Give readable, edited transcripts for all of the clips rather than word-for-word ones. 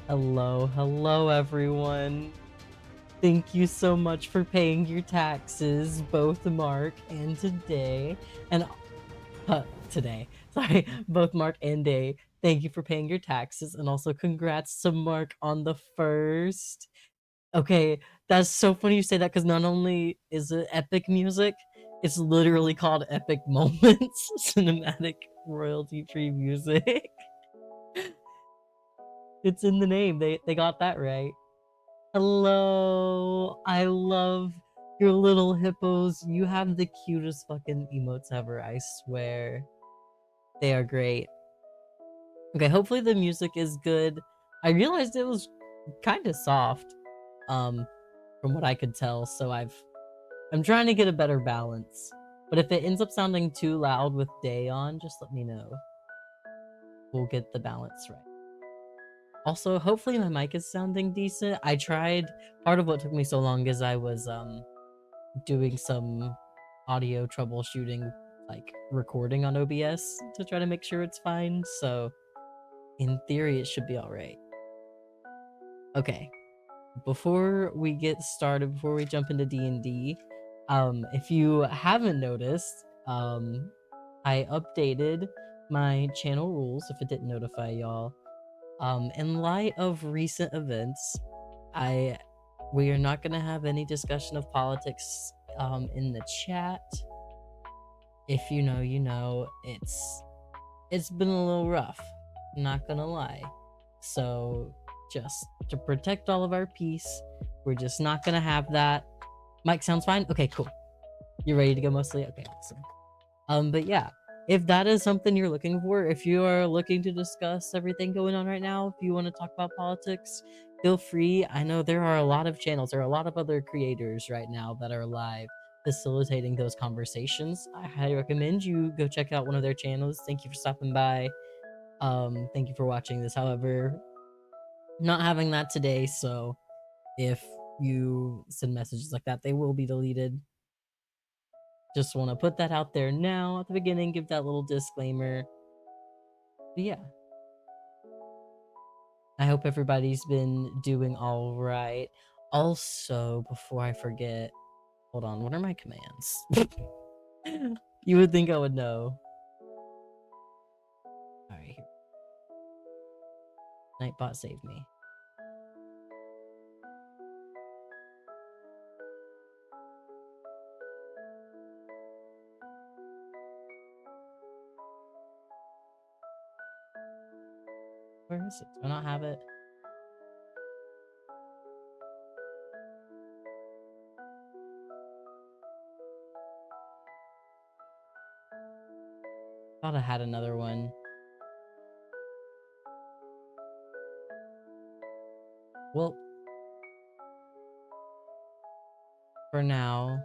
Hello everyone. Thank you so much for paying your taxes, both Mark and today. And today, sorry, both Mark and Day. Thank you for paying your taxes, and also congrats to Mark on the first. Okay, that's so funny you say that because not only is it epic music, it's literally called Epic Moments, cinematic royalty-free music. It's in the name. They got that right. Hello. I love your little hippos. You have the cutest fucking emotes ever, I swear. They are great. Okay, hopefully the music is good. I realized it was kind of soft, from what I could tell, so I'm trying to get a better balance. But if it ends up sounding too loud with Day on, just let me know. We'll get the balance right. Also, hopefully my mic is sounding decent. I tried, part of what took me so long is I was doing some audio troubleshooting, like recording on OBS to try to make sure it's fine. So in theory, it should be all right. Okay, before we get started, before we jump into D&D, if you haven't noticed, I updated my channel rules if it didn't notify y'all. In light of recent events, we are not gonna have any discussion of politics in the chat. If you know, you know. It's been a little rough, not gonna lie. So just to protect all of our peace, we're just not gonna have that. Mic sounds fine? Okay, cool. You ready to go mostly? Okay, awesome. But yeah, if that is something you're looking for, if you are looking to discuss everything going on right now, if you want to talk about politics, feel free. I know there are a lot of channels, there are a lot of other creators right now that are live facilitating those conversations. I highly recommend you go check out one of their channels. Thank you for stopping by. Thank you for watching this. However, not having that today, so if you send messages like that, they will be deleted. Just want to put that out there now at the beginning, give that little disclaimer. But yeah, I hope everybody's been doing all right. Also, before I forget, hold on, what are my commands? You would think I would know. All right, here. Nightbot, save me. Where is it? Do I not have it? Thought I had another one. Well, for now,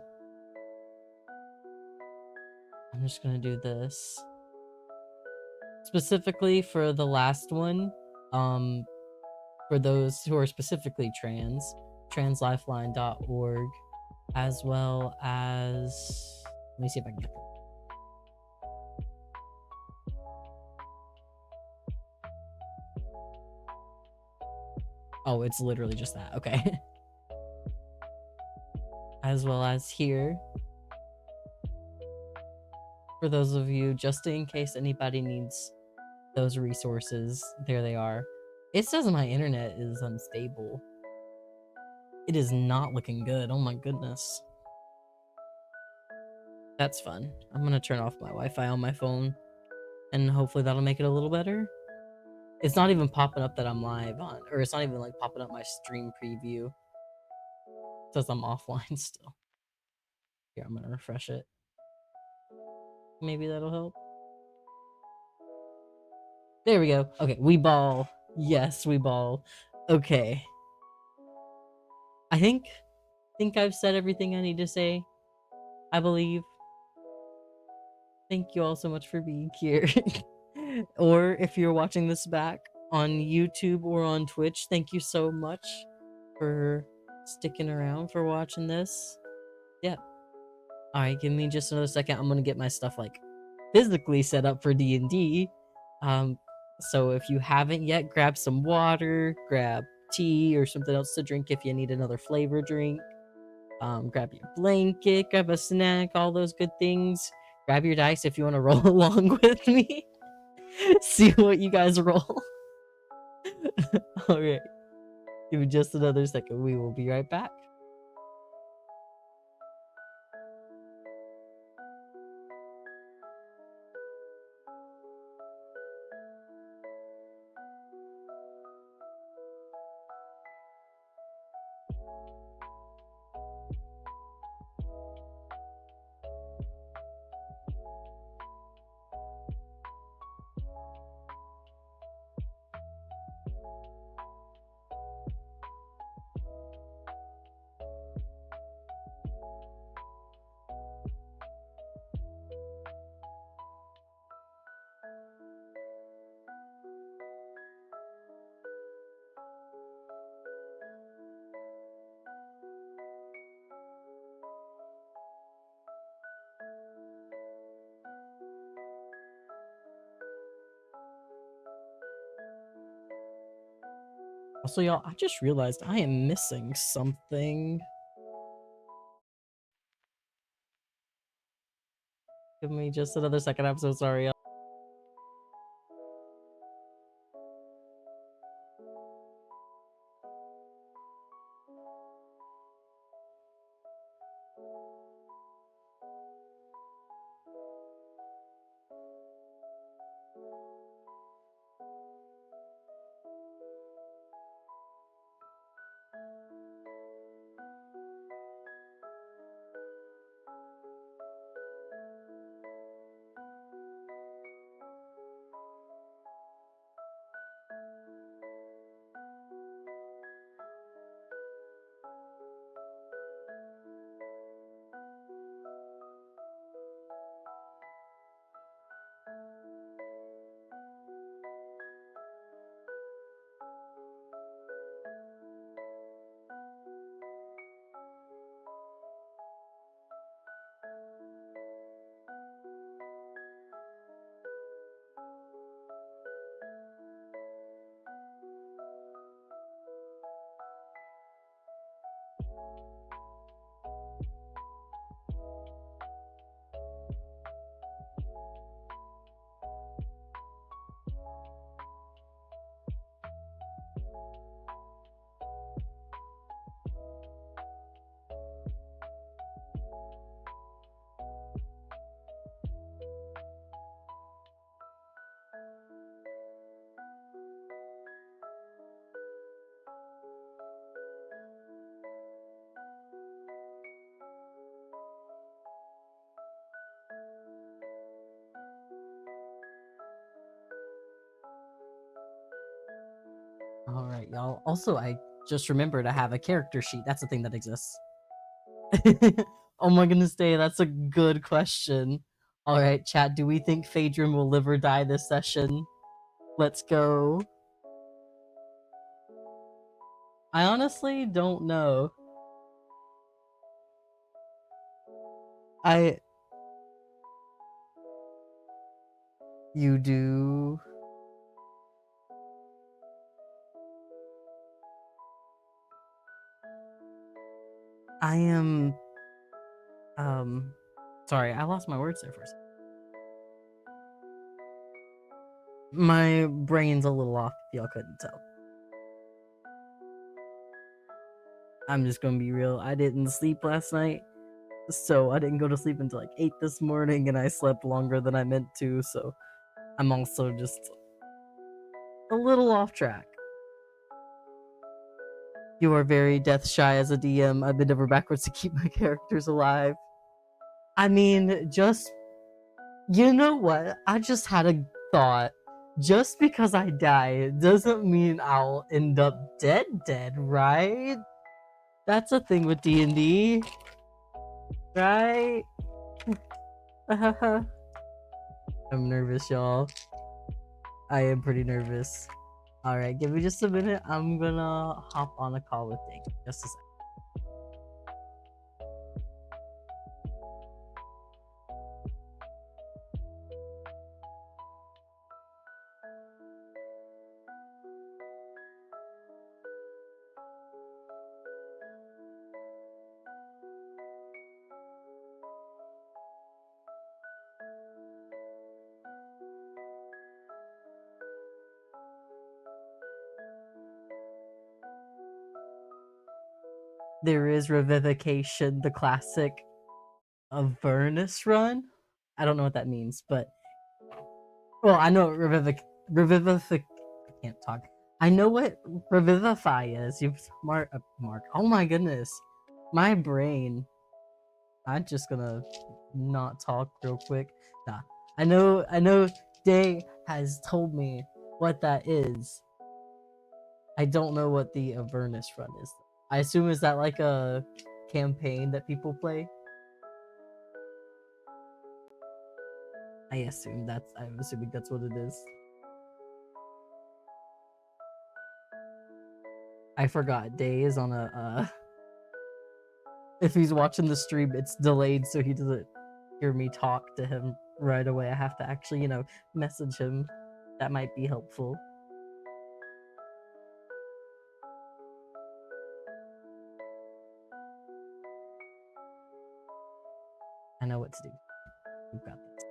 I'm just gonna do this. Specifically for the last one, for those who are specifically trans, translifeline.org, as well as, let me see if I can get that. Oh, it's literally just that. Okay. As well as here, for those of you, just in case anybody needs those resources, there they are. It says my internet is unstable. It is not looking good. Oh my goodness. That's fun. I'm gonna turn off my Wi-Fi on my phone, and hopefully that'll make it a little better. It's not even popping up that I'm live on, or it's not even like popping up my stream preview. It says I'm offline still. Here, I'm gonna refresh it. Maybe that'll help. There we go. Okay, we ball. Yes, we ball. Okay. I think I've said everything I need to say. I believe. Thank you all so much for being here. Or if you're watching this back on YouTube or on Twitch, thank you so much for sticking around, for watching this. Yeah. Alright, give me just another second. I'm gonna get my stuff like physically set up for D&D. So if you haven't yet, grab some water, grab tea or something else to drink if you need another flavor drink. Grab your blanket, grab a snack, all those good things. Grab your dice if you want to roll along with me. See what you guys roll. Alright. Give me just another second. We will be right back. Also, y'all, I just realized I am missing something. Give me just another second. I'm so sorry. All right, y'all. Also, I just remembered I have a character sheet. That's a thing that exists. Oh my goodness, Day, that's a good question. All right, chat. Do we think Phaedron will live or die this session? Let's go. I honestly don't know. You do. I am. Sorry, I lost my words there for a second. My brain's a little off, if y'all couldn't tell. I'm just gonna be real. I didn't sleep last night, so I didn't go to sleep until like 8 this morning, and I slept longer than I meant to, so I'm also just a little off track. You are very death shy as a DM. I bend over backwards to keep my characters alive. I mean, you know what? I just had a thought. Just because I die doesn't mean I'll end up dead, right? That's a thing with D&D, right? I'm nervous, y'all. I am pretty nervous. Alright, give me just a minute. I'm gonna hop on a call with Dink. Just a sec. There is Revivification, the classic Avernus run. I don't know what that means, but well, I know Revivific. I can't talk. I know what Revivify is. You Mark. Oh my goodness, my brain. I'm just gonna not talk real quick. Nah, I know. Day has told me what that is. I don't know what the Avernus run is. I assume is that like a campaign that people play. I'm assuming that's what it is. I forgot. Day is on a if he's watching the stream, it's delayed so he doesn't hear me talk to him right away. I have to actually, message him. That might be helpful. what to do. We've got this.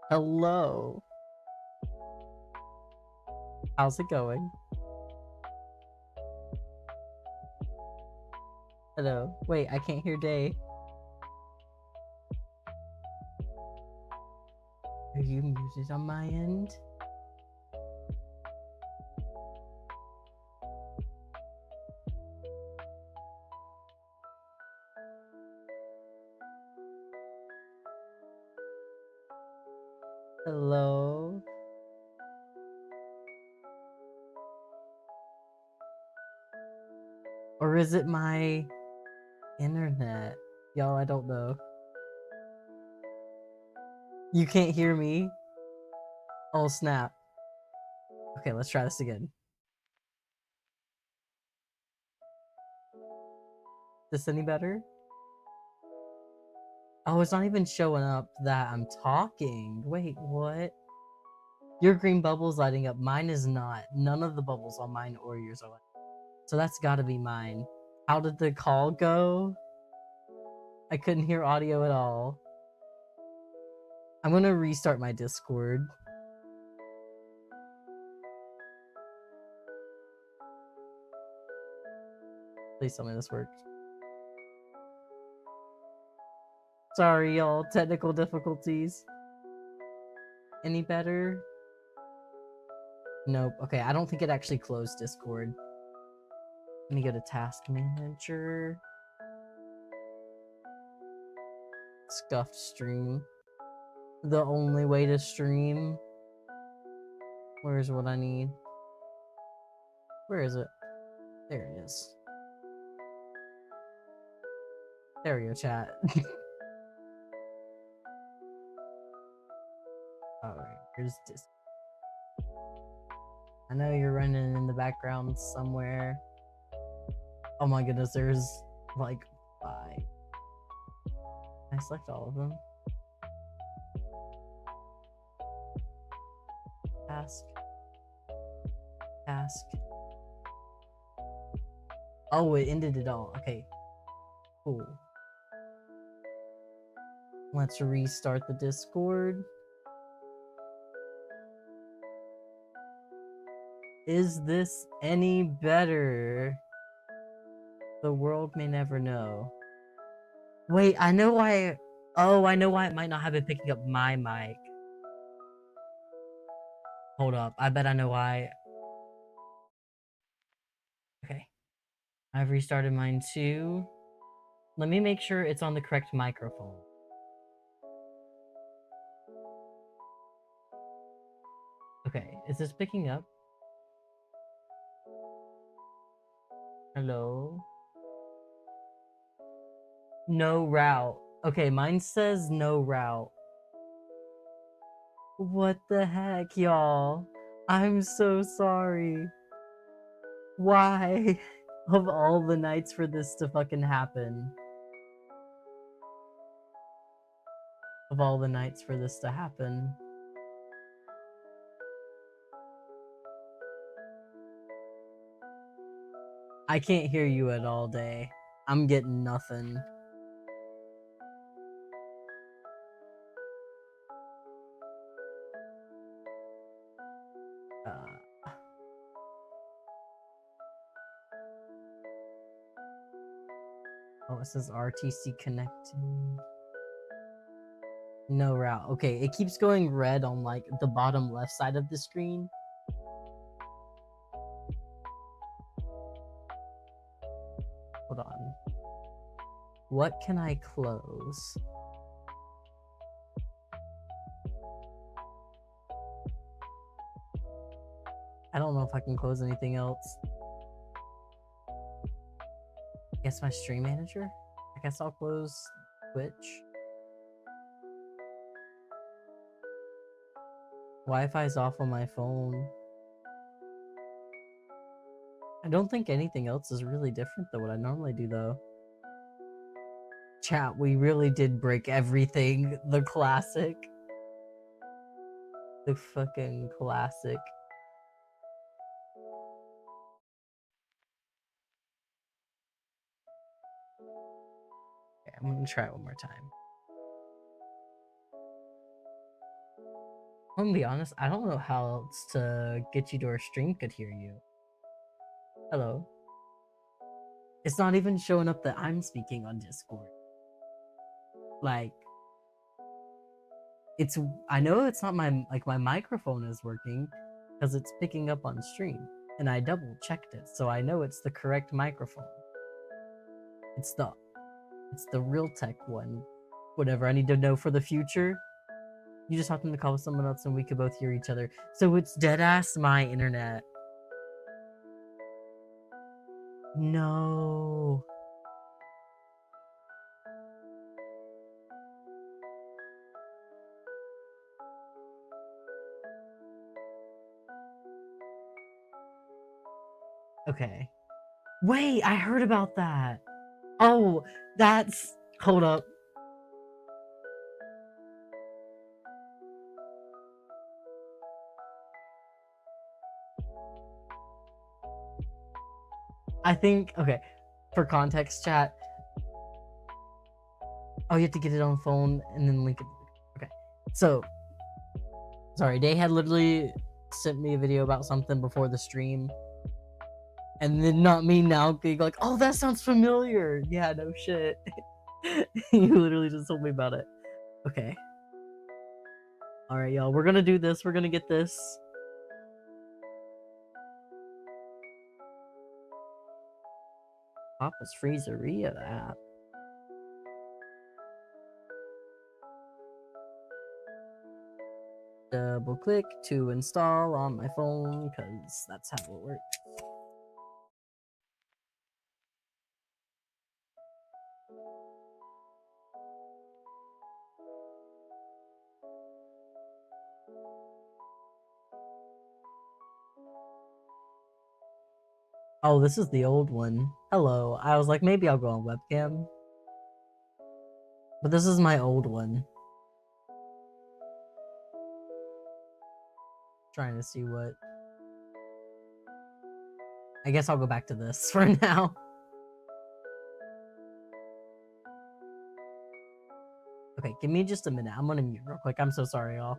Hello. How's it going? Hello. Wait, I can't hear Day. Are you muted on my end? Hello? Or is it my internet? Y'all, I don't know. You can't hear me? Oh, snap. Okay, let's try this again. This any better? Oh, it's not even showing up that I'm talking. Wait, what? Your green bubble's lighting up. Mine is not. None of the bubbles on mine or yours are lighting up. So that's gotta be mine. How did the call go? I couldn't hear audio at all. I'm gonna restart my Discord. Please tell me this works. Sorry, y'all. Technical difficulties. Any better? Nope. Okay, I don't think it actually closed Discord. Let me go to Task Manager. Scuffed stream. The only way to stream. Where's what I need? Where is it? There it is. There we go, chat. Alright, here's this. I know you're running in the background somewhere. Oh my goodness, there's like 5. I select all of them. Task. Task. Oh, it ended it all. Okay. Cool. Let's restart the Discord. Is this any better? The world may never know. Wait, I know why. Oh, I know why it might not have been picking up my mic. Hold up. I bet I know why. Okay. I've restarted mine too. Let me make sure it's on the correct microphone. Okay, is this picking up? Hello? No route. Okay, mine says no route. What the heck, y'all? I'm so sorry. Why? Of all the nights for this to fucking happen. Of all the nights for this to happen. I can't hear you at all day. I'm getting nothing. Oh, it says RTC connecting. No route. Okay, it keeps going red on like the bottom left side of the screen. Hold on. What can I close? I don't know if I can close anything else. I guess my stream manager? I guess I'll close Twitch. Wi-Fi's off on my phone. I don't think anything else is really different than what I normally do though. Chat, we really did break everything. The classic. The fucking classic. I'm gonna try it one more time. I'm gonna be honest, I don't know how else to get you to our stream could hear you. Hello. It's not even showing up that I'm speaking on Discord. Like, it's, I know it's not my, like, my microphone is working because it's picking up on stream, and I double checked it, so I know it's the correct microphone. It's the real tech one. Whatever I need to know for the future. You just happen to call someone else and we could both hear each other. So it's dead ass my internet. No. Okay. Wait, I heard about that. Oh, that's... Hold up. I think, okay, for context chat, oh, you have to get it on phone and then link it. Okay, so, sorry, they had literally sent me a video about something before the stream, and then not me now being like, oh, that sounds familiar. Yeah, no shit. You literally just told me about it. Okay. All right, y'all, we're gonna do this. We're gonna get this. Papa's Freezeria app. Double click to install on my phone because that's how it works. Oh, this is the old one. Hello. I was like, maybe I'll go on webcam. But this is my old one. Trying to see what... I guess I'll go back to this for now. Okay, give me just a minute. I'm gonna mute real quick. I'm so sorry, y'all.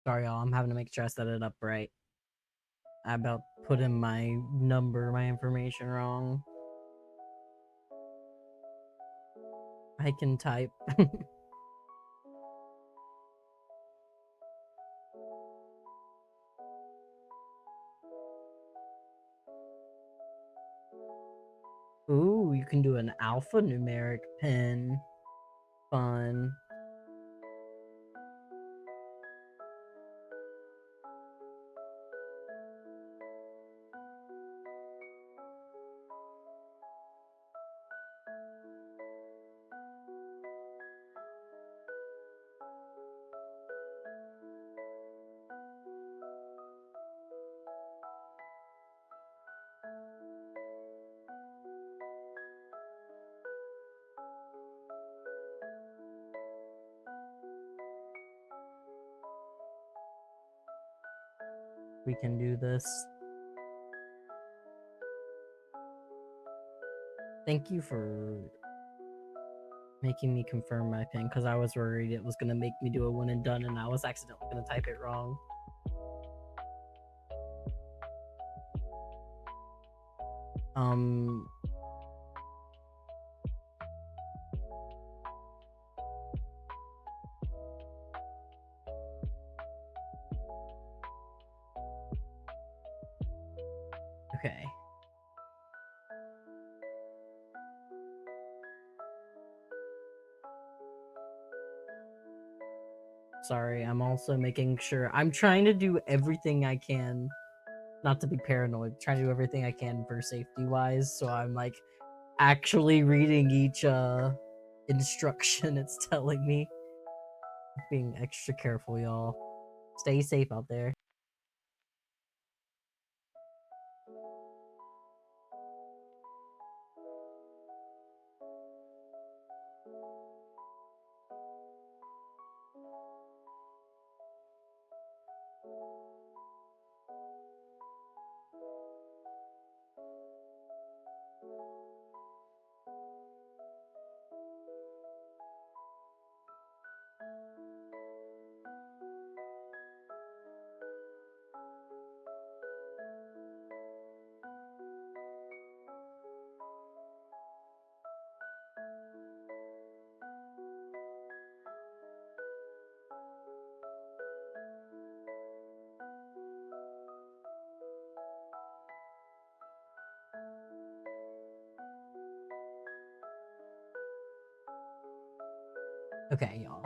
Sorry, y'all. I'm having to make sure I set it up right. I about put in my number, my information wrong. I can type. Ooh, you can do an alphanumeric pin. Fun. We can do this. Thank you for making me confirm my pin, because I was worried it was gonna make me do a one and done and I was accidentally gonna type it wrong. Okay. Sorry, I'm also making sure. I'm trying to do everything I can, not to be paranoid, trying to do everything I can for safety wise. So I'm like actually reading each instruction it's telling me. Being extra careful, y'all. Stay safe out there. Okay, y'all.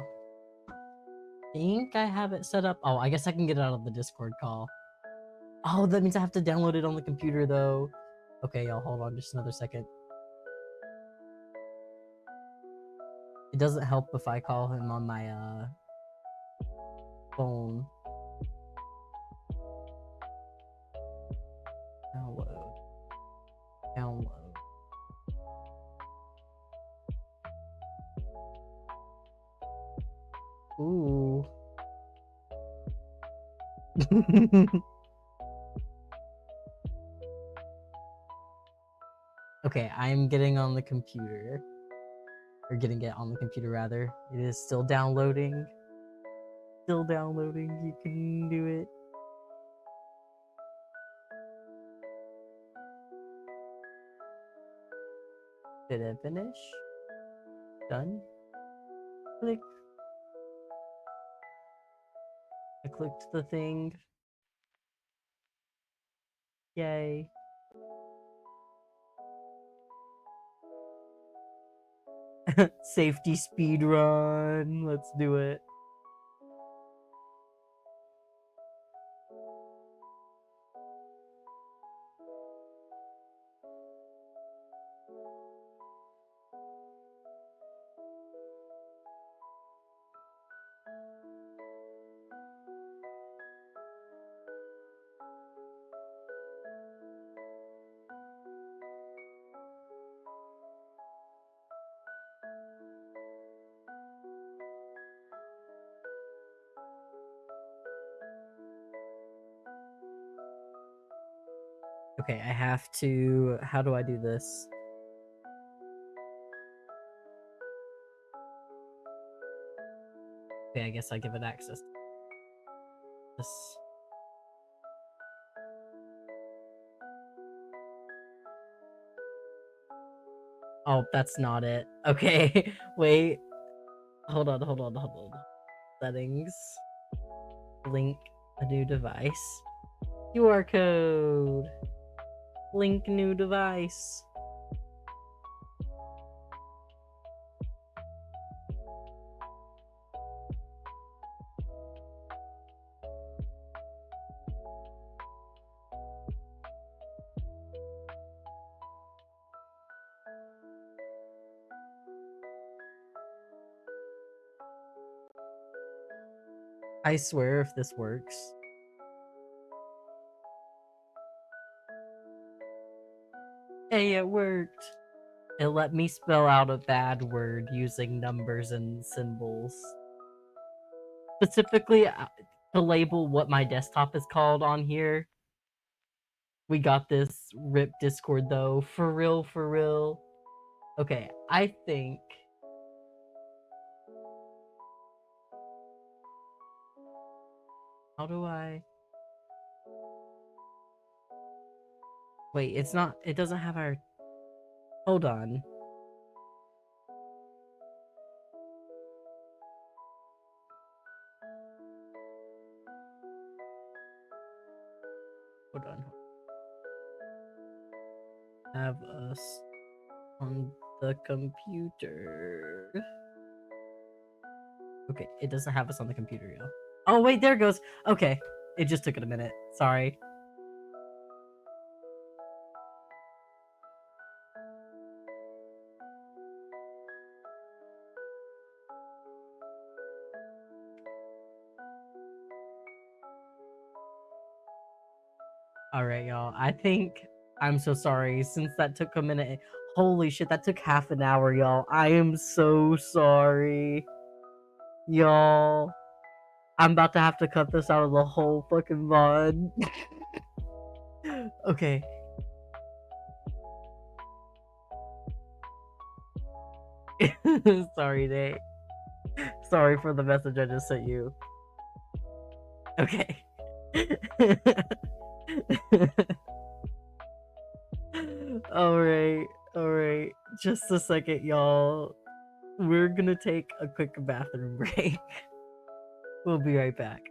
Think I have it set up. Oh, I guess I can get it out of the Discord call. Oh, that means I have to download it on the computer though. Okay, y'all, hold on just another second. It doesn't help if I call him on my phone. Download. Download. Ooh. Okay, I'm getting on the computer. Or getting it on the computer, rather. It is still downloading. Still downloading. You can do it. Did it finish? Done? Click. I clicked the thing. Yay. Safety speed run. Let's do it. Okay, I have to. How do I do this? Okay, I guess I give it access. This. Oh, that's not it. Okay, wait. Hold on. Settings. Link a new device. QR code. Link new device. I swear if this works. Hey, it worked. It let me spell out a bad word using numbers and symbols. Specifically, to label what my desktop is called on here. We got this. RIP Discord though. For real, for real. Okay, I think. How do I? Wait, it's not. It doesn't have our. Hold on. Hold on. Have us on the computer. Okay, it doesn't have us on the computer, yo. Oh wait, there it goes. Okay, it just took it a minute. Sorry. All right, y'all. I think I'm so sorry since that took a minute. Holy shit, that took half an hour, y'all. I am so sorry, y'all. I'm about to have to cut this out of the whole fucking VOD. Okay. Sorry, Nate. Sorry for the message I just sent you. Okay. Alright, alright. Just a second, y'all. We're gonna take a quick bathroom break. We'll be right back.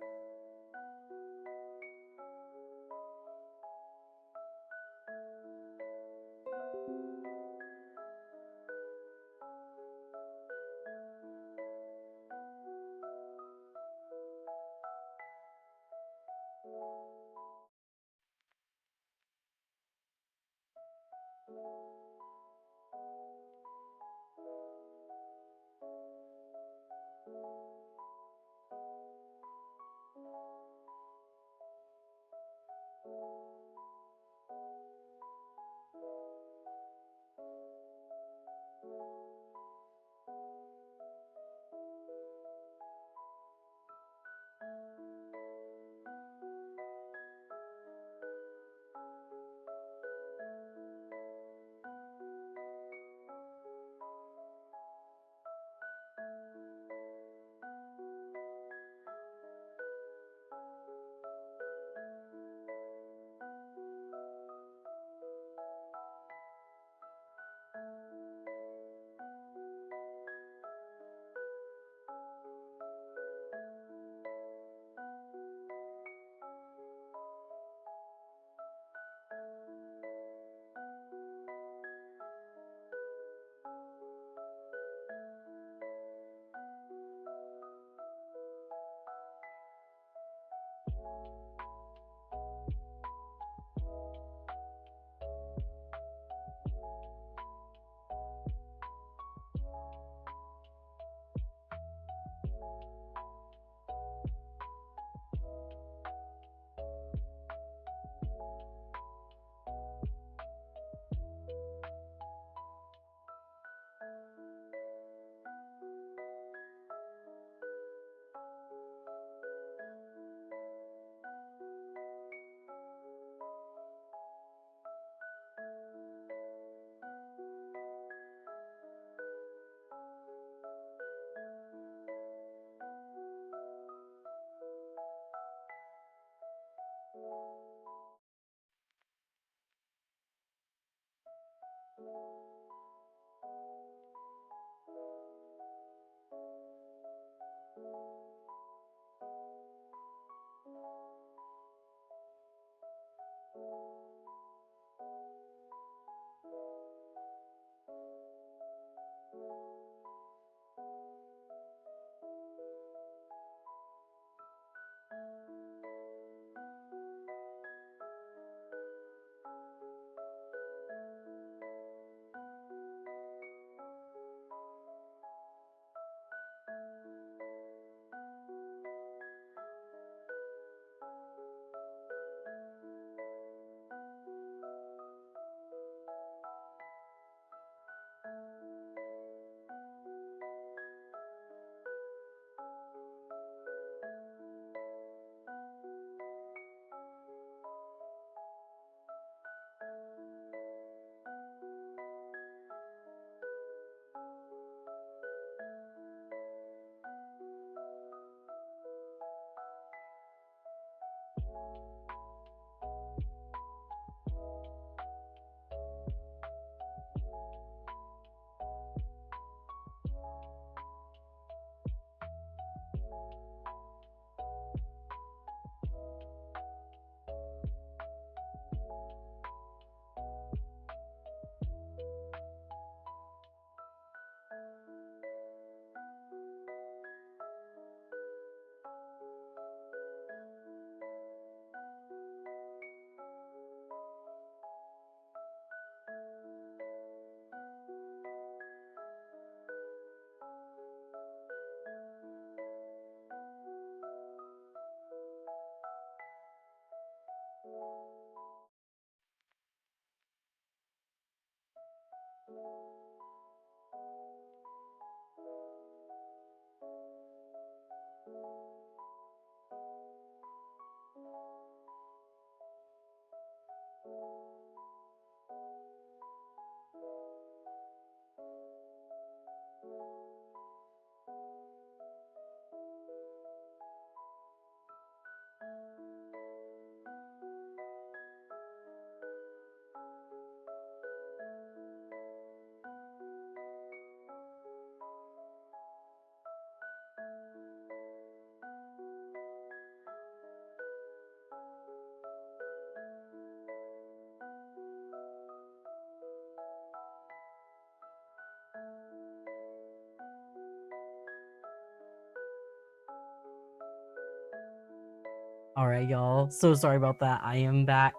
Alright, y'all. So sorry about that. I am back.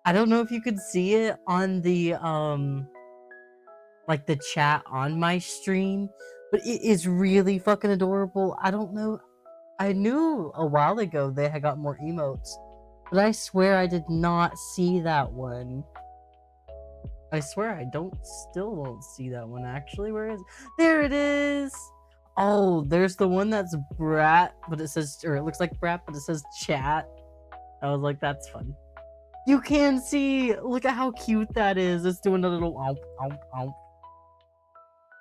I don't know if you could see it on the, like the chat on my stream, but it is really fucking adorable. I don't know. I knew a while ago they had got more emotes, but I swear I did not see that one. I swear I still don't see that one actually. Where is it? There it is! Oh, there's the one that's Brat, but it says, or it looks like Brat, but it says chat. I was like, that's fun. You can see, look at how cute that is. It's doing a little omp, omp, omp.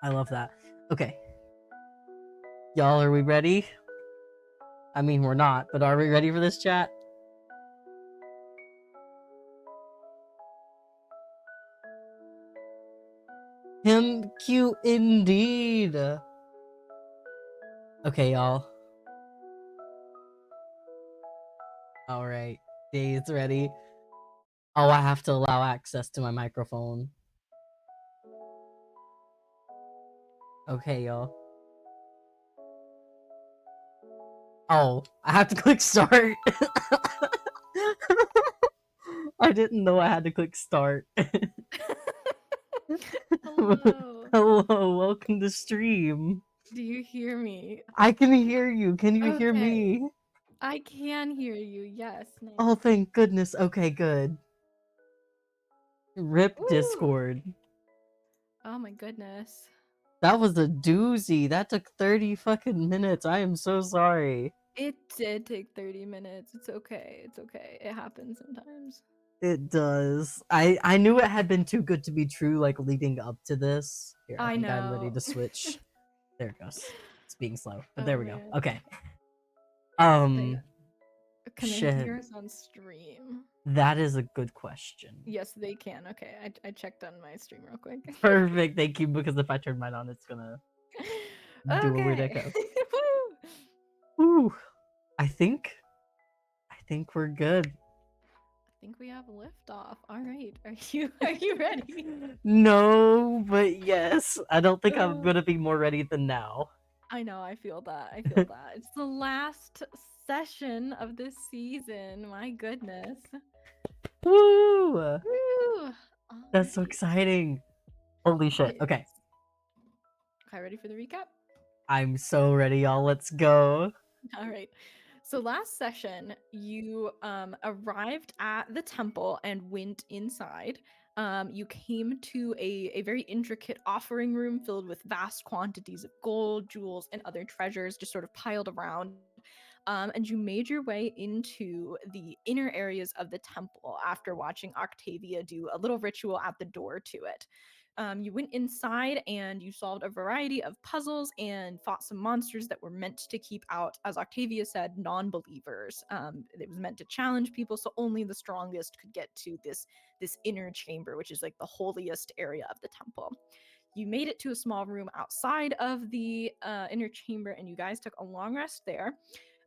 I love that. Okay. Y'all, are we ready? I mean, we're not, but are we ready for this chat? Him cute indeed. Okay, y'all. Alright. Days ready. Oh, I have to allow access to my microphone. Okay, y'all. Oh, I have to click start. I didn't know I had to click start. Hello. Hello, welcome to stream. Do you hear me? I can hear you. Can you hear Okay. me? I can hear you. Yes. Nice. Oh, thank goodness. Okay, good. Rip Woo! Discord. Oh my goodness. That was a doozy. That took 30 fucking minutes. I am so sorry. It did take 30 minutes. It's okay. It's okay. It happens sometimes. It does. I knew it had been too good to be true, like leading up to this. Here, I I think I'm ready know. to switch. There it goes. It's being slow, but Oh there we go. man. Okay. Can they Shit. hear us on stream? That is a good question. Yes, they can. Okay, I checked on my stream real quick. Perfect. Thank you. Because if I turn mine on, it's gonna do a weird Okay. echo. Woo! Ooh. I think we're good. I think we have liftoff. All right. Are you ready? No, but yes. I don't think I'm gonna be more ready than now. I know, I feel that. I feel that. It's the last session of this season. My goodness. Woo! Woo! That's so Alright. exciting. Holy shit. Yes. Okay. Okay, ready for the recap? I'm so ready, y'all. Let's go. All right. So last session, you arrived at the temple and went inside. You came to a very intricate offering room filled with vast quantities of gold, jewels, and other treasures just sort of piled around. And you made your way into the inner areas of the temple after watching Octavia do a little ritual at the door to it. You went inside and you solved a variety of puzzles and fought some monsters that were meant to keep out, as Octavia said, non-believers. It was meant to challenge people, so only the strongest could get to this inner chamber, which is like the holiest area of the temple. You made it to a small room outside of the inner chamber, and you guys took a long rest there.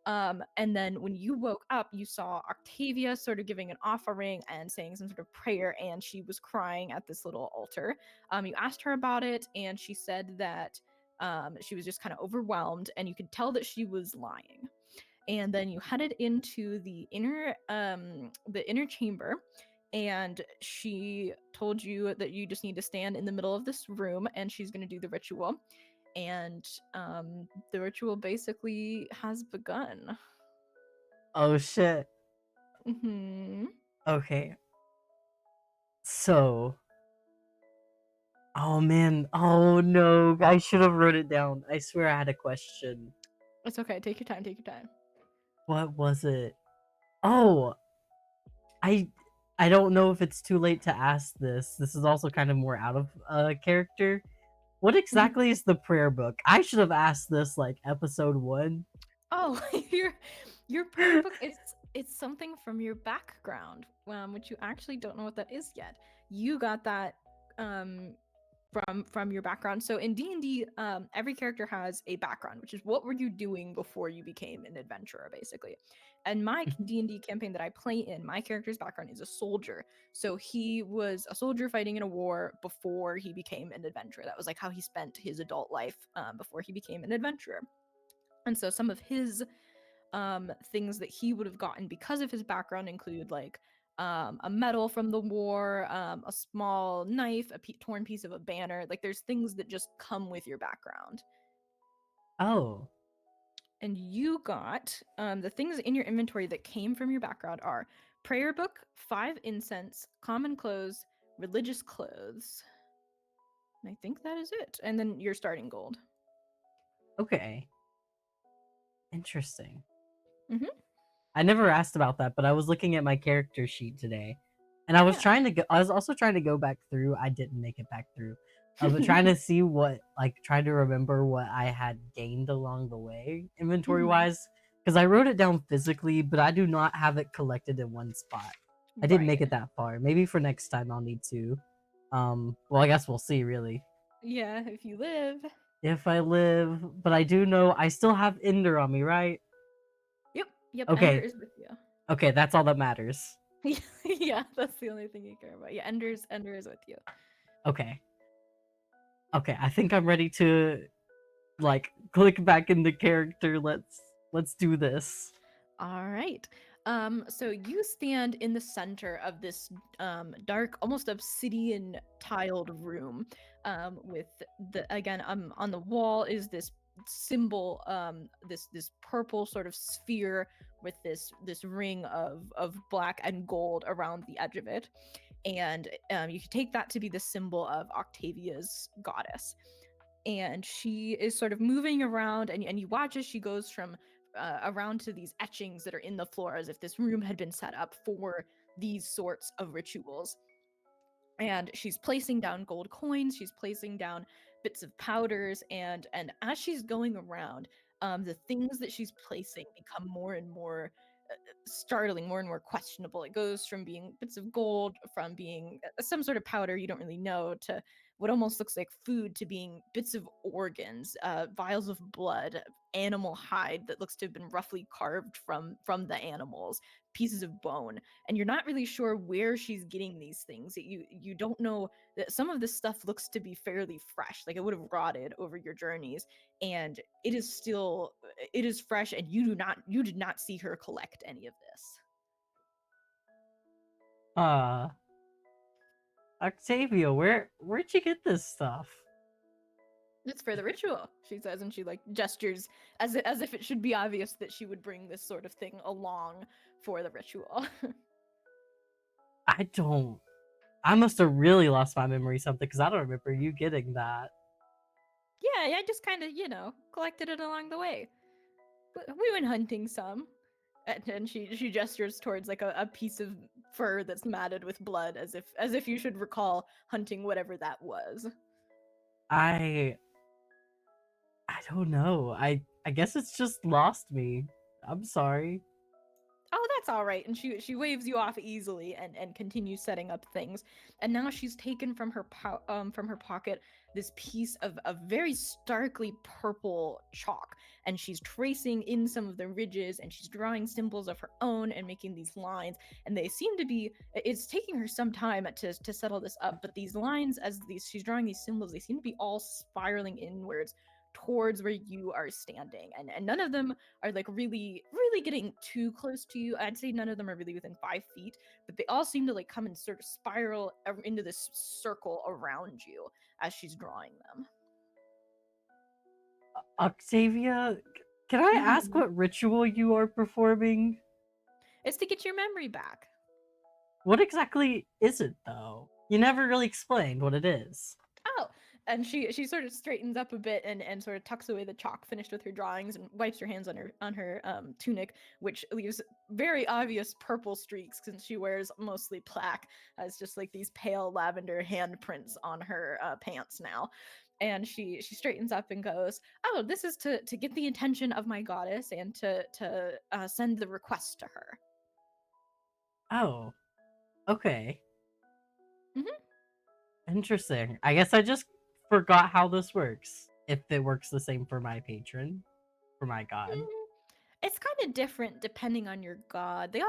And then when you woke up, you saw Octavia sort of giving an offering and saying some sort of prayer, and she was crying at this little altar. You asked her about it, and she said that she was just kind of overwhelmed, and you could tell that she was lying. And then you headed into the inner chamber, and she told you that you just need to stand in the middle of this room, and she's going to do the ritual. And the ritual basically has begun. Oh shit. Hmm. Okay. So Oh man. Oh no. I should have wrote it down. I swear I had a question. It's okay. Take your time. Take your time. What was it? Oh, I I don't know if it's too late to ask this. This is also kind of more out of character. What Mhm. exactly is the prayer book? I should have asked this like episode 1. Oh, your prayer book. It's something from your background, which you actually don't know what that is yet. You got that um, from your background. So in D&D, every character has a background, which is what were you doing before you became an adventurer, basically. And my Mhm. D&D campaign that I play in, my character's background is a soldier. So he was a soldier fighting in a war before he became an adventurer. That was like how he spent his adult life before he became an adventurer. And so some of his things that he would have gotten because of his background include like a medal from the war, a small knife, torn piece of a banner. Like there's things that just come with your background. Oh, And you got the things in your inventory that came from your background are prayer book, 5 incense, common clothes, religious clothes. And I think that is it. And then your starting gold. okay. Interesting. Mm-hmm. I never asked about that, but I was looking at my character sheet today, and I was Yeah. trying to go. I was also trying to go back through. I didn't make it back through, but trying to see what, like, trying to remember what I had gained along the way, inventory Mm-hmm. wise, because I wrote it down physically, but I do not have it collected in one spot. I didn't make Right. it that far. Maybe for next time I'll need to. Well, I guess we'll see. Really, Yeah, if you live. if I live, but I do know I still have Ender on me, right? Yep, yep, Ender Okay, is with you. okay, that's all that matters. Yeah, that's the only thing you care about. Yeah, Ender is with you. Okay. Okay, I think I'm ready to like click back into character. Let's do this. All right. So you stand in the center of this dark, almost obsidian tiled room. With the again on the wall is this symbol, this purple sort of sphere with this ring of black and gold around the edge of it. And you can take that to be the symbol of Octavia's goddess. And she is sort of moving around, and you watch as she goes from around to these etchings that are in the floor as if this room had been set up for these sorts of rituals. And she's placing down gold coins, she's placing down bits of powders, and as she's going around, the things that she's placing become more and more startling, more and more questionable. It goes from being bits of gold, from being some sort of powder you don't really know, to what almost looks like food, to being bits of organs, vials of blood, animal hide that looks to have been roughly carved from the animals, pieces of bone. And you're not really sure where she's getting these things. You don't know that some of this stuff looks to be fairly fresh, like it would have rotted over your journeys, and it is fresh, and you did not see her collect any of this. Uh, Octavia, where'd you get this stuff? It's for the ritual, she says, and she like gestures as if it should be obvious that she would bring this sort of thing along for the ritual. I don't. I must have really lost my memory something because I don't remember you getting that. Yeah, I just kind of, collected it along the way. We went hunting some. And she gestures towards like a piece of fur that's matted with blood, as if you should recall hunting whatever that was. I I don't know. I guess it's just lost me. I'm sorry. Oh, that's all right. And she waves you off easily and continues setting up things. And now she's taken from her pocket this piece of very starkly purple chalk, and she's tracing in some of the ridges, and she's drawing symbols of her own and making these lines. And they seem to be, it's taking her some time to settle this up, but these lines, as these she's drawing these symbols, they seem to be all spiraling inwards towards where you are standing, and none of them are like really getting too close to you. I'd say none of them are really within 5 feet, but they all seem to like come and sort of spiral into this circle around you as she's drawing them. Octavia, can I ask Mhm. what ritual you are performing? It's to get your memory back. What exactly is it though? You never really explained what it is. Oh, And she sort of straightens up a bit and sort of tucks away the chalk finished with her drawings and wipes her hands on her tunic, which leaves very obvious purple streaks since she wears mostly black, as just like these pale lavender handprints on her pants now. And she straightens up and goes, "Oh, this is to get the attention of my goddess and to send the request to her." Oh, okay. Mhm. Interesting. I guess I just forgot how this works. If it works the same for my patron, for my god. Mm, it's kind of different depending on your god. They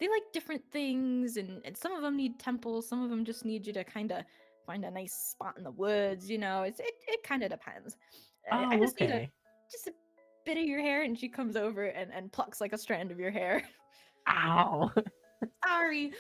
like different things, and some of them need temples, some of them just need you to kind of find a nice spot in the woods. It kind of depends. I Oh, just need okay. just a bit of your hair, and she comes over and plucks like a strand of your hair. Ow. Sorry.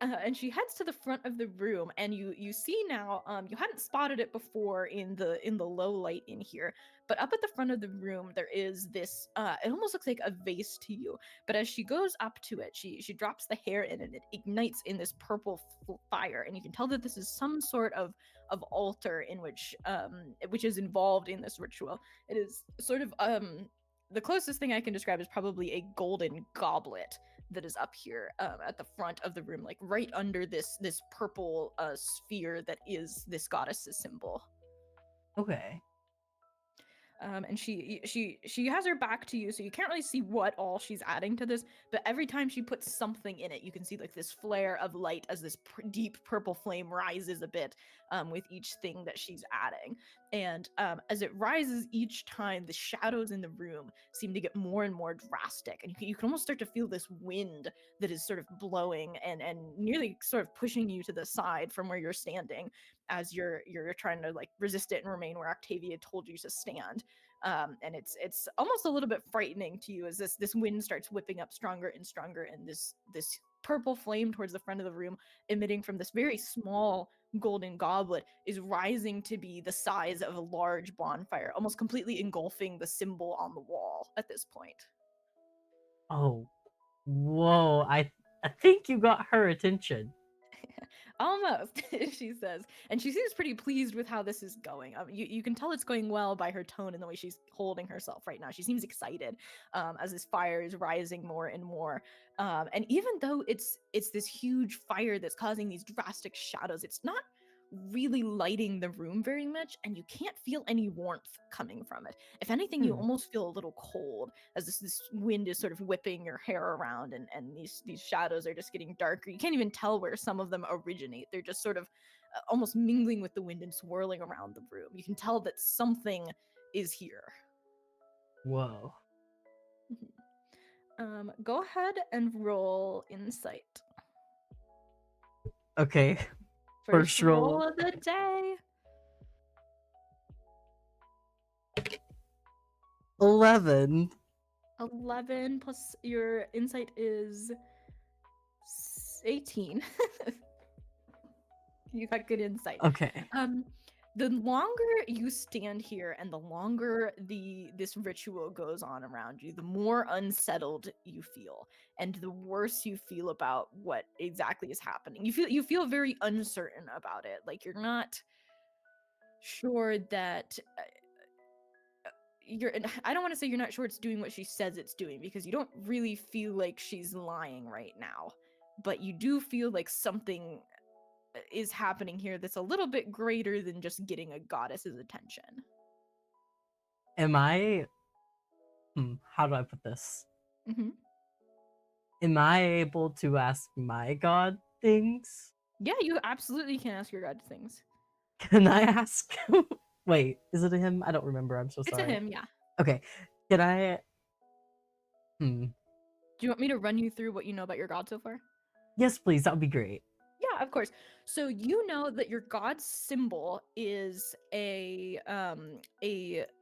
And she heads to the front of the room, and you see now, you hadn't spotted it before in the low light in here, but up at the front of the room there is this, it almost looks like a vase to you, but as she goes up to it, she drops the hair in and it ignites in this purple fire, and you can tell that this is some sort of altar in which is involved in this ritual. It is sort of the closest thing I can describe is probably a golden goblet that is up here, at the front of the room, like right under this purple sphere that is this goddess's symbol. Okay. And she has her back to you, so you can't really see what all she's adding to this. But every time she puts something in it, you can see like this flare of light as this deep purple flame rises a bit, with each thing that she's adding. And as it rises each time, the shadows in the room seem to get more and more drastic, and you can almost start to feel this wind that is sort of blowing and nearly sort of pushing you to the side from where you're standing, as you're trying to like resist it and remain where Octavia told you to stand. And it's almost a little bit frightening to you as this wind starts whipping up stronger and stronger, and this purple flame towards the front of the room, emitting from this very small golden goblet, is rising to be the size of a large bonfire, almost completely engulfing the symbol on the wall at this point. Oh, whoa. I think you got her attention. Almost, she says. And she seems pretty pleased with how this is going. You can tell it's going well by her tone and the way she's holding herself right now. She seems excited, as this fire is rising more and more. And even though it's this huge fire that's causing these drastic shadows, it's not really lighting the room very much, and you can't feel any warmth coming from it. If anything, you Hmm. almost feel a little cold as this wind is sort of whipping your hair around, and these shadows are just getting darker. You can't even tell where some of them originate. They're just sort of almost mingling with the wind and swirling around the room. You can tell that something is here. Whoa. Go ahead and roll insight. Okay. First First roll. roll of the day. 11. 11 plus your insight is 18. You got good insight. Okay. The longer you stand here and the longer this ritual goes on around you, the more unsettled you feel, and the worse you feel about what exactly is happening. You feel very uncertain about it. Like you're not sure that you're I don't want to say you're not sure it's doing what she says it's doing, because you don't really feel like she's lying right now. But you do feel like something is happening here that's a little bit greater than just getting a goddess's attention. Am I. How do I put this? Hmm. Am I able to ask my god things? Yeah, you absolutely can ask your god things. Can I ask? Wait, is it a him? I don't remember. I'm so It's a sorry. him, yeah. Okay. Can I. Hmm. Do you want me to run you through what you know about your god so far? Yes, please. That would be great. Yeah, of course. So you know that your god's symbol is a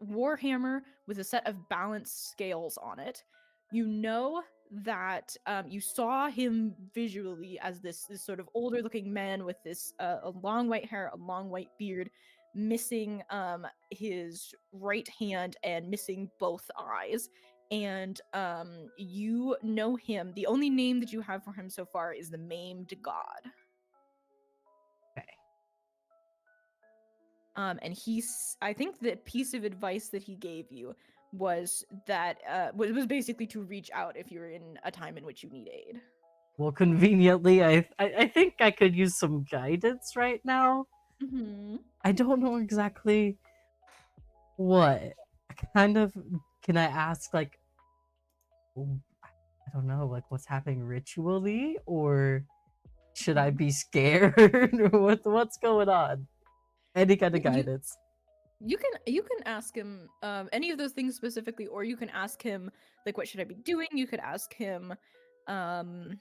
warhammer with a set of balanced scales on it. You know that you saw him visually as this sort of older looking man with this a long white hair, a long white beard, missing his right hand and missing both eyes. And you know him. The only name that you have for him so far is the maimed god. Okay. And I think the piece of advice that he gave you was that was basically to reach out if you're in a time in which you need aid. Well, conveniently, I think I could use some guidance right now. Mm-hmm. I don't know exactly what kind of. Can I ask like, I don't know, like what's happening ritually, or should I Mm-hmm. be scared, or what's going on? Any kind of You guidance. you can ask him any of those things specifically, or you can ask him like, what should I be doing? You could ask him um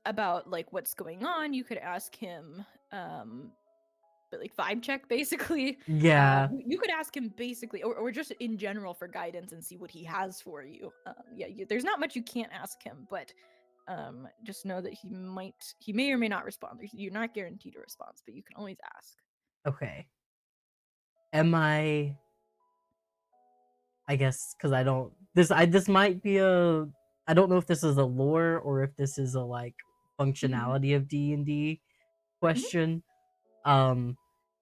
about like what's going on. You could ask him but like vibe check basically. Yeah. You could ask him basically, or just in general for guidance and see what he has for you. Yeah, there's not much you can't ask him, but just know that he may or may not respond. You're not guaranteed a response, but you can always ask. Okay. Am I guess because I don't this might be a I don't know if this is a lore or if this is a like Hmm. functionality of D&D Hmm. question. Um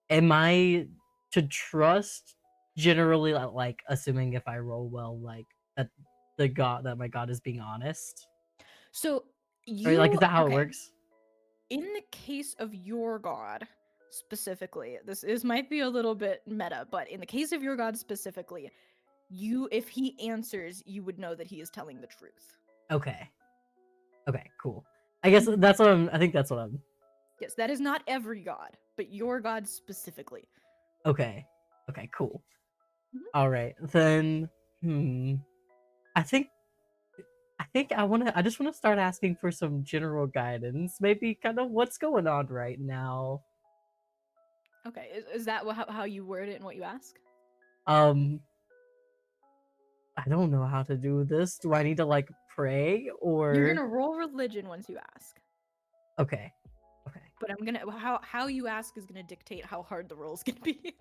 am I to trust generally like assuming if I roll well like that that my god is being honest? So Or like is you that how it okay? works? In the case of your god specifically, this might be a little bit meta, but in the case of your god specifically, you if he answers, you would know that he is telling the truth. Okay. Okay, cool. I guess Mhm. that's what I think that's what I'm Yes, that is not every god, but your god specifically. okay. Okay, cool. Mhm. All right. Then I think I just want to start asking for some general guidance. Maybe kind of what's going on right now. Okay, is that how you word it and what you ask? Um I don't know how to do this. Do I need to like pray You're or gonna roll religion once you ask, okay. Okay. but I'm gonna how you ask is gonna dictate how hard the roll's gonna be.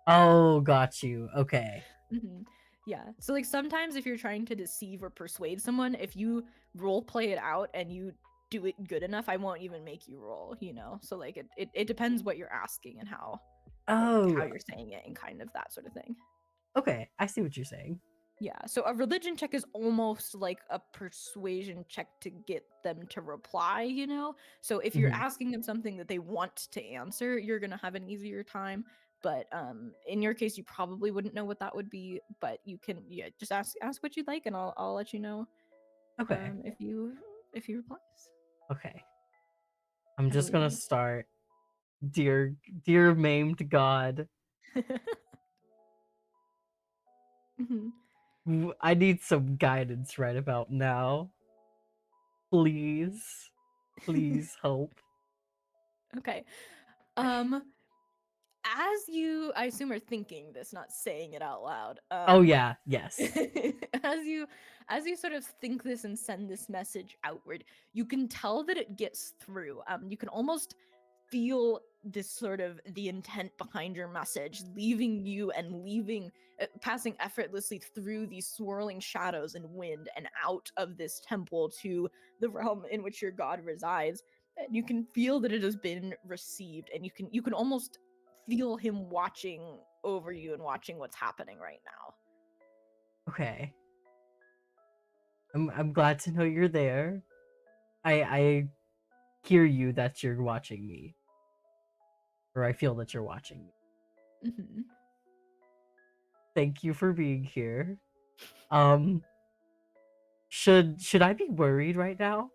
Oh, got you. Okay. Hmm. Yeah. So like sometimes if you're trying to deceive or persuade someone, if you role play it out and you do it good enough, I won't even make you roll, you know? So like it depends what you're asking and how Oh, you're saying it and kind of that sort of thing. okay. I see what you're saying. Yeah. So a religion check is almost like a persuasion check to get them to reply, you know? So if you're Mhm. asking them something that they want to answer, you're going to have an easier time. But in your case you probably wouldn't know what that would be, but you can yeah, just ask what you'd like and I'll let you know Okay. if he replies. Okay. I'm I just believe going in to start dear maimed god. you. Mhm. I need some guidance right about now. Please. Please help. Okay. Um as you I assume are thinking this, not saying it out loud. Oh yeah, yes. As you as you sort of think this and send this message outward, you can tell that it gets through. You can almost feel this sort of the intent behind your message leaving you and passing effortlessly through these swirling shadows and wind and out of this temple to the realm in which your god resides. And you can feel that it has been received, and you can almost feel him watching over you and watching what's happening right now. Okay. I'm glad to know you're there. I hear you that you're watching me, or I feel that you're watching me. Mhm. Thank you for being here. Um, should I be worried right now?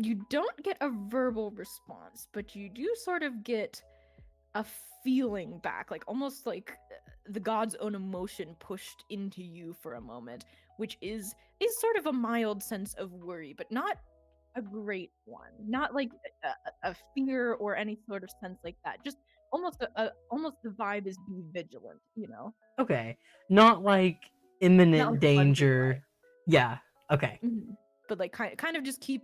You don't get a verbal response, but you do sort of get a feeling back, like almost like the god's own emotion pushed into you for a moment, which is sort of a mild sense of worry, but not a great one. Not like a fear or any sort of sense like that. Just almost the vibe is be vigilant, you know? Okay, not like Not imminent like a bug danger. Yeah. Okay. Mhm. But like kind of just keep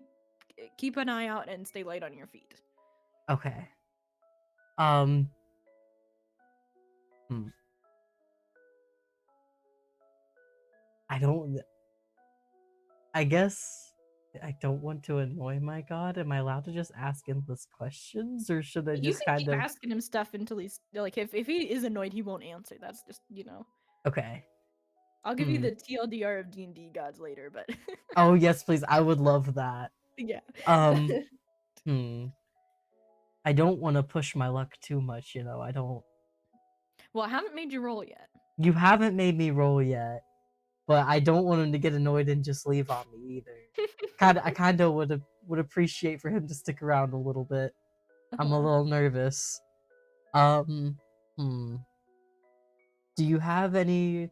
an eye out and stay light on your feet. Okay. Um. hmm, I don't. I guess. I don't want to annoy my god. Am I allowed to just ask endless questions, or should I You just can kind keep of? asking him stuff until he's like, if he is annoyed, he won't answer. That's just, you know. Okay. I'll give you Hmm. the TLDR of D&D gods later, but Oh yes, please. I would love that. yeah. Um. Hmm. I don't want to push my luck too much. I don't. Well, I haven't made you roll yet. You haven't made me roll yet, but I don't want him to get annoyed and just leave on me either. I kind of would appreciate for him to stick around a little bit. I'm a Uh-huh. little nervous. Um. Hmm. Do you have any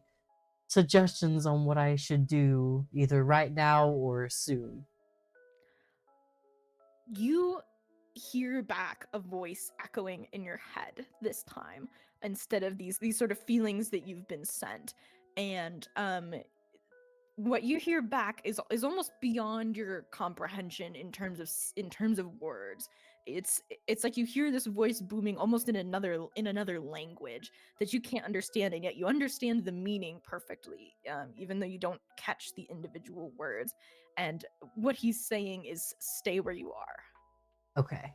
suggestions on what I should do, either right now or soon? You hear back a voice echoing in your head this time instead of these sort of feelings that you've been sent. And what you hear back is almost beyond your comprehension in terms of words. It's like you hear this voice booming almost in another language that you can't understand, and yet you understand the meaning perfectly, even though you don't catch the individual words. And what he's saying is, stay where you are. Okay.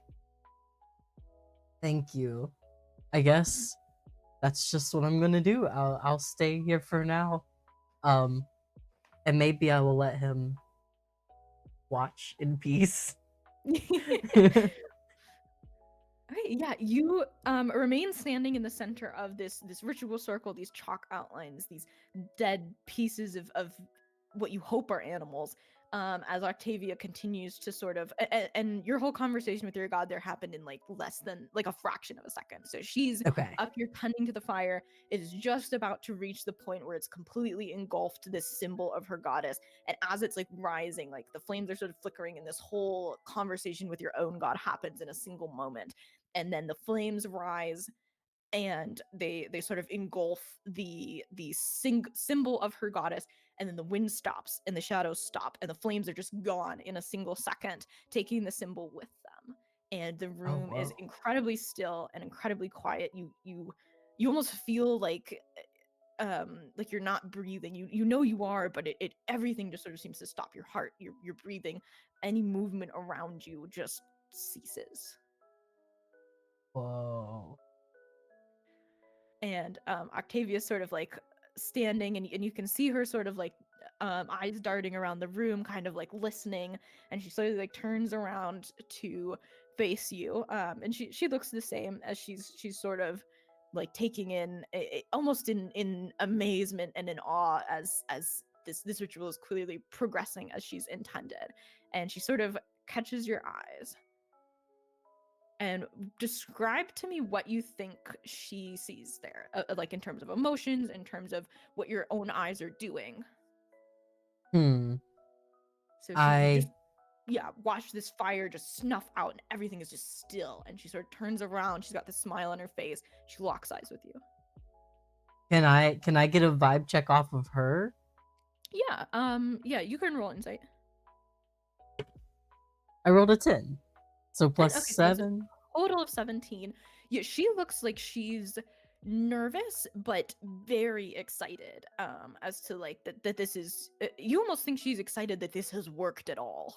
Thank you. I guess that's just what I'm gonna do. I'll stay here for now. Um, and maybe I will let him watch in peace. Okay, yeah, you remain standing in the center of this ritual circle, these chalk outlines, these dead pieces of what you hope are animals. As Octavia continues to sort of, and your whole conversation with your god there happened in like less than like a fraction of a second. So she's Okay. up here tending to the fire. It is just about to reach the point where it's completely engulfed this symbol of her goddess. And as it's like rising, like the flames are sort of flickering, and this whole conversation with your own god happens in a single moment. And then the flames rise, and they sort of engulf the symbol of her goddess. And then the wind stops and the shadows stop and the flames are just gone in a single second, taking the symbol with them. And the Oh room is whoa. incredibly still and incredibly quiet. You almost feel like you're not breathing. You know you are, but it everything just sort of seems to stop. Your heart, your breathing, any movement around you just ceases. Whoa. And Octavia's sort of like standing, and you can see her sort of like eyes darting around the room, kind of like listening, and she slowly like turns around to face you, and she looks the same, as she's sort of like taking in almost in amazement and in awe, as this ritual is clearly progressing as she's intended. And she sort of catches your eyes. And describe to me what you think she sees there, like in terms of emotions, in terms of what your own eyes are doing. Hmm. So you just, I yeah, watch this fire just snuff out and everything is just still. And she sort of turns around. She's got this smile on her face. She locks eyes with you. can I get a vibe check off of her? Yeah, you can roll insight. I rolled a 10. So 10. plus Okay, so that's a 7. total of 17. Yeah, she looks like she's nervous but very excited, as to like that this is, you almost think she's excited that this has worked at all,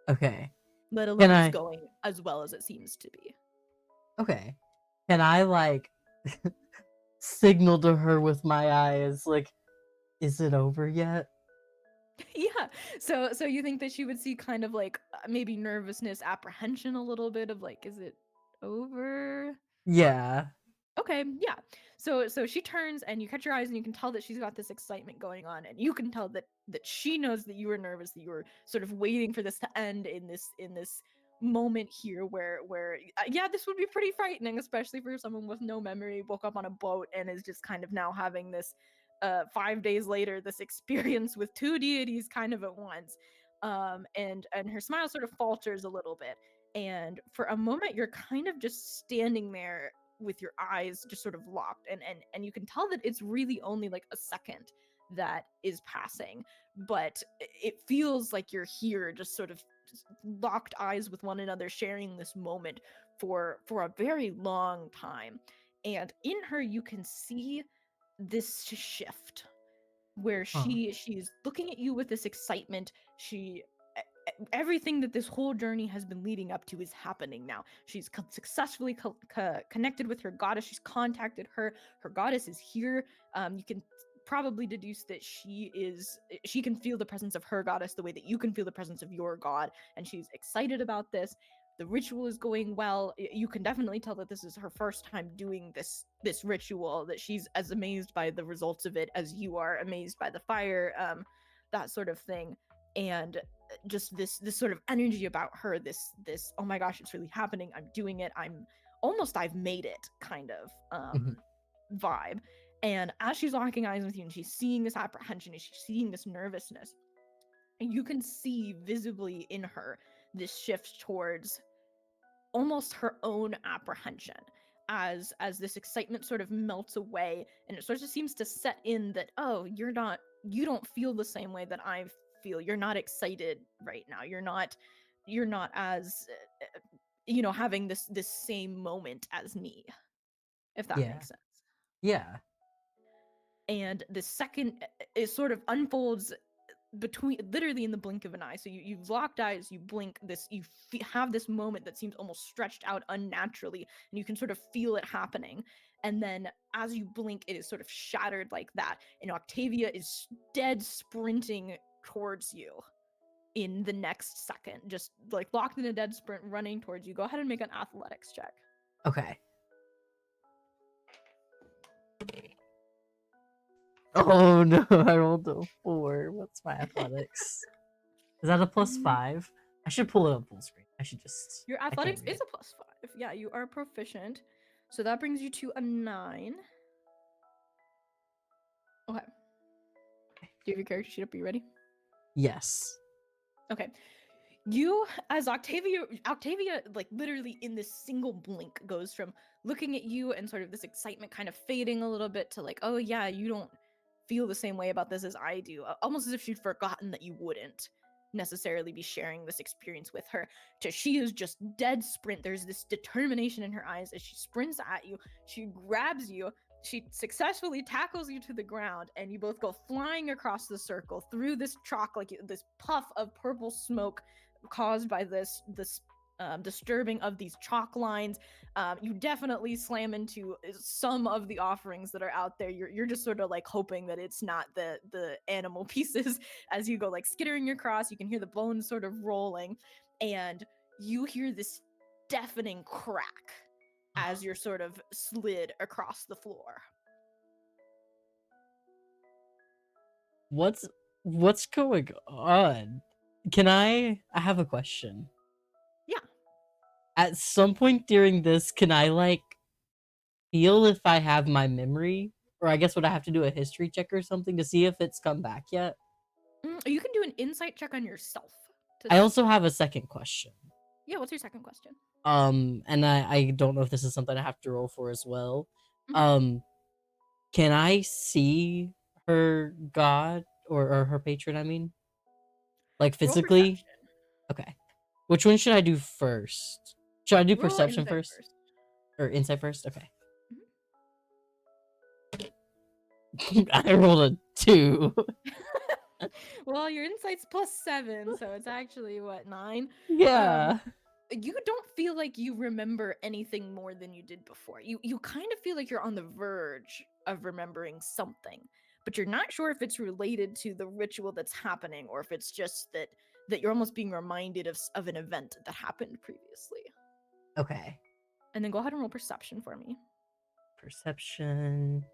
Okay. let Can alone is I going as well as it seems to be. Okay. Can I like signal to her with my eyes like, is it over yet? Yeah, so you think that she would see kind of like maybe nervousness, apprehension, a little bit of like, is it over? Yeah. Okay, yeah. So she turns and you catch your eyes and you can tell that she's got this excitement going on, and you can tell that she knows that you were nervous, that you were sort of waiting for this to end in this moment here where yeah, this would be pretty frightening, especially for someone with no memory, woke up on a boat and is just kind of now having this 5 days later this experience with two deities kind of at once. And her smile sort of falters a little bit, and for a moment you're kind of just standing there with your eyes just sort of locked, and you can tell that it's really only like a second that is passing, but it feels like you're here just sort of just locked eyes with one another, sharing this moment for a very long time. And in her you can see this shift where Huh. she's looking at you with this excitement. She everything that this whole journey has been leading up to is happening now. She's successfully connected with her goddess. She's contacted her. Her goddess is here. You can probably deduce that she can feel the presence of her goddess the way that you can feel the presence of your god, and she's excited about this. The ritual is going well. You can definitely tell that this is her first time doing this ritual, that she's as amazed by the results of it as you are amazed by the fire, that sort of thing. And just this sort of energy about her, this oh my gosh, it's really happening, I'm doing it, I've made it kind of vibe. And as she's locking eyes with you and she's seeing this apprehension and she's seeing this nervousness, you can see visibly in her this shift towards almost her own apprehension, as this excitement sort of melts away, and it sort of seems to set in that, oh, you don't feel the same way that I feel. You're not excited right now. You're not as having this same moment as me, if that Yeah. makes sense. Yeah. And the second it sort of unfolds between literally in the blink of an eye. So you've locked eyes, you blink, you have this moment that seems almost stretched out unnaturally, and you can sort of feel it happening. And then as you blink, it is sort of shattered like that, and Octavia is dead sprinting towards you in the next second, just like locked in a dead sprint, running towards you. Go ahead and make an athletics check. Okay. Oh no, I rolled a 4. What's my athletics? Is that a +5? I should pull it up full screen. I should just. Your athletics is a +5. Yeah, you are proficient. So that brings you to a 9. Okay. Do you have your character sheet up? Are you ready? Yes. Okay. You, as Octavia, like literally in this single blink, goes from looking at you and sort of this excitement kind of fading a little bit to like, oh yeah, you don't feel the same way about this as I do. Almost as if she'd forgotten that you wouldn't necessarily be sharing this experience with her, to she is just dead sprint. There's this determination in her eyes as she sprints at you. She grabs you. She successfully tackles you to the ground, and you both go flying across the circle through this chalk, like this puff of purple smoke caused by this disturbing of these chalk lines. You definitely slam into some of the offerings that are out there. You're just sort of like hoping that it's not the animal pieces. As you go like skittering across, you can hear the bones sort of rolling, and you hear this deafening crack as you're sort of slid across the floor. What's going on? I have a question. Yeah. At some point during this, can I like feel if I have my memory? Or I guess would I have to do a history check or something to see if it's come back yet? You can do an insight check on yourself. I also have a second question. Yeah, what's your second question? And I don't know if this is something I have to roll for as well. Mhm. Can I see her god or her patron, I mean? Like Roll physically? perception. Okay. Which one should I do first? Should I do Roll perception insight first? Or insight first? Okay. I rolled a 2. Well, your insight's +7, so it's actually what, 9? Yeah. You don't feel like you remember anything more than you did before. You kind of feel like you're on the verge of remembering something, but you're not sure if it's related to the ritual that's happening or if it's just that you're almost being reminded of an event that happened previously. Okay. And then go ahead and roll perception for me. Perception.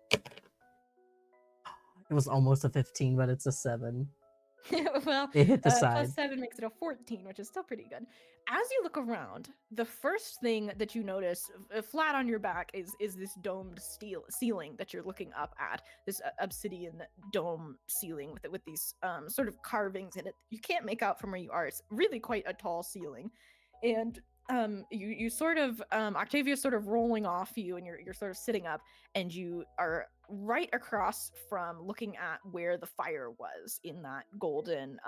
It was almost a 15, but it's a 7. Well, It hit the side. +7 makes it a 14, which is still pretty good. As you look around, the first thing that you notice flat on your back is this domed steel ceiling that you're looking up at. This obsidian dome ceiling with these sort of carvings in it. You can't make out from where you are. It's really quite a tall ceiling, and you sort of Octavia's sort of rolling off you, and you're sort of sitting up, and you are right across from looking at where the fire was in that golden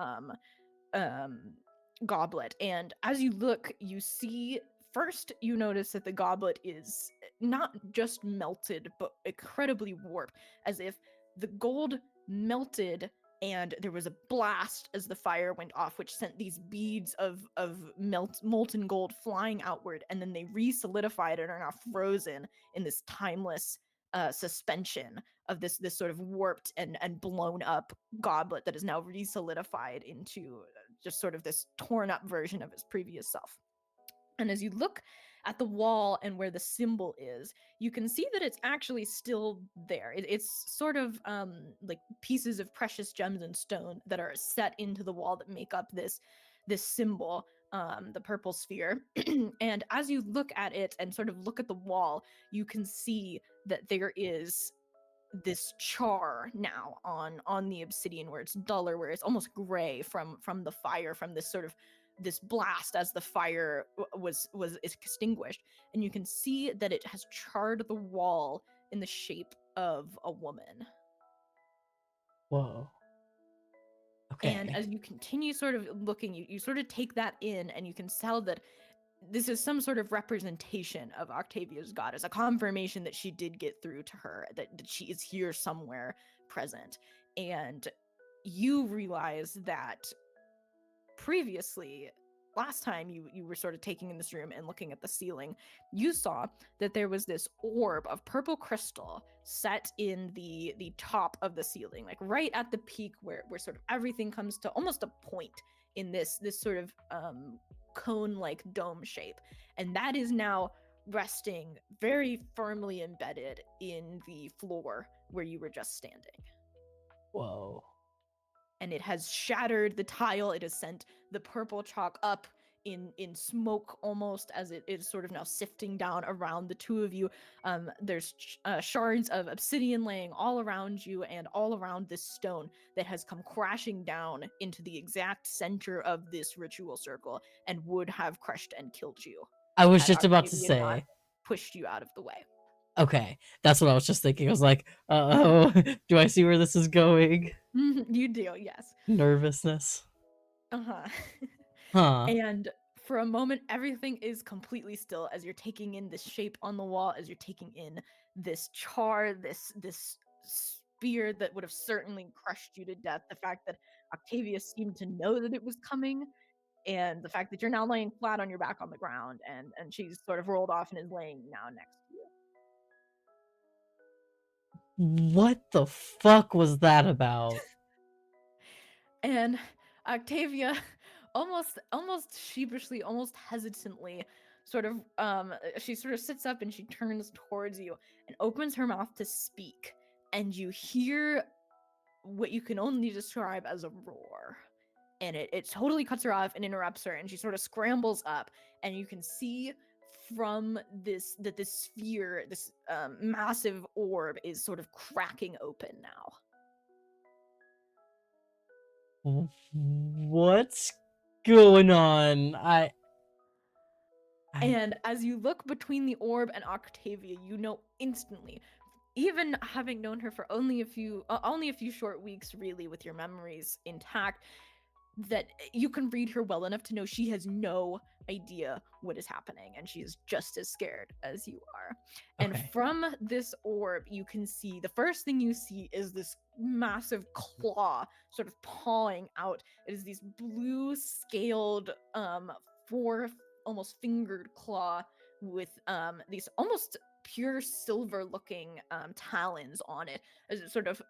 goblet. And as you look, you see, first you notice that the goblet is not just melted but incredibly warped, as if the gold melted and there was a blast as the fire went off, which sent these beads of molten gold flying outward, and then they re-solidified and are now frozen in this timeless suspension of this sort of warped and blown up goblet that is now re-solidified into just sort of this torn up version of its previous self. And as you look at the wall and where the symbol is, you can see that it's actually still there. It's sort of like pieces of precious gems and stone that are set into the wall that make up this symbol, the purple sphere. And as you look at it and sort of look at the wall, you can see that there is this char now on the obsidian, where it's duller, where it's almost gray from the fire, from this sort of this blast as the fire was extinguished. And you can see that it has charred the wall in the shape of a woman. Whoa. And Okay. as you continue sort of looking, you sort of take that in, and you can tell that this is some sort of representation of Octavia's goddess, a confirmation that she did get through to her, that she is here somewhere present. And you realize that previously, last time you were sort of taking in this room and looking at the ceiling, you saw that there was this orb of purple crystal set in the top of the ceiling, like right at the peak where sort of everything comes to almost a point in this sort of cone like dome shape. And that is now resting very firmly embedded in the floor where you were just standing. Whoa. And it has shattered the tile. It has sent the purple chalk up in smoke, almost, as it is sort of now sifting down around the two of you. There's shards of obsidian laying all around you and all around this stone that has come crashing down into the exact center of this ritual circle and would have crushed and killed you I was had just about to Octavia not say. pushed you out of the way. Okay, that's what I was just thinking. I was like, oh, do I see where this is going? You do, yes. Nervousness. Uh-huh. Huh. And for a moment, everything is completely still as you're taking in this shape on the wall, as you're taking in this char, this spear that would have certainly crushed you to death. The fact that Octavia seemed to know that it was coming, and the fact that you're now laying flat on your back on the ground, and she's sort of rolled off and is laying now next to you. What the fuck was that about? And Octavia almost sheepishly, almost hesitantly, sort of she sort of sits up and she turns towards you and opens her mouth to speak, and you hear what you can only describe as a roar. And it totally cuts her off and interrupts her, and she sort of scrambles up, and you can see from this that this sphere, this massive orb, is sort of cracking open now. What's going on? I And as you look between the orb and Octavia, you know instantly, even having known her for only a few short weeks, really, with your memories intact, that you can read her well enough to know she has no idea what is happening, and she is just as scared as you are. And okay. from this orb, you can see, the first thing you see is this massive claw sort of pawing out. It is these blue scaled four almost fingered claw with these almost pure silver looking talons on it, as it sort of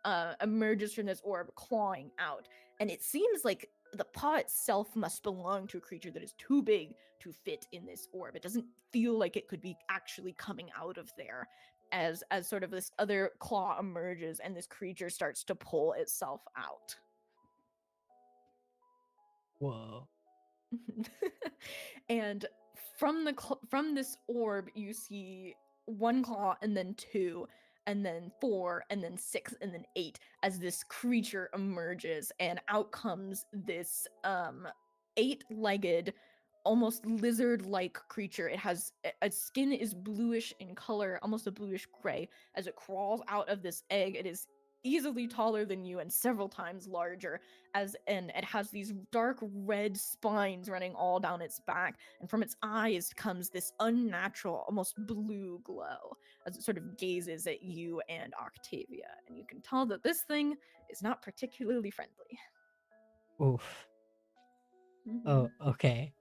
emerges from this orb, clawing out. And it seems like the paw itself must belong to a creature that is too big to fit in this orb. It doesn't feel like it could be actually coming out of there, as sort of this other claw emerges and this creature starts to pull itself out. Whoa. And from this orb, you see one claw, and then two, and then four, and then six, and then eight, as this creature emerges, and out comes this eight-legged, almost lizard-like creature. It has its skin is bluish in color, almost a bluish gray. As it crawls out of this egg, it is easily taller than you and several times larger, and it has these dark red spines running all down its back, and from its eyes comes this unnatural, almost blue glow as it sort of gazes at you and Octavia, and you can tell that this thing is not particularly friendly. Oof. Mm-hmm. Oh, okay.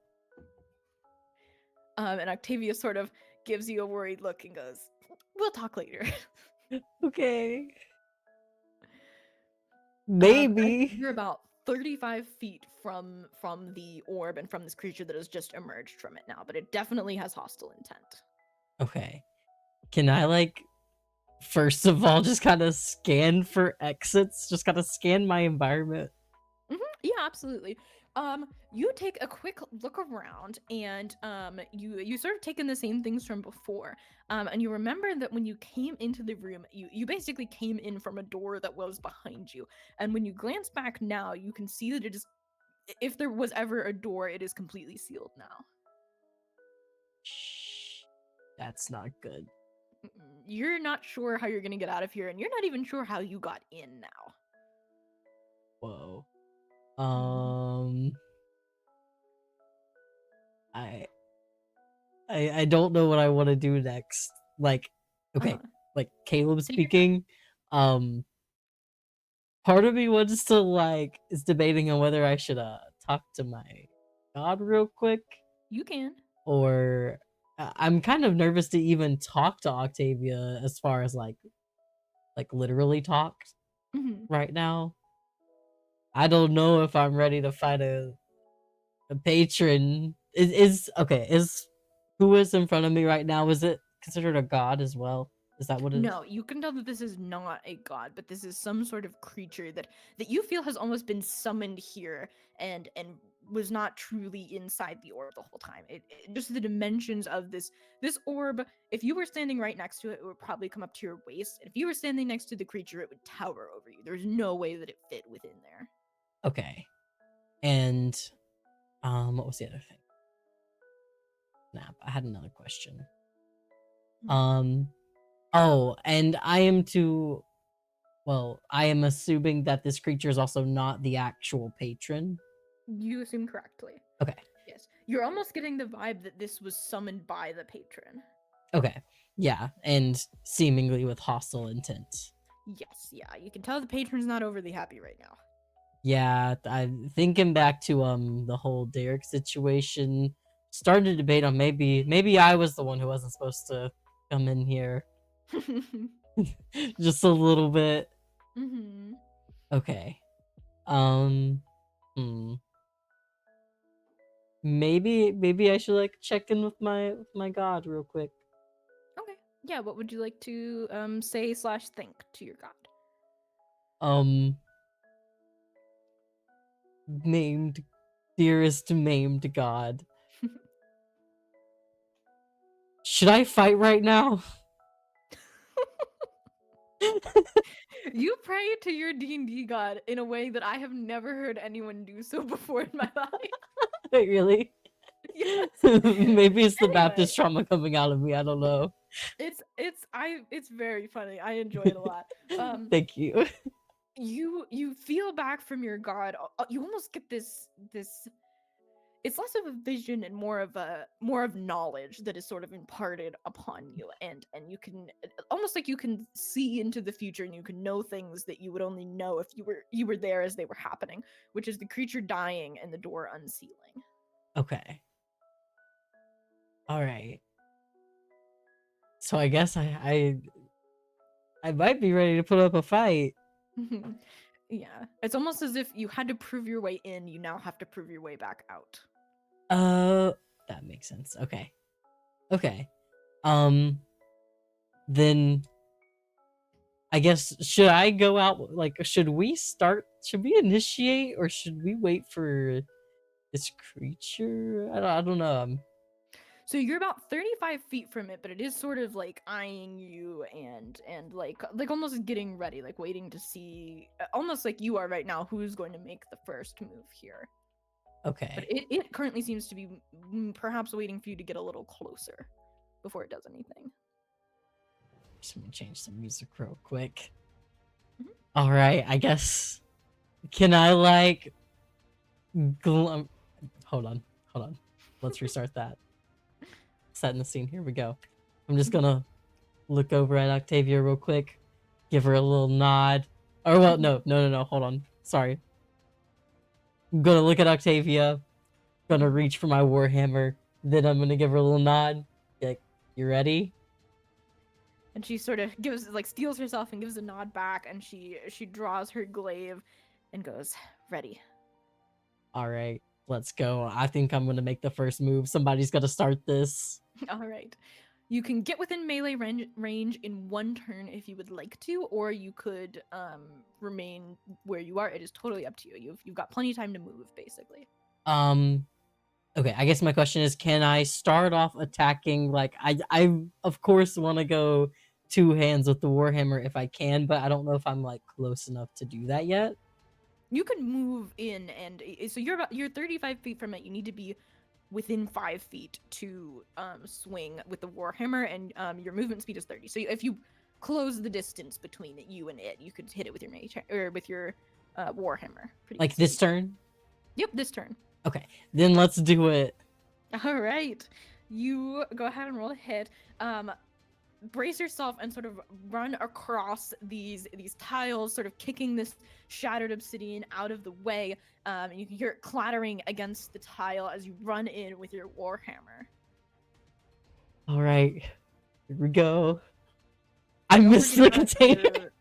And Octavia sort of gives you a worried look and goes, "We'll talk later." Okay. As Maybe. you're about 35 feet from the orb and from this creature that has just emerged from it now, but it definitely has hostile intent. Okay. Can I, like, first of all, just kind of scan for exits? Just kind of scan my environment? Yeah, absolutely. You take a quick look around, and you sort of take in the same things from before. And you remember that when you came into the room, you basically came in from a door that was behind you. And when you glance back now, you can see that it is, if there was ever a door, it is completely sealed now. Shh. That's not good. You're not sure how you're gonna get out of here, and you're not even sure how you got in now. Whoa. Mhm. Um, I I don't know what I want to do next. Like, okay, Uh-huh. like Caleb Take your time. speaking. Um, part of me wants to like is debating on whether I should talk to my god real quick, You can. or I'm kind of nervous to even talk to Octavia as far as like literally talk Mhm. right now. I don't know if I'm ready to fight a patron. Is okay, is who is in front of me right now, is it considered a god as well? Is that what it is? No, you can tell that this is not a god, but this is some sort of creature that you feel has almost been summoned here and was not truly inside the orb the whole time. Just the dimensions of this orb. If you were standing right next to it, it would probably come up to your waist. And if you were standing next to the creature, it would tower over you. There's no way that it fit within there. Okay. And what was the other thing? Snap. I had another question. Um oh, and I am to well, I am assuming that this creature is also not the actual patron. You assume correctly. Okay. Yes. You're almost getting the vibe that this was summoned by the patron. Okay. Yeah, and seemingly with hostile intent. Yes, yeah. You can tell the patron's not overly happy right now. Yeah, I'm thinking back to the whole Derek situation. Starting to debate on maybe I was the one who wasn't supposed to come in here. Just a little bit. Mm-hmm. Okay. Um hmm. Maybe I should like check in with my god real quick. Okay. Yeah, what would you like to say slash think to your god? Um Maimed, dearest maimed god. Should I fight right now? You pray to your D&D god in a way that I have never heard anyone do so before in my life. Wait, really? Yes. Maybe it's the Anyway, Baptist trauma coming out of me. I don't know. it's very funny. I enjoy it a lot. Thank you. You feel back from your god. You almost get this it's less of a vision and more of knowledge that is sort of imparted upon you, and you can almost like you can see into the future, and you can know things that you would only know if you were there as they were happening, which is the creature dying and the door unsealing. Okay. All right. So I guess I might be ready to put up a fight. Yeah, it's almost as if you had to prove your way in, you now have to prove your way back out. Uh, that makes sense. Okay. Okay. Um, then I guess should I go out? Like, should we start? Should we initiate, or should we wait for this creature? I don't know. So you're about 35 feet from it, but it is sort of like eyeing you and like almost getting ready, like waiting to see, almost like you are right now, who's going to make the first move here. But Okay. it currently seems to be perhaps waiting for you to get a little closer before it does anything. Just gonna change some music real quick. All right, I guess. Can I like hold on, hold on. Let's restart that. Setting the scene. Here we go. I'm just gonna look over at Octavia real quick, give her a little nod. Or well, no. Hold on. Sorry. I'm gonna look at Octavia. Gonna reach for my warhammer. Then I'm gonna give her a little nod. Like, you ready? And she sort of gives like steals herself and gives a nod back, and she draws her glaive and goes, ready. All right, let's go. I think I'm gonna make the first move. Somebody's gonna start this. All right. You can get within melee range in one turn if you would like to, or you could remain where you are. It is totally up to you. You've got plenty of time to move, basically. Okay, I guess my question is, can I start off attacking? Like, I of course want to go two hands with the warhammer if I can, but I don't know if I'm like close enough to do that yet. You can move in, and so you're 35 feet from it. You need to be within 5 feet to swing with the warhammer, and your movement speed is 30. So if you close the distance between you and it, you could hit it with your mage or with your warhammer. Like this turn? Yep, this turn. Okay, then let's do it. All right, you go ahead and roll a hit. Brace yourself and sort of run across these tiles, sort of kicking this shattered obsidian out of the way. And you can hear it clattering against the tile as you run in with your warhammer. All right, here we go. I missed the container.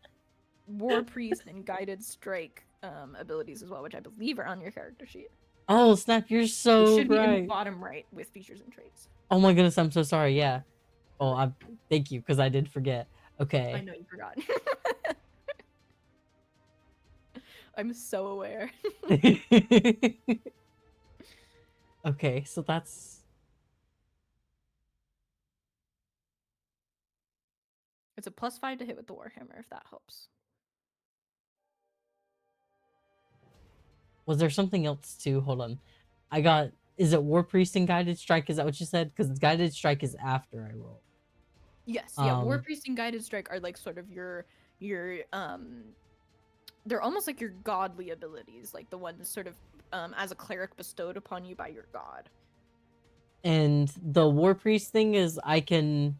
War priest and guided strike abilities as well, which I believe are on your character sheet. Oh snap! You're so it should right. be in the bottom right with features and traits. Oh my goodness! I'm so sorry. Yeah. Oh, thank you, because I did forget. Okay. I know you forgot. I'm so aware. Okay, so that's... It's a +5 to hit with the warhammer, if that helps. Was there something else too? Hold on. I got... Is it War Priest and Guided Strike? Is that what you said? Because Guided Strike is after I roll. Yes, yeah. War Priest and Guided Strike are like sort of your they're almost like your godly abilities, like the ones sort of as a cleric bestowed upon you by your god. And the War Priest thing is I can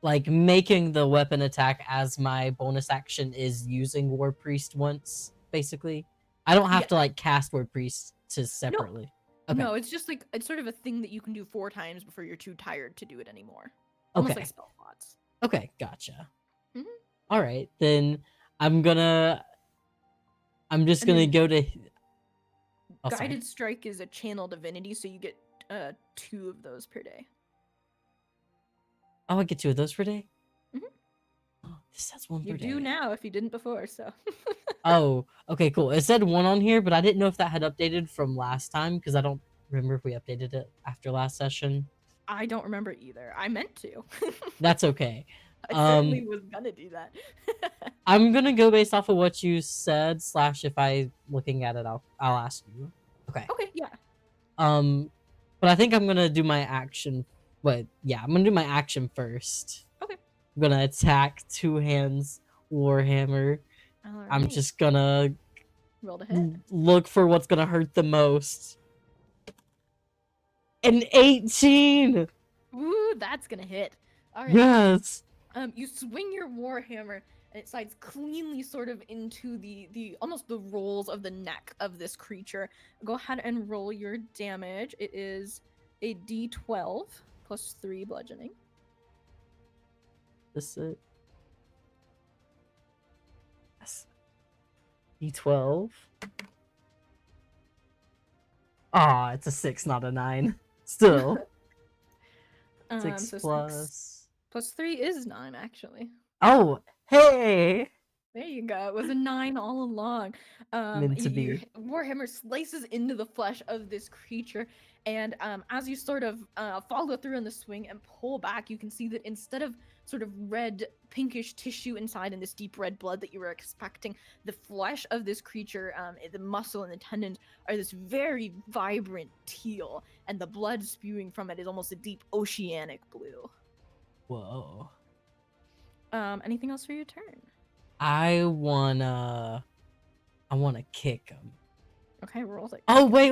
like making the weapon attack as my bonus action is using War Priest once, basically. I don't have to like cast War Priest to separately. No. Okay. No, it's just like it's sort of a thing that you can do 4 times before you're too tired to do it anymore. Almost like spell slots. Okay, gotcha. All right, then I'm just gonna go to... Guided Strike is a channel divinity, so you get 2 of those per day. Oh, I get 2 of those per day? Oh, this says 1 per day. You do now if you didn't before, so. Oh, okay, cool. It said 1 on here, but I didn't know if that had updated from last time, because I don't remember if we updated it after last session. I don't remember either. I meant to. That's okay. I certainly was gonna do that. I'm gonna go based off of what you said, / if I looking at it, I'll ask you. Okay. Okay, yeah. But I think I'm gonna do my action. But yeah, I'm gonna do my action first. Okay. I'm gonna attack 2 hands warhammer. Right. I'm just gonna roll the hit. Look for what's gonna hurt the most. An 18. Ooh, that's gonna hit. All right. Yes. You swing your warhammer and it slides cleanly sort of into the almost the rolls of the neck of this creature. Go ahead and roll your damage. It is a d12 plus 3 bludgeoning. This is yes. D12. Ah, it's a 6, not a 9. Still. 6 so plus 6 + 3 is 9, actually. Oh, hey! There you go. It was a 9 all along. Warhammer slices into the flesh of this creature, and as you sort of follow through on the swing and pull back, you can see that instead of sort of red, pinkish tissue inside and this deep red blood that you were expecting, the flesh of this creature, the muscle and the tendons, are this very vibrant teal, and the blood spewing from it is almost a deep oceanic blue. Whoa. Anything else for your turn? I wanna kick him. Okay, roll it. Oh wait.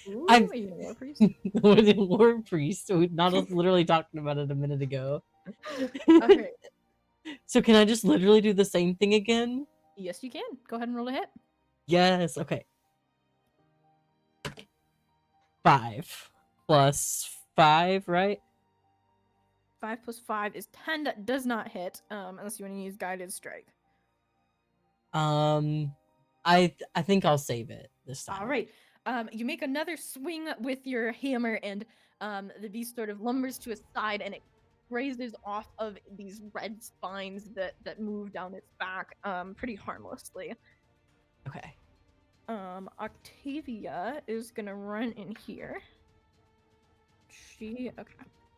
Ooh, I'm are you gonna war priest? War Priest. We not us literally talking about it a minute ago. Okay. So can I just literally do the same thing again? Yes, you can. Go ahead and roll a hit. Yes. Okay. 5 plus 5, right? 5 plus 5 is 10. That does not hit, unless you want to use guided strike. I think I'll save it this time. All right. You make another swing with your hammer, and the beast sort of lumbers to a side, and it grazes off of these red spines that move down its back, pretty harmlessly. Okay. Octavia is gonna run in here. Okay.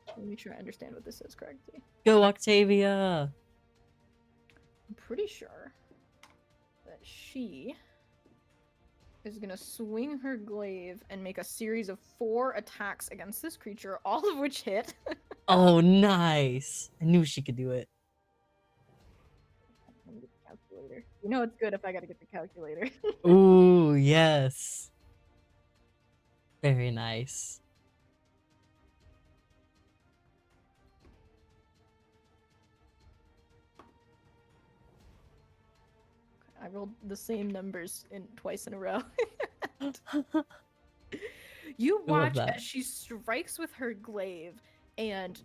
Let me make sure I understand what this is correctly. Go Octavia. I'm pretty sure that she is gonna swing her glaive and make a series of 4 attacks against this creature, all of which hit. Oh, nice. I knew she could do it. Let me get the calculator. You know it's good if I gotta get the calculator. Ooh, yes. Very nice. I rolled the same numbers twice in a row. You I love watch that. as she strikes with her glaive and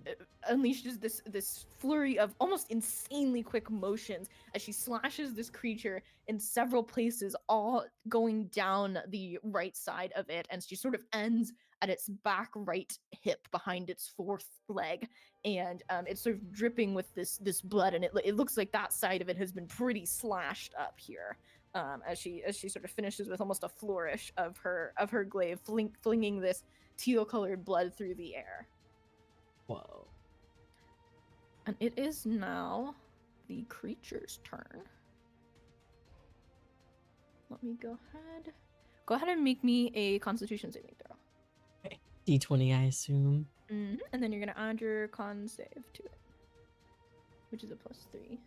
unleashes this flurry of almost insanely quick motions as she slashes this creature in several places, all going down the right side of it, and she sort of ends at its back right hip behind its fourth leg, and it's sort of dripping with this blood, and it looks like that side of it has been pretty slashed up here. As she sort of finishes with almost a flourish of her glaive, flinging this teal-colored blood through the air. Whoa. And it is now the creature's turn. Let me go ahead. Go ahead and make me a Constitution saving throw. Okay. D20, I assume. And then you're gonna add your con save to it, which is a +3.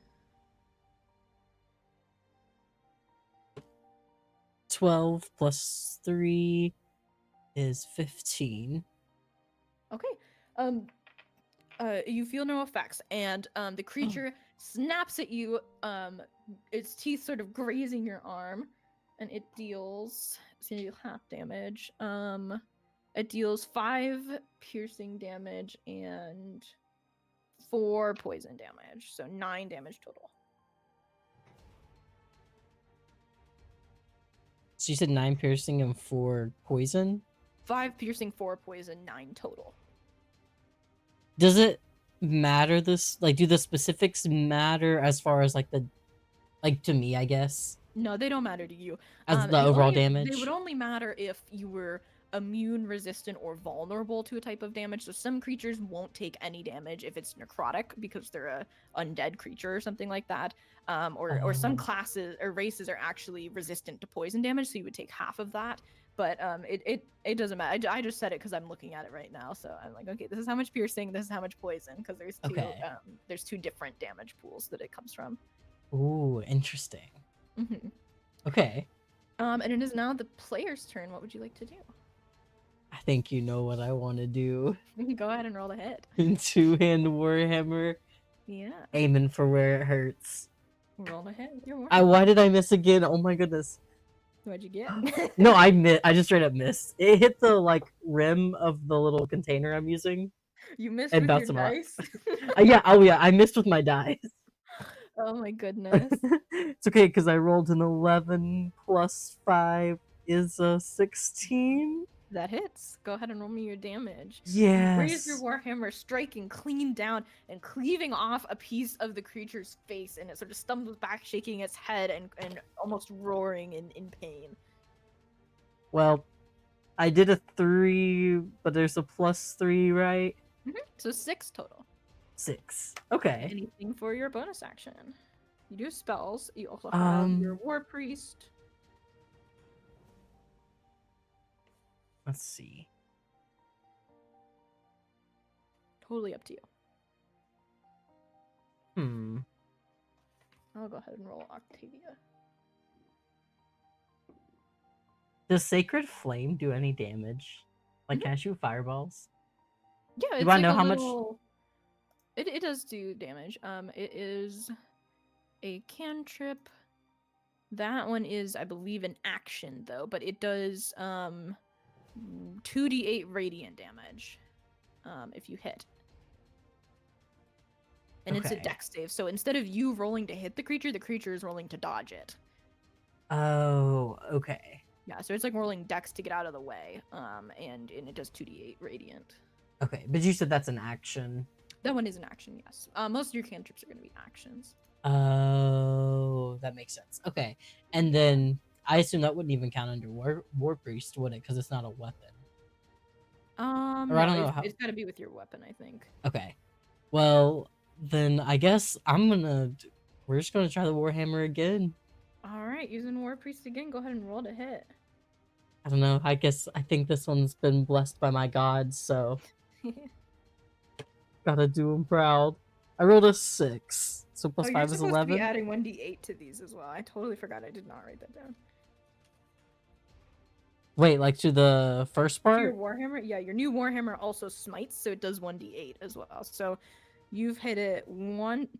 12 plus 3 is 15. Okay. You feel no effects, and the creature snaps at you, its teeth sort of grazing your arm, and it's gonna do half damage. It deals 5 piercing damage and 4 poison damage, so 9 damage total. So you said 9 piercing and 4 poison? 5 piercing, 4 poison, 9 total. Does it matter this? Like, do the specifics matter as far as, like, to me, I guess? No, they don't matter to you. As the overall They damage? would only matter if you were immune, resistant, or vulnerable to a type of damage. So some creatures won't take any damage if it's necrotic because they're a undead creature or something like that. Or some classes or races are actually resistant to poison damage, so you would take half of that. But it doesn't matter. I just said it because I'm looking at it right now, so I'm like, okay, this is how much piercing, this is how much poison, because there's two different damage pools that it comes from. Ooh, interesting. Mm-hmm. Okay. And it is now the player's turn. What would you like to do? I think you know what I want to do. Go ahead and roll the hit. Two-hand Warhammer. Yeah. Aiming for where it hurts. Roll the hit with your war. Why did I miss again? Oh my goodness. What'd you get? No, I just straight up missed. It hit the, like, rim of the little container I'm using. You missed And with bounced your them out. dice? Yeah, I missed with my dice. Oh my goodness. It's okay, because I rolled an 11 plus 5 is a 16. That hits. Go ahead and roll me your damage. Yes. You raise your warhammer, striking clean down and cleaving off a piece of the creature's face, and it sort of stumbles back, shaking its head and almost roaring in pain. Well, I did a 3, but there's a +3, right? Mm-hmm. So 6 total. 6. Okay. Anything for your bonus action? You do have spells. You also have your war priest. Let's see. Totally up to you. I'll go ahead and roll Octavia. Does Sacred Flame do any damage? Like, can I shoot fireballs? Yeah, Do it's I like know a how much? little. It does do damage. It is a cantrip. That one is, I believe, an action though, but it does 2d8 radiant damage if you hit. And it's a Okay. dex save, so instead of you rolling to hit the creature is rolling to dodge it. Oh, okay. Yeah, so it's like rolling dex to get out of the way, and it does 2d8 radiant. Okay, but you said that's an action. That one is an action, yes. Most of your cantrips are going to be actions. Oh, that makes sense. Okay, and then I assume that wouldn't even count under War Priest, would it? Because it's not a weapon. Or I No, don't know how. it's got to be with your weapon, I think. Okay, well then I guess we're just gonna try the Warhammer again. All right, using War Priest again. Go ahead and roll to hit. I don't know. I think this one's been blessed by my gods, so gotta do him proud. I rolled a 6, so plus Oh, 5 you're is supposed to be 11. adding 1d8 to these as well. I totally forgot. I did not write that down. Wait, like to the first To your part? Warhammer, yeah, your new Warhammer also smites, so it does 1d8 as well. So you've hit it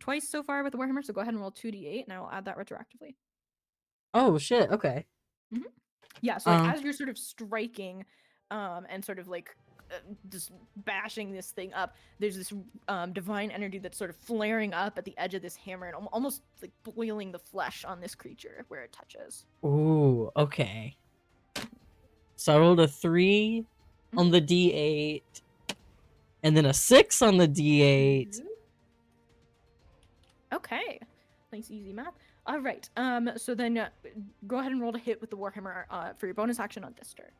twice so far with the Warhammer. So go ahead and roll 2d8, and I will add that retroactively. Oh shit. Okay. Yeah, so like as you're sort of striking, and sort of like just bashing this thing up, there's this divine energy that's sort of flaring up at the edge of this hammer and almost like boiling the flesh on this creature where it touches. Ooh. Okay. So I rolled a 3 on the D8, and then a 6 on the D8. Okay, nice easy math. All right. So then go ahead and roll to hit with the Warhammer for your bonus action on this turn.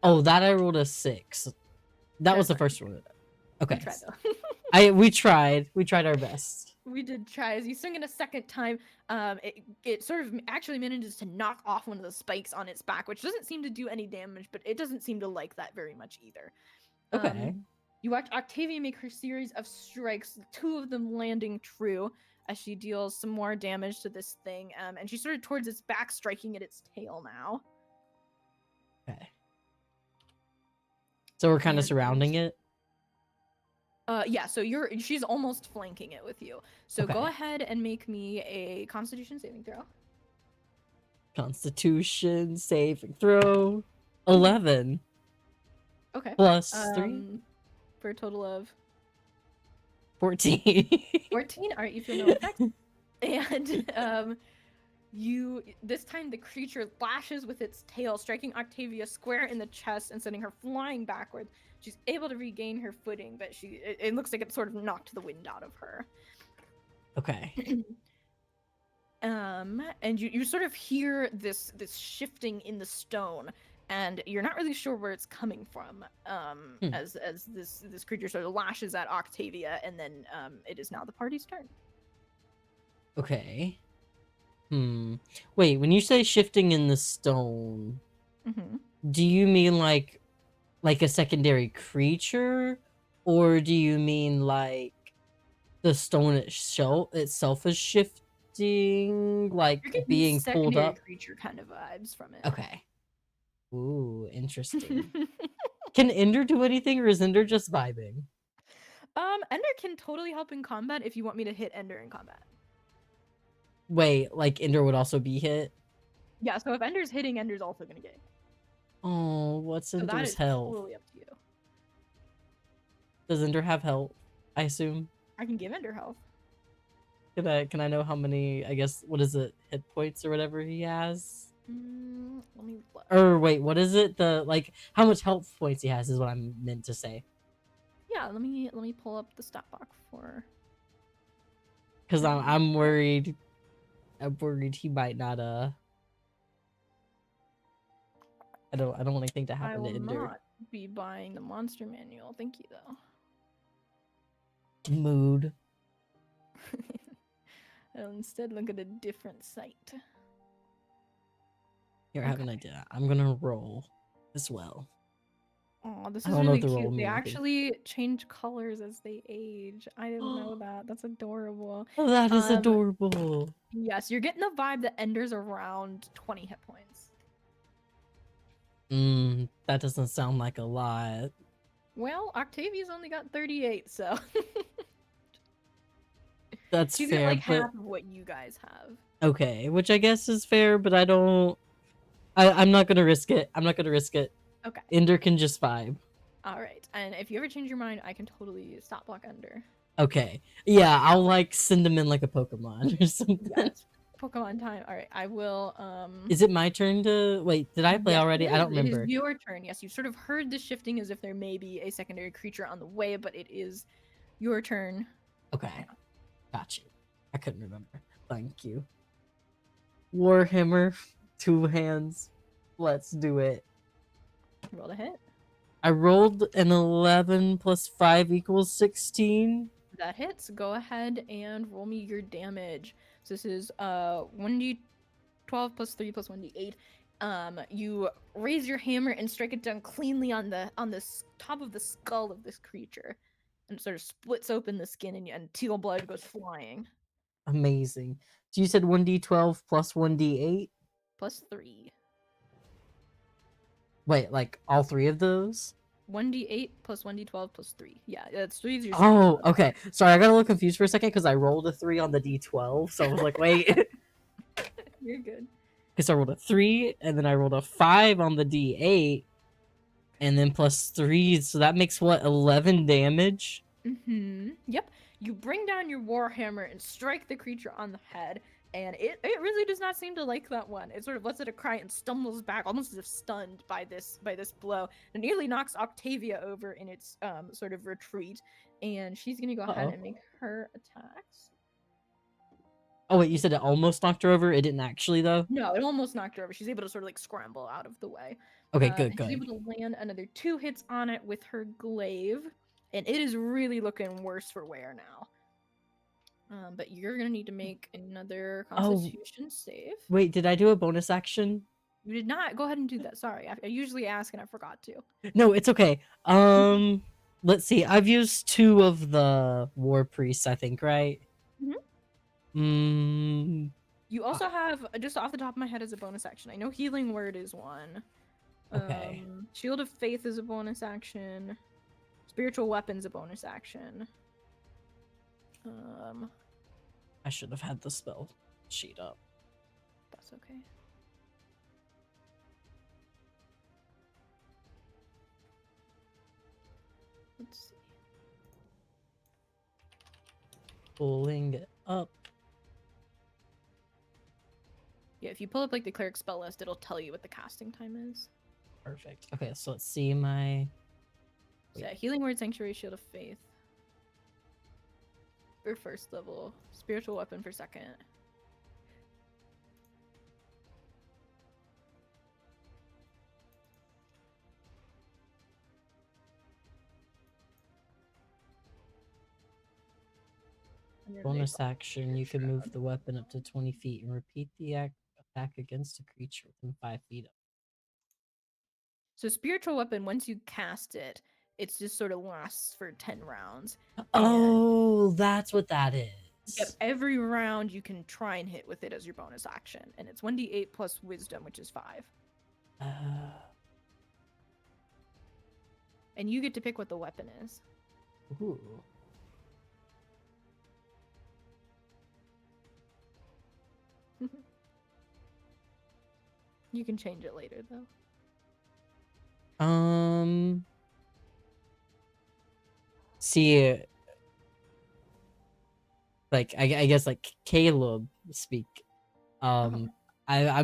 Oh, that I rolled a 6. That was the first one. Okay. We tried though. We tried our best. We did try. As you swing it a second time, it sort of actually manages to knock off one of the spikes on its back, which doesn't seem to do any damage, but it doesn't seem to like that very much either. Okay. You watch Octavia make her series of strikes, 2 of them landing true, as she deals some more damage to this thing, and she's sort of towards its back, striking at its tail now. Okay. So we're kind of surrounding it? Yeah, so she's almost flanking it with you. So Okay. go ahead and make me a Constitution saving throw. Constitution saving throw. 11. Okay. Plus 3? For a total of 14. 14. All right, you feel no effect. And this time the creature lashes with its tail, striking Octavia square in the chest and sending her flying backwards. She's able to regain her footing, but it looks like it sort of knocked the wind out of her. Okay. And you sort of hear this shifting in the stone, and you're not really sure where it's coming from. As this creature sort of lashes at Octavia, and then it is now the party's turn. Okay. Wait, when you say shifting in the stone, do you mean like a secondary creature, or do you mean like the stone itself is shifting, like being pulled up? Creature kind of vibes from it. Okay. Ooh, interesting. Can Ender do anything, or is Ender just vibing? Ender can totally help in combat if you want me to hit Ender in combat. Wait, like Ender would also be hit? Yeah, so if Ender's hitting, Ender's also gonna get. Oh, what's Ender's so that is health? totally up to you. Does Ender have health? I assume. I can give Ender health. Can I know how many? I guess what is it? Hit points or whatever he has. Let me look. Or wait, what is it? How much health points he has is what I'm meant to say. Yeah, let me pull up the stat block for. Because I'm worried. I'm worried he might not. I don't want anything to happen to Ender. I will not be buying the monster manual. Thank you though. Mood. I'll instead look at a different site. Here, I have an idea. I'm gonna roll as well. Oh, this I is don't know really if they're all cute. They mean anything. actually change colors as they age. I didn't know that. That's adorable. Oh, that is Um, adorable. yes, you're getting the vibe that Ender's around 20 hit points. That doesn't sound like a lot. Well, Octavia's only got 38, so That's she's got fair, like but half of what you guys have. okay, which I guess is fair, but I'm not gonna risk it. I'm not gonna risk it. Okay. Ender can just vibe. All right. And if you ever change your mind, I can totally stop block Ender. Okay. Yeah, I'll like send him in like a Pokemon or something. Yes. Pokemon time. All right. I will Is it my turn to wait, did I play yes, already? I don't it is remember. your turn. Yes, you sort of heard the shifting as if there may be a secondary creature on the way, but it is your turn. Okay. Got you. I couldn't remember. Thank you. Warhammer, 2 hands. Let's do it. Roll a hit. I rolled an 11 plus 5 equals 16. That hits. Go ahead and roll me your damage. So this is 1d12 plus 3 plus 1d8. You raise your hammer and strike it down cleanly on the top of the skull of this creature, and it sort of splits open the skin, and teal blood goes flying. Amazing. So you said 1d12 plus 1d8? Plus 3. Wait, like all 3 of those? 1d8 plus 1d12 plus 3. Yeah, that's 3 is your Oh, strength. okay. Sorry, I got a little confused for a second because I rolled a 3 on the d12. So I was like, wait. You're good. Because I rolled a 3 and then I rolled a 5 on the d8 and then plus 3. So that makes what, 11 damage? Yep. You bring down your warhammer and strike the creature on the head, and it really does not seem to like that one. It sort of lets it a cry and stumbles back, almost as if stunned by this blow. It nearly knocks Octavia over in its sort of retreat, and she's gonna go ahead and make her attacks. Oh, wait, you said it almost knocked her over? It didn't actually, though? No, it almost knocked her over. She's able to sort of like scramble out of the way. Okay, good, She's good. able to land another 2 hits on it with her glaive, and it is really looking worse for wear now. But you're gonna need to make another Constitution save. Wait, did I do a bonus action? You did not. Go ahead and do that. Sorry, I usually ask and I forgot to. No, it's okay. Let's see. I've used 2 of the war priests, I think, right? You also have, just off the top of my head as a bonus action, I know Healing Word is one. Okay. Shield of Faith is a bonus action. Spiritual Weapon's a bonus action. I should have had the spell sheet up. That's okay. Let's see. Pulling it up. Yeah, if you pull up like the cleric spell list, it'll tell you what the casting time is. Perfect. Okay, so let's see my... So yeah, Healing Word, Sanctuary, Shield of Faith for first level, Spiritual Weapon for second. Bonus action, you can move the weapon up to 20 feet and repeat the attack against a creature within 5 feet of. So Spiritual Weapon, once you cast it, it's just sort of lasts for 10 rounds. Oh, that's what that is. Yep, every round you can try and hit with it as your bonus action, and it's 1d8 plus Wisdom, which is 5. And you get to pick what the weapon is. Ooh. You can change it later, though. See, like I guess like Caleb speak. I'm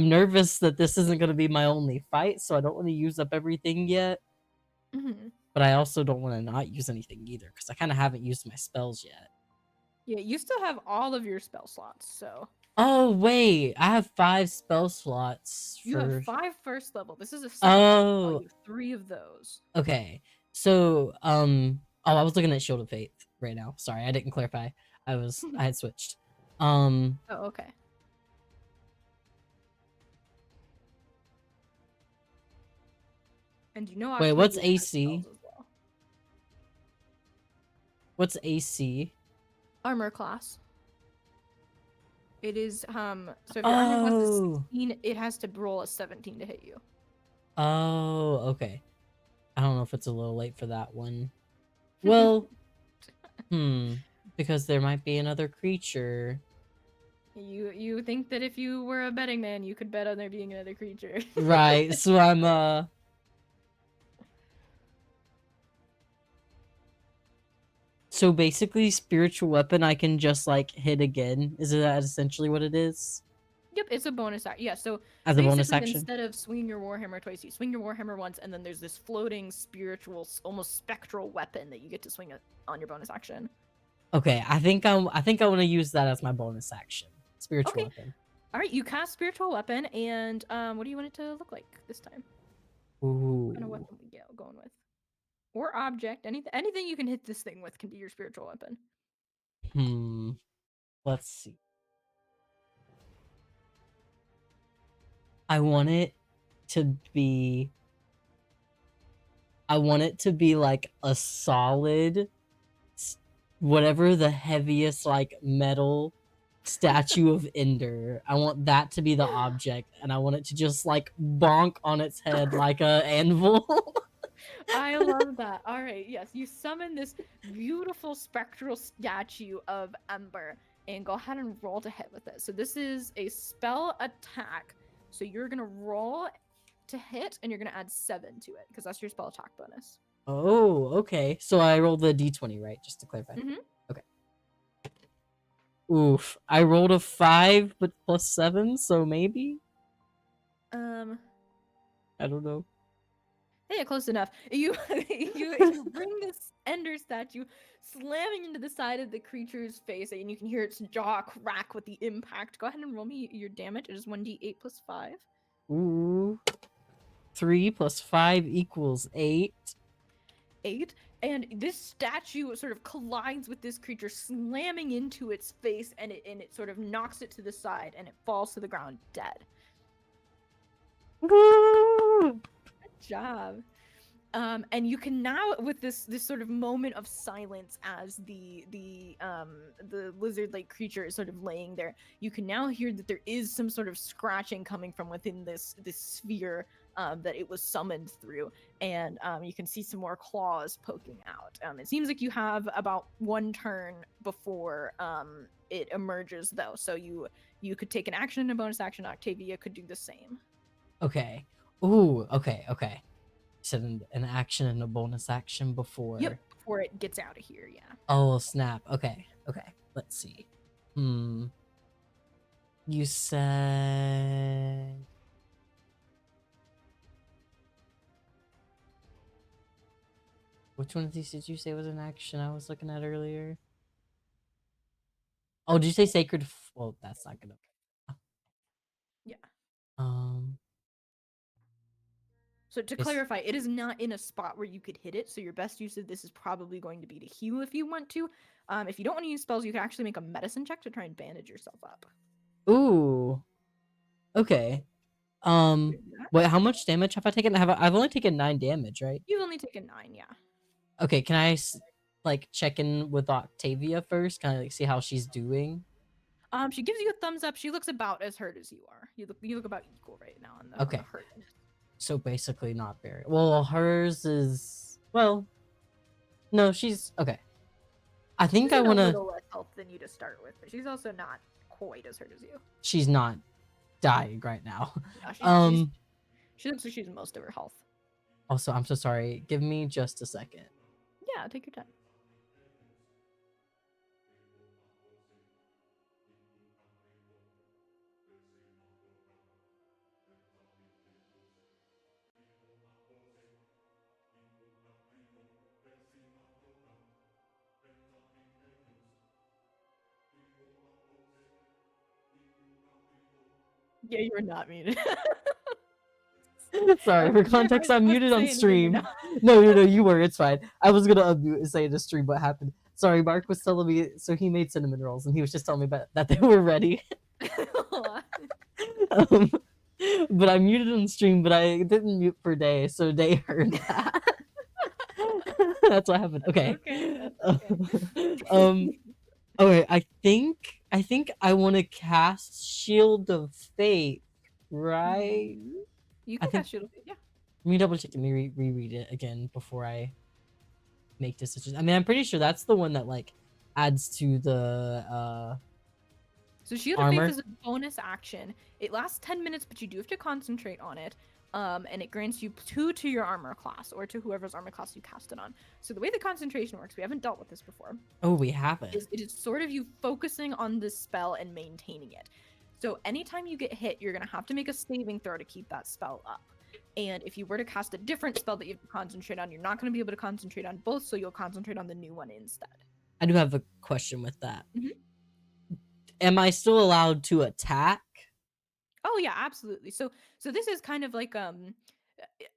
nervous that this isn't gonna be my only fight, so I don't want to use up everything yet. But I also don't want to not use anything either, because I kind of haven't used my spells yet. Yeah, you still have all of your spell slots, so. Oh wait, I have 5 spell slots. You have 5 first level. This is a second level. You have 3 of those. Okay, so oh, I was looking at Shield of Faith right now. Sorry, I didn't clarify. I had switched. Oh, okay. And you know Wait, what's Octavia has AC? spells as well. What's AC? Armor class. It is so if your armor class is Oh. 16, it has to roll a 17 to hit you. Oh, okay. I don't know if it's a little late for that one. Well, because there might be another creature. You think that if you were a betting man, you could bet on there being another creature. Right, so I'm so basically spiritual weapon I can just like hit again. Is that essentially what it is? Yep, it's a bonus action. Yeah, so As a bonus basically action? instead of swinging your warhammer twice, you swing your warhammer once, and then there's this floating spiritual, almost spectral weapon that you get to swing on your bonus action. Okay, I think I want to use that as my bonus action. Spiritual weapon. All right, you cast spiritual weapon, and what do you want it to look like this time? Ooh. What kind of weapon we going with? Or object, anything you can hit this thing with can be your spiritual weapon. Let's see. I want it to be like a solid whatever the heaviest like metal statue of Ender. I want that to be the object, and I want it to just like bonk on its head like a anvil. I love that. All right, yes, you summon this beautiful spectral statue of Ember, and go ahead and roll to hit with it. So this is a spell attack. So you're gonna roll to hit, and you're gonna add 7 to it because that's your spell attack bonus. Oh, okay. So I rolled the d20, right? Just to clarify. Okay. Oof. I rolled a 5, but plus 7, so maybe? I don't know. Yeah, close enough. You bring this Ender statue slamming into the side of the creature's face, and you can hear its jaw crack with the impact. Go ahead and roll me your damage. It is 1d8 plus 5. Ooh. 3 plus 5 equals 8. 8. And this statue sort of collides with this creature, slamming into its face, and it sort of knocks it to the side, and it falls to the ground dead. Woo! Good job. And you can now, with this sort of moment of silence as the lizard-like creature is sort of laying there, you can now hear that there is some sort of scratching coming from within this sphere that it was summoned through, and you can see some more claws poking out. It seems like you have about 1 turn before it emerges, though, so you could take an action and a bonus action. Octavia could do the same. Okay. Ooh, okay. Said an action and a bonus action before. Yep, before it gets out of here, yeah. Oh, snap. Okay. Let's see. You said... Which one of these did you say was an action I was looking at earlier? Oh, did you say Sacred? Well, that's not gonna... Yeah. So to clarify, it is not in a spot where you could hit it, so your best use of this is probably going to be to heal if you want to. If you don't want to use spells, you can actually make a medicine check to try and bandage yourself up. Ooh. Okay. Wait, how much damage have I taken? I've only taken 9 damage, right? You've only taken 9, yeah. Okay, can I like check in with Octavia first? Kind of like see how she's doing? She gives you a thumbs up. She looks about as hurt as you are. You look about equal right now on the hurt. So basically not very well. Hers is no, she's okay. I think I want to. A little less health than you to start with, but she's also not quite as hurt as you. She's not dying right now. Yeah, she looks like she's most of her health. Also, I'm so sorry. Give me just a second. Yeah, take your time. Yeah, you were not muted. Sorry, for context, I'm muted on stream. No, you were. It's fine. I was gonna unmute and say to stream what happened. Sorry, Mark was telling me. So he made cinnamon rolls, and he was just telling me that they were ready. But I muted on stream, but I didn't mute for Day, so Day heard that. That's what happened. Okay. Okay, that's okay. Okay, I think I want to cast Shield of Faith, right? You I can think cast Shield of Faith, yeah. let me double check. Let me reread it again before I make decisions. I mean, I'm pretty sure that's the one that like adds to the So Shield of Faith armor. is a bonus action. It lasts 10 minutes, but you do have to concentrate on it. And it grants you 2 to your armor class, or to whoever's armor class you cast it on. So the way the concentration works, we haven't dealt with this before, Oh, we haven't. is it is sort of you focusing on this spell and maintaining it. So anytime you get hit, you're going to have to make a saving throw to keep that spell up. And if you were to cast a different spell that you have to concentrate on, you're not going to be able to concentrate on both, so you'll concentrate on the new one instead. I do have a question with that. Mhm. Am I still allowed to attack? Oh yeah, absolutely. So this is kind of like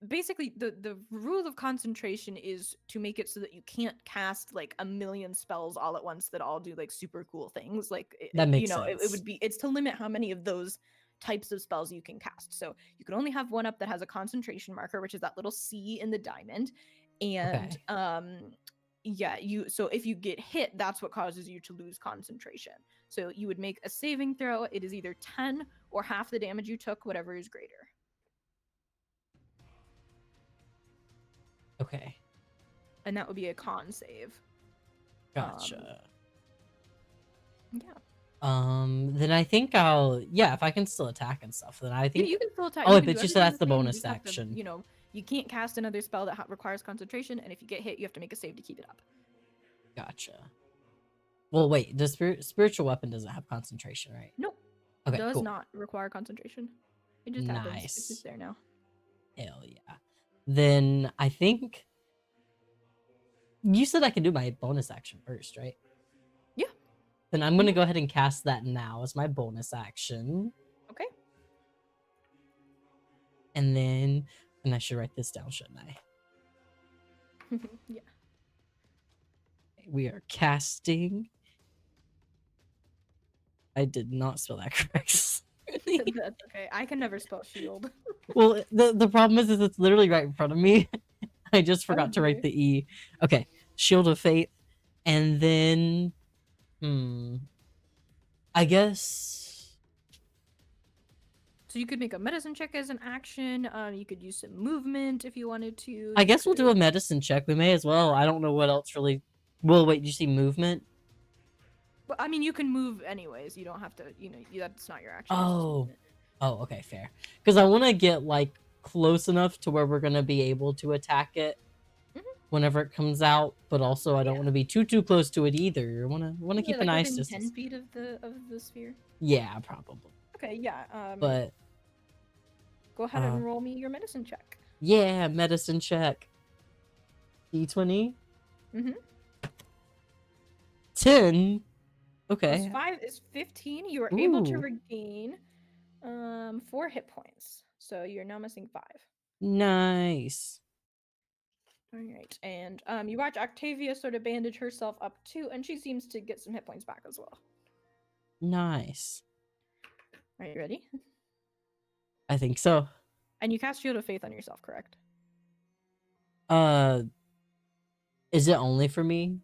basically the rule of concentration is to make it so that you can't cast like a million spells all at once that all do like super cool things. Like That you makes know, it sense. would be it's to limit how many of those types of spells you can cast. So you can only have one up that has a concentration marker, which is that little C in the diamond. And Okay. yeah, so if you get hit, that's what causes you to lose concentration. So you would make a saving throw. It is either 10 or half the damage you took, whatever is greater. Okay. And that would be a con save. Gotcha. Yeah. Then I think yeah, if I can still attack and stuff, then I Yeah, think you can still attack. oh, You if can do it's just so everything that's the the same. You bonus just have to, action. you know, you can't cast another spell that requires concentration, and if you get hit, you have to make a save to keep it up. Gotcha. Well, wait, the spiritual weapon doesn't have concentration, right? Nope. Okay, Does cool. not require concentration. It just happens. It's Nice. just there now. Hell yeah. Then I think you said I could do my bonus action first, right? Yeah. Then I'm gonna go ahead and cast that now as my bonus action. Okay. And then, and I should write this down, shouldn't I? Yeah. We are casting. I did not spell that correctly. That's okay. I can never spell shield. Well, the problem is it's literally right in front of me. I just Oh, forgot to write dear. the E. Okay, Shield of Faith, and then, I guess. So you could make a medicine check as an action. You could use some movement if you wanted to. I You guess we'll do a could- medicine check. We may as well. I don't know what else really. Well, wait. Did you see movement? Well, I mean, you can move anyways. You don't have to. You know, that's not your action. It's just Oh. movement. Oh, okay, fair. Because I want to get like close enough to where we're gonna be able to attack it whenever it comes out, but also I don't want to be too close to it either. I want to keep like a nice within distance. 10 feet of the sphere. Yeah, probably. Okay, yeah. But go ahead and roll me your medicine check. yeah, medicine check. D20. 10. Okay. Plus 5 is 15. You are able to regain 4 hit points. So you're now missing 5. Nice. All right, and you watch Octavia sort of bandage herself up too, and she seems to get some hit points back as well. Nice. Are you ready? I think so. And you cast Shield of Faith on yourself, correct? Is it only for me?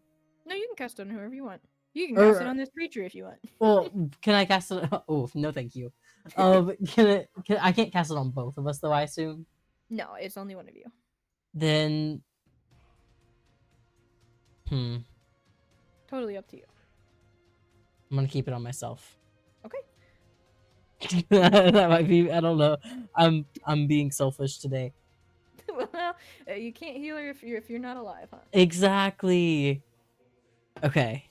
No, you can cast it on whoever you want. You can cast it on this creature if you want. Well, can I cast it? Oh, no, thank you. I can't cast it on both of us, though, I assume? No, it's only one of you. Then, Totally up to you. I'm gonna keep it on myself. Okay. That might be, I don't know. I'm being selfish today. Well, you can't heal her if you're not alive, huh? Exactly. Okay.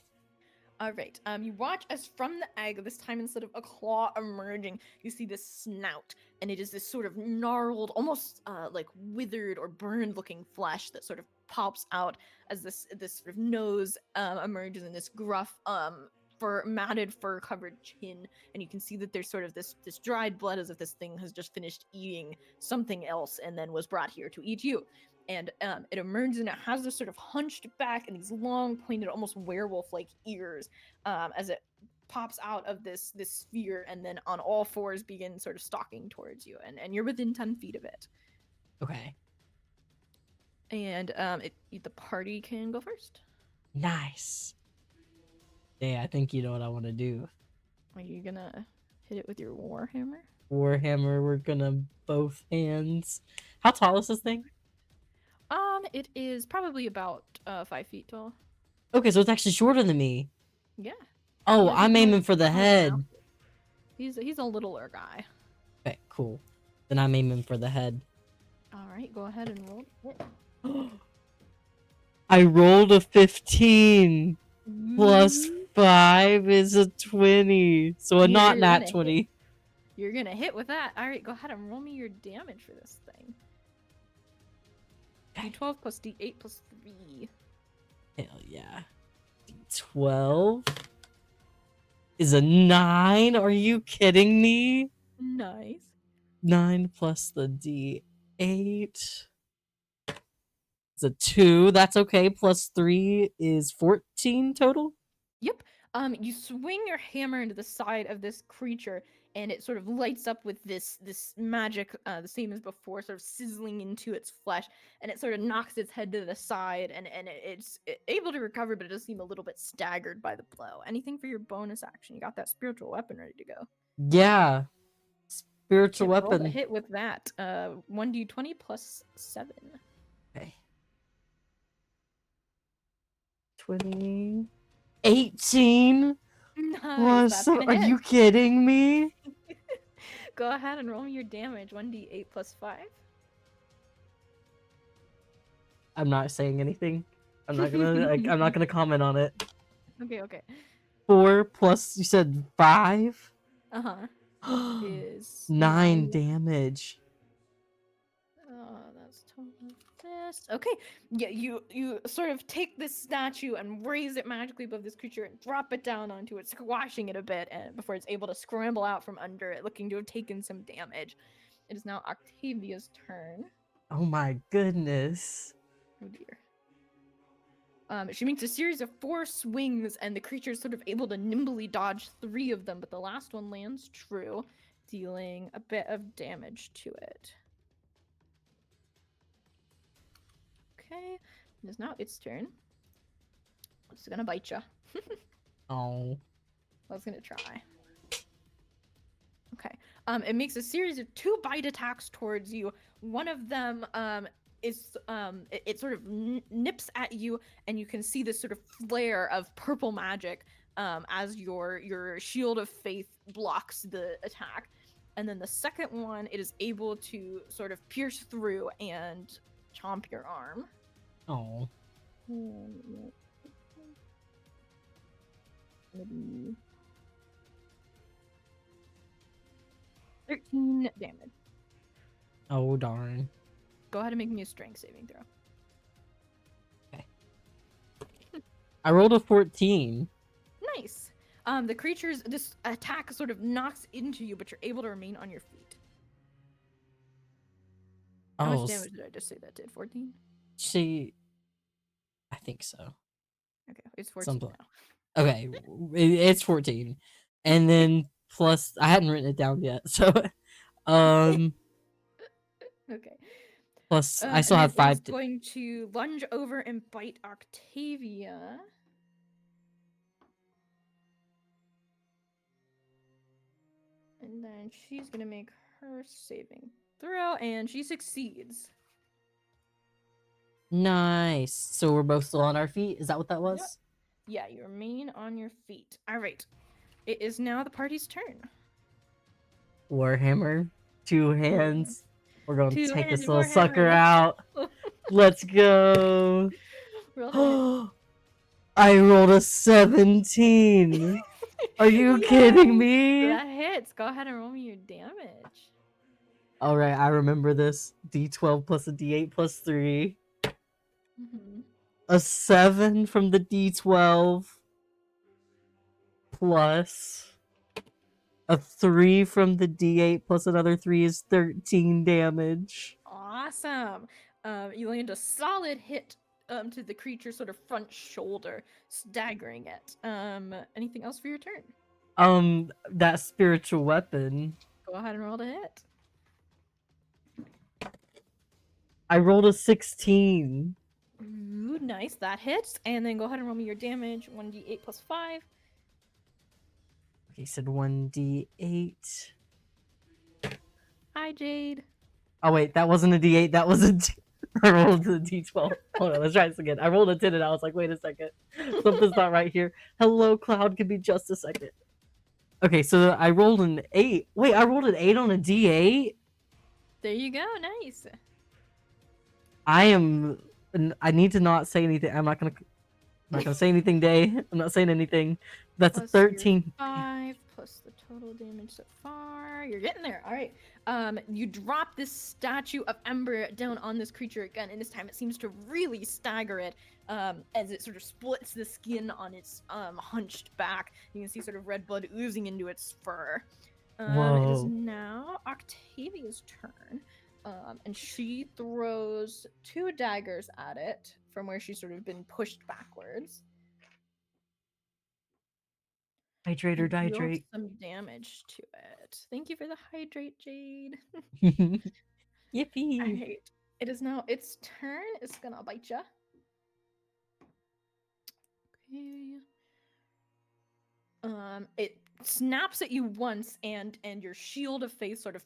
All right. You watch as from the egg, this time instead of a claw emerging, you see this snout, and it is this sort of gnarled, almost like withered or burned-looking flesh that sort of pops out as this sort of nose emerges in this gruff, matted fur-covered chin, and you can see that there's sort of this dried blood as if this thing has just finished eating something else and then was brought here to eat you. And it emerges and it has this sort of hunched back and these long, pointed, almost werewolf-like ears as it pops out of this sphere and then on all fours begins sort of stalking towards you, and you're within 10 feet of it. Okay. And the party can go first. Nice. Yeah, I think you know what I want to do. Are you gonna hit it with your warhammer? Warhammer, we're gonna both hands. How tall is this thing? It is probably about 5 feet tall. Okay, so it's actually shorter than me. Yeah. Oh, He's I'm not aiming for the tall as a mouse. head. He's a littler guy. Okay, cool. Then I'm aiming for the head. All right, go ahead and roll. I rolled a 15. Plus 5 is a 20. So a not nat 20. You're gonna hit with that. All right, go ahead and roll me your damage for this thing. D12 plus D8 plus 3. Hell yeah. D12 is a 9. Are you kidding me? Nice. 9 plus the D8 is a 2. That's okay. Plus 3 is 14 total. Yep. You swing your hammer into the side of this creature, and it sort of lights up with this magic, the same as before, sort of sizzling into its flesh, and it sort of knocks its head to the side, and it's able to recover, but it does seem a little bit staggered by the blow. Anything for your bonus action? You got that spiritual weapon ready to go. Yeah. Spiritual Roll the weapon. hit with that. 1d20 plus 7. Okay. 20. 18. Nice. That's gonna Are hit. you kidding me? Go ahead and roll me your damage. 1d8 plus 5. I'm not saying anything. I'm not gonna comment on it. Okay. 4 plus you said 5? Is 9 damage. That's total this. Okay. Yeah, you sort of take this statue and raise it magically above this creature and drop it down onto it, squashing it a bit, and before it's able to scramble out from under it, looking to have taken some damage. It is now Octavia's turn. Oh my goodness. Oh dear. She makes a series of 4 swings, and the creature is sort of able to nimbly dodge 3 of them, but the last one lands true, dealing a bit of damage to it. Okay, it is now its turn. It's gonna bite you. Oh. I was gonna try. Okay. It makes a series of 2 bite attacks towards you. One of them is it sort of nips at you, and you can see this sort of flare of purple magic as your shield of faith blocks the attack. And then the second one, it is able to sort of pierce through and chomp your arm. Oh. Maybe 13 damage. Oh darn. Go ahead and make me a strength saving throw. Okay. I rolled a 14. Nice. The creature's this attack sort of knocks into you, but you're able to remain on your feet. How much damage did I just say that did? 14? I think so. Okay, it's 14 now. Okay, it's 14. And then plus I hadn't written it down yet. So Okay. Plus I still have 5 It's going to lunge over and bite Octavia. And then she's going to make her saving throw, and she succeeds. Nice. So we're both still on our feet? Is that what that was? Yep. Yeah, you remain on your feet. All right. It is now the party's turn. Warhammer. 2 hands. We're going to take this little Warhammer, sucker out. Let's go. I rolled a 17. Are you kidding me? That hits. Go ahead and roll me your damage. All right, I remember this. D12 plus a D8 plus 3. A 7 from the D12 plus a 3 from the D8 plus another 3 is 13 damage. Awesome. You land a solid hit to the creature's sort of front shoulder, staggering it. Anything else for your turn? That spiritual weapon. Go ahead and roll to hit. I rolled a 16. Ooh, nice. That hits. And then go ahead and roll me your damage. 1d8 plus 5. Okay, said 1d8. Hi, Jade. Oh wait, that wasn't a d8. That was a I rolled a d12. Hold on, let's try this again. I rolled a 10 and I was like, wait a second. Something's not right here. Hello, Cloud. Give me just a second. Okay, so I rolled an 8. Wait, I rolled an 8 on a d8? There you go. Nice. I need to not say anything. I'm not gonna say anything, Day. I'm not saying anything. That's Plus a 13. 5 plus the total damage so far. You're getting there. All right. You drop this statue of Ember down on this creature again, and this time it seems to really stagger it as it sort of splits the skin on its hunched back. You can see sort of red blood oozing into its fur. It is Whoa. now Octavia's turn. And she throws 2 daggers at it from where she's sort of been pushed backwards. Hydrate or Deal dihydrate. some damage to it. Thank you for the hydrate, Jade. Yippee. Alright. It is now its turn. It's gonna bite ya. Okay. It snaps at you once, and your shield of faith sort of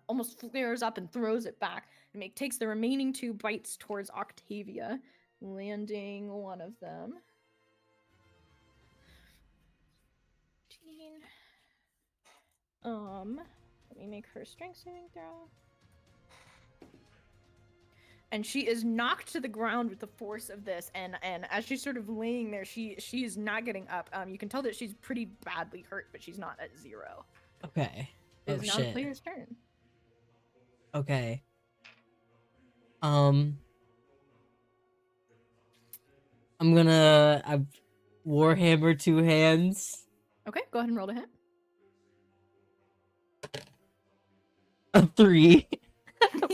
almost flares up and throws it back. It takes the remaining 2 bites towards Octavia, landing one of them. 15. Let me make her strength saving throw. And she is knocked to the ground with the force of this, and as she's sort of laying there, she is not getting up. You can tell that she's pretty badly hurt, but she's not at 0. Okay. It is now the player's turn. Okay. I'm gonna Warhammer 2 hands. Okay, go ahead and roll to hit. A 3.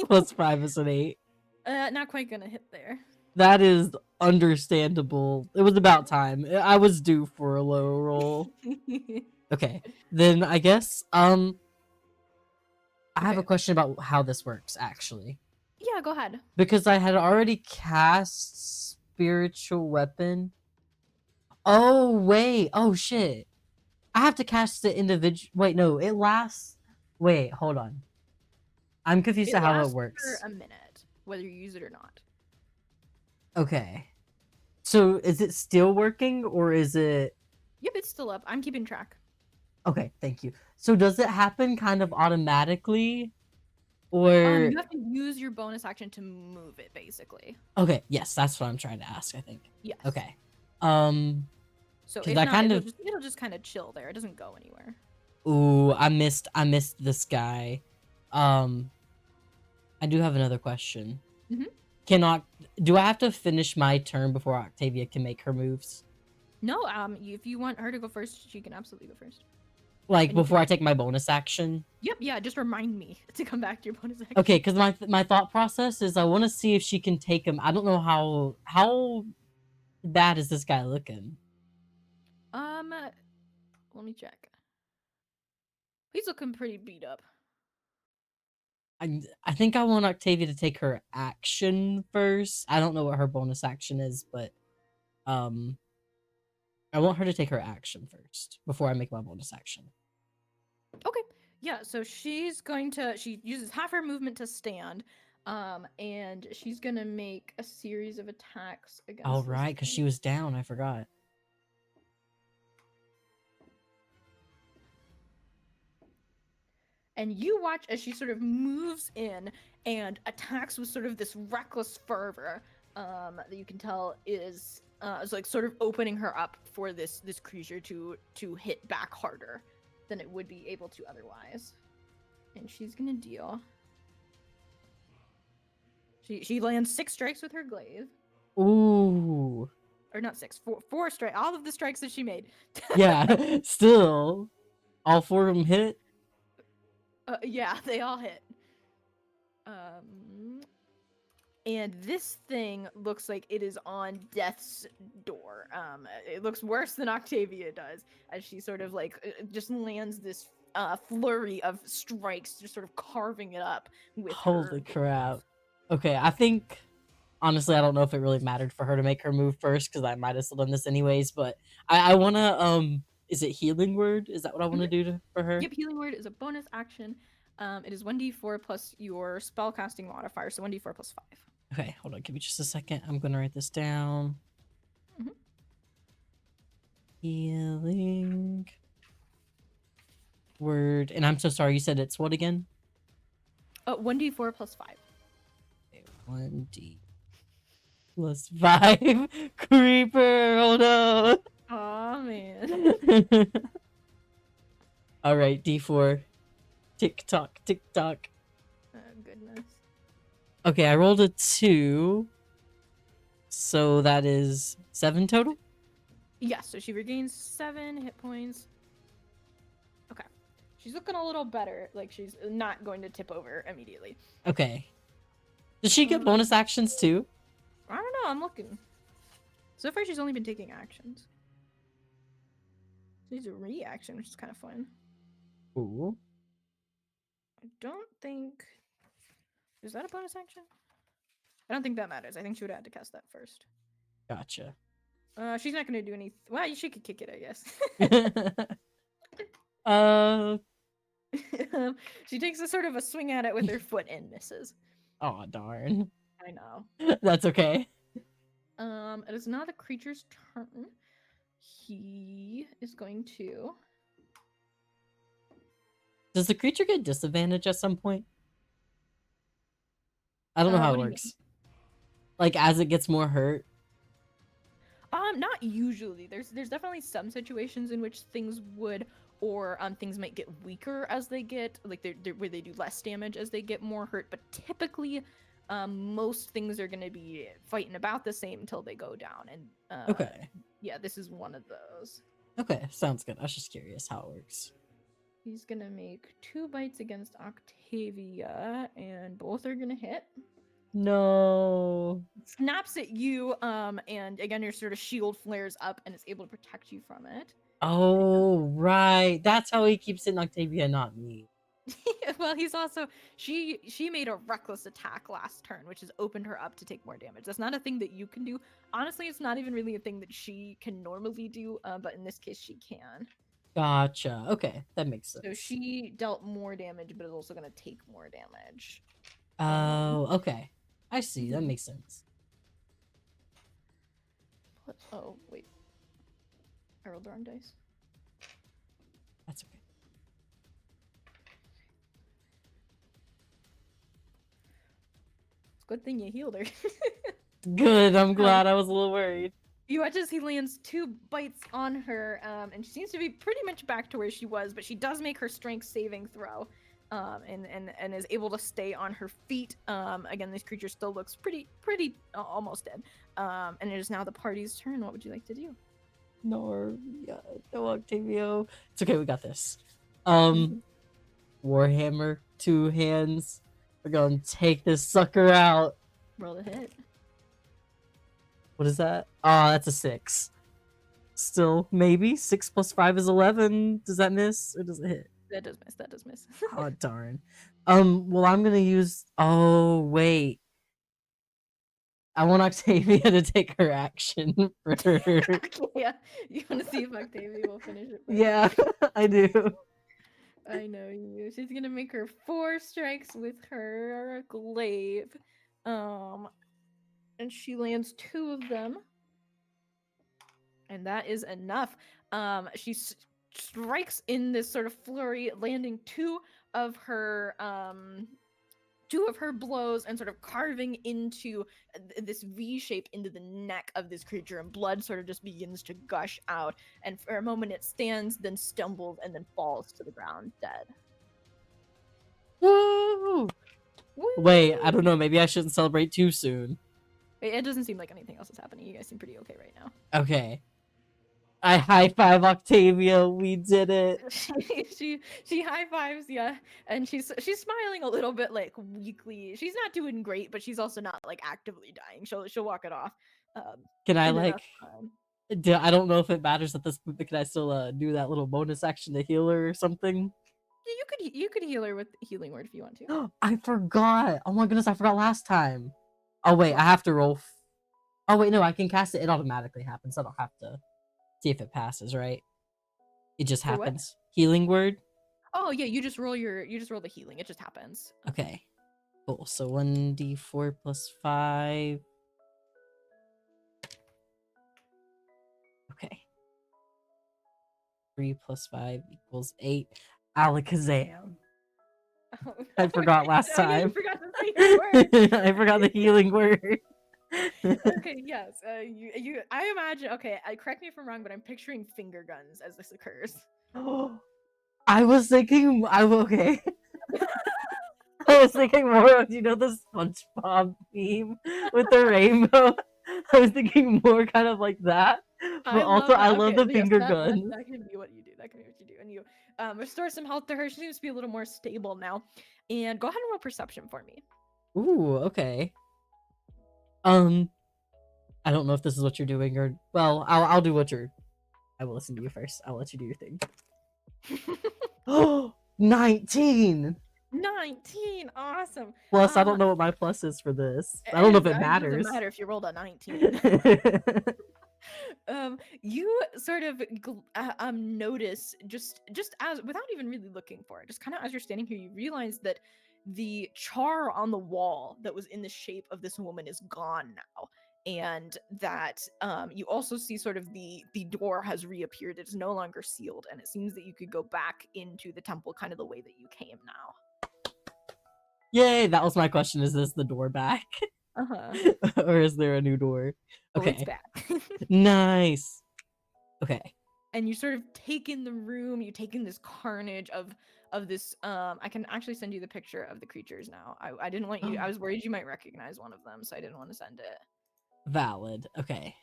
Plus 5 is an 8. Not quite gonna hit there. That is understandable. It was about time. I was due for a low roll. Okay. Then I guess I have a question about how this works actually. Yeah, go ahead. Because I had already cast spiritual weapon. Oh wait. Oh shit. I have to cast it individual. Wait, no. It lasts. Wait, hold on. I'm confused at how it works. For a minute, whether you use it or not. Okay. So is it still working or is it? Yep, it's still up. I'm keeping track. Okay, thank you. So does it happen kind of automatically? Or you have to use your bonus action to move it, basically. Okay, yes, that's what I'm trying to ask, I think. Yes. Okay. So if not, it'll just kind of chill there. It doesn't go anywhere. Ooh, I missed this guy. I do have another question. Do I have to finish my turn before Octavia can make her moves? No, if you want her to go first, she can absolutely go first. Like before I take my bonus action? Yep, yeah, just remind me to come back to your bonus action. Okay, because my thought process is I want to see if she can take him. I don't know how bad is this guy looking? Let me check. He's looking pretty beat up. I think I want Octavia to take her action first. I don't know what her bonus action is, but I want her to take her action first before I make my bonus action. Okay. Yeah, so she uses half her movement to stand, and she's gonna make a series of attacks against. All right, because she was down. I forgot. And you watch as she sort of moves in and attacks with sort of this reckless fervor that you can tell is like sort of opening her up for this creature to hit back harder than it would be able to otherwise. And she's gonna deal. She lands 6 strikes with her glaive. Ooh. Or not 6, 4 strikes. All of the strikes that she made. Yeah, still. All 4 of them hit? Yeah, they all hit. And this thing looks like it is on death's door. It looks worse than Octavia does, as she sort of like just lands this flurry of strikes, just sort of carving it up with Holy her. crap. Okay, I think honestly I don't know if it really mattered for her to make her move first because I might have still done this anyways, but I wanna is it healing word? Is that what I want to do for her? Yep, healing word is a bonus action. It is 1d4 plus your spellcasting modifier, so 1d4 plus 5. Okay, hold on, give me just a second. I'm gonna write this down. Mhm. Healing word. And I'm so sorry, you said it's what again? 1d4 plus 5. Okay, 1d plus 5. Creeper, oh no. Aw, man. All right, D4. Tick tock, tick tock. Oh, goodness. Okay, I rolled a 2. So that is 7 total? Yeah, so she regains 7 hit points. Okay. She's looking a little better. Like, she's not going to tip over immediately. Okay. Does she get bonus actions too? I don't know. I'm looking. So far, she's only been taking actions. She's a reaction, which is kind of fun. Ooh. I don't think... Is that a bonus action? I don't think that matters. I think she would have had to cast that first. Gotcha. She's not going to do anything. Well, she could kick it, I guess. She takes a sort of a swing at it with her foot and misses. Oh, darn. I know. That's okay. It is now the creature's turn. He is going to... Does the creature get disadvantage at some point? I don't know how it what do you works. Like, as it gets more hurt? Not usually. There's definitely some situations in which things would, or things might get weaker as they get, like they're where they do less damage as they get more hurt. But typically, most things are gonna be fighting about the same until they go down. And Okay. yeah, this is one of those. Okay, sounds good. I was just curious how it works. He's gonna make 2 bites against Octavia, and both are gonna hit. No. Snaps at you, and again your sort of shield flares up and is able to protect you from it. Oh, right. That's how he keeps hitting Octavia, not me. Well, he's also she made a reckless attack last turn, which has opened her up to take more damage. That's not a thing that you can do. Honestly, it's not even really a thing that she can normally do, but in this case she can. Gotcha. Okay, that makes sense. So she dealt more damage, but is also going to take more damage. Oh, okay. I see. That makes sense. Oh, wait. I rolled the wrong dice. That's okay. It's a good thing you healed her. Good. I'm glad. I was a little worried. You watch as he lands 2 bites on her, and she seems to be pretty much back to where she was, but she does make her strength saving throw, and is able to stay on her feet. Again, this creature still looks pretty almost dead. And it is now the party's turn. What would you like to do? No, yeah, no, Octavio. It's okay. We got this. Warhammer, 2 hands. We're gonna take this sucker out. Roll a hit. What is that? Oh, that's a 6. Still, maybe 6 plus 5 is 11. Does that miss or does it hit? That does miss. That does miss. Oh, darn. Well, I'm gonna use. Oh, wait. I want Octavia to take her action first. Yeah, you want to see if Octavia will finish it first? Yeah, I do. I know you. She's gonna make her 4 strikes with her glaive, and she lands 2 of them, and that is enough. She strikes in this sort of flurry, landing 2 of her blows and sort of carving into this V shape into the neck of this creature, and blood sort of just begins to gush out. And for a moment it stands, then stumbles, and then falls to the ground dead. Woo! Woo! Wait, I don't know. Maybe I shouldn't celebrate too soon. It doesn't seem like anything else is happening. You guys seem pretty okay right now. Okay. I high five Octavia. We did it. She high fives you, and she's smiling a little bit like weakly. She's not doing great, but she's also not like actively dying. She'll walk it off. Can I And then like? that's fine. I don't know if it matters at this point, but can I still do that little bonus action to heal her or something? Yeah, you could heal her with healing word if you want to. I forgot. Oh my goodness, I forgot last time. Oh wait, I What? have to roll. Oh wait, no, I can cast it. It automatically happens. I don't have to see if it passes, right? It just For what? happens. Healing word. Oh yeah, you just roll the healing. It just happens. Okay, cool. So 1d4 plus 5. Okay. 3 plus 5 equals 8. Alakazam. Oh, I forgot last oh yeah, you time. forgot to say your word. I forgot the healing word. Okay, yes. I imagine. Okay, correct me if I'm wrong, but I'm picturing finger guns as this occurs. I was thinking. Okay. I was thinking more of the SpongeBob meme with the rainbow. I was thinking more kind of like that, but I also love I that. love Okay, the yes, finger that guns. that can be what you do. That can be what you do, and you restore some health to her. She seems to be a little more stable now. And go ahead and roll perception for me. Ooh, okay. I don't know if this is what you're doing or I'll do what you're. I will listen to you first. I'll let you do your thing. Oh, 19. 19, awesome. Plus, I don't know what my plus is for this. I don't know if it It doesn't matters. matter if you rolled a 19. You sort of notice just as without even really looking for it, just kind of as you're standing here, you realize that the char on the wall that was in the shape of this woman is gone now, and that you also see sort of the door has reappeared. It's no longer sealed, and it seems that you could go back into the temple kind of the way that you came now. Yay, that was my question. Is this the door back? Uh-huh. Or is there a new door? Oh, it's Okay. back. Nice. Okay. And you sort of take in the room, you take in this carnage of this I can actually send you the picture of the creatures now. I didn't want you, I was worried you might recognize one of them, so I didn't want to send it. Valid. Okay.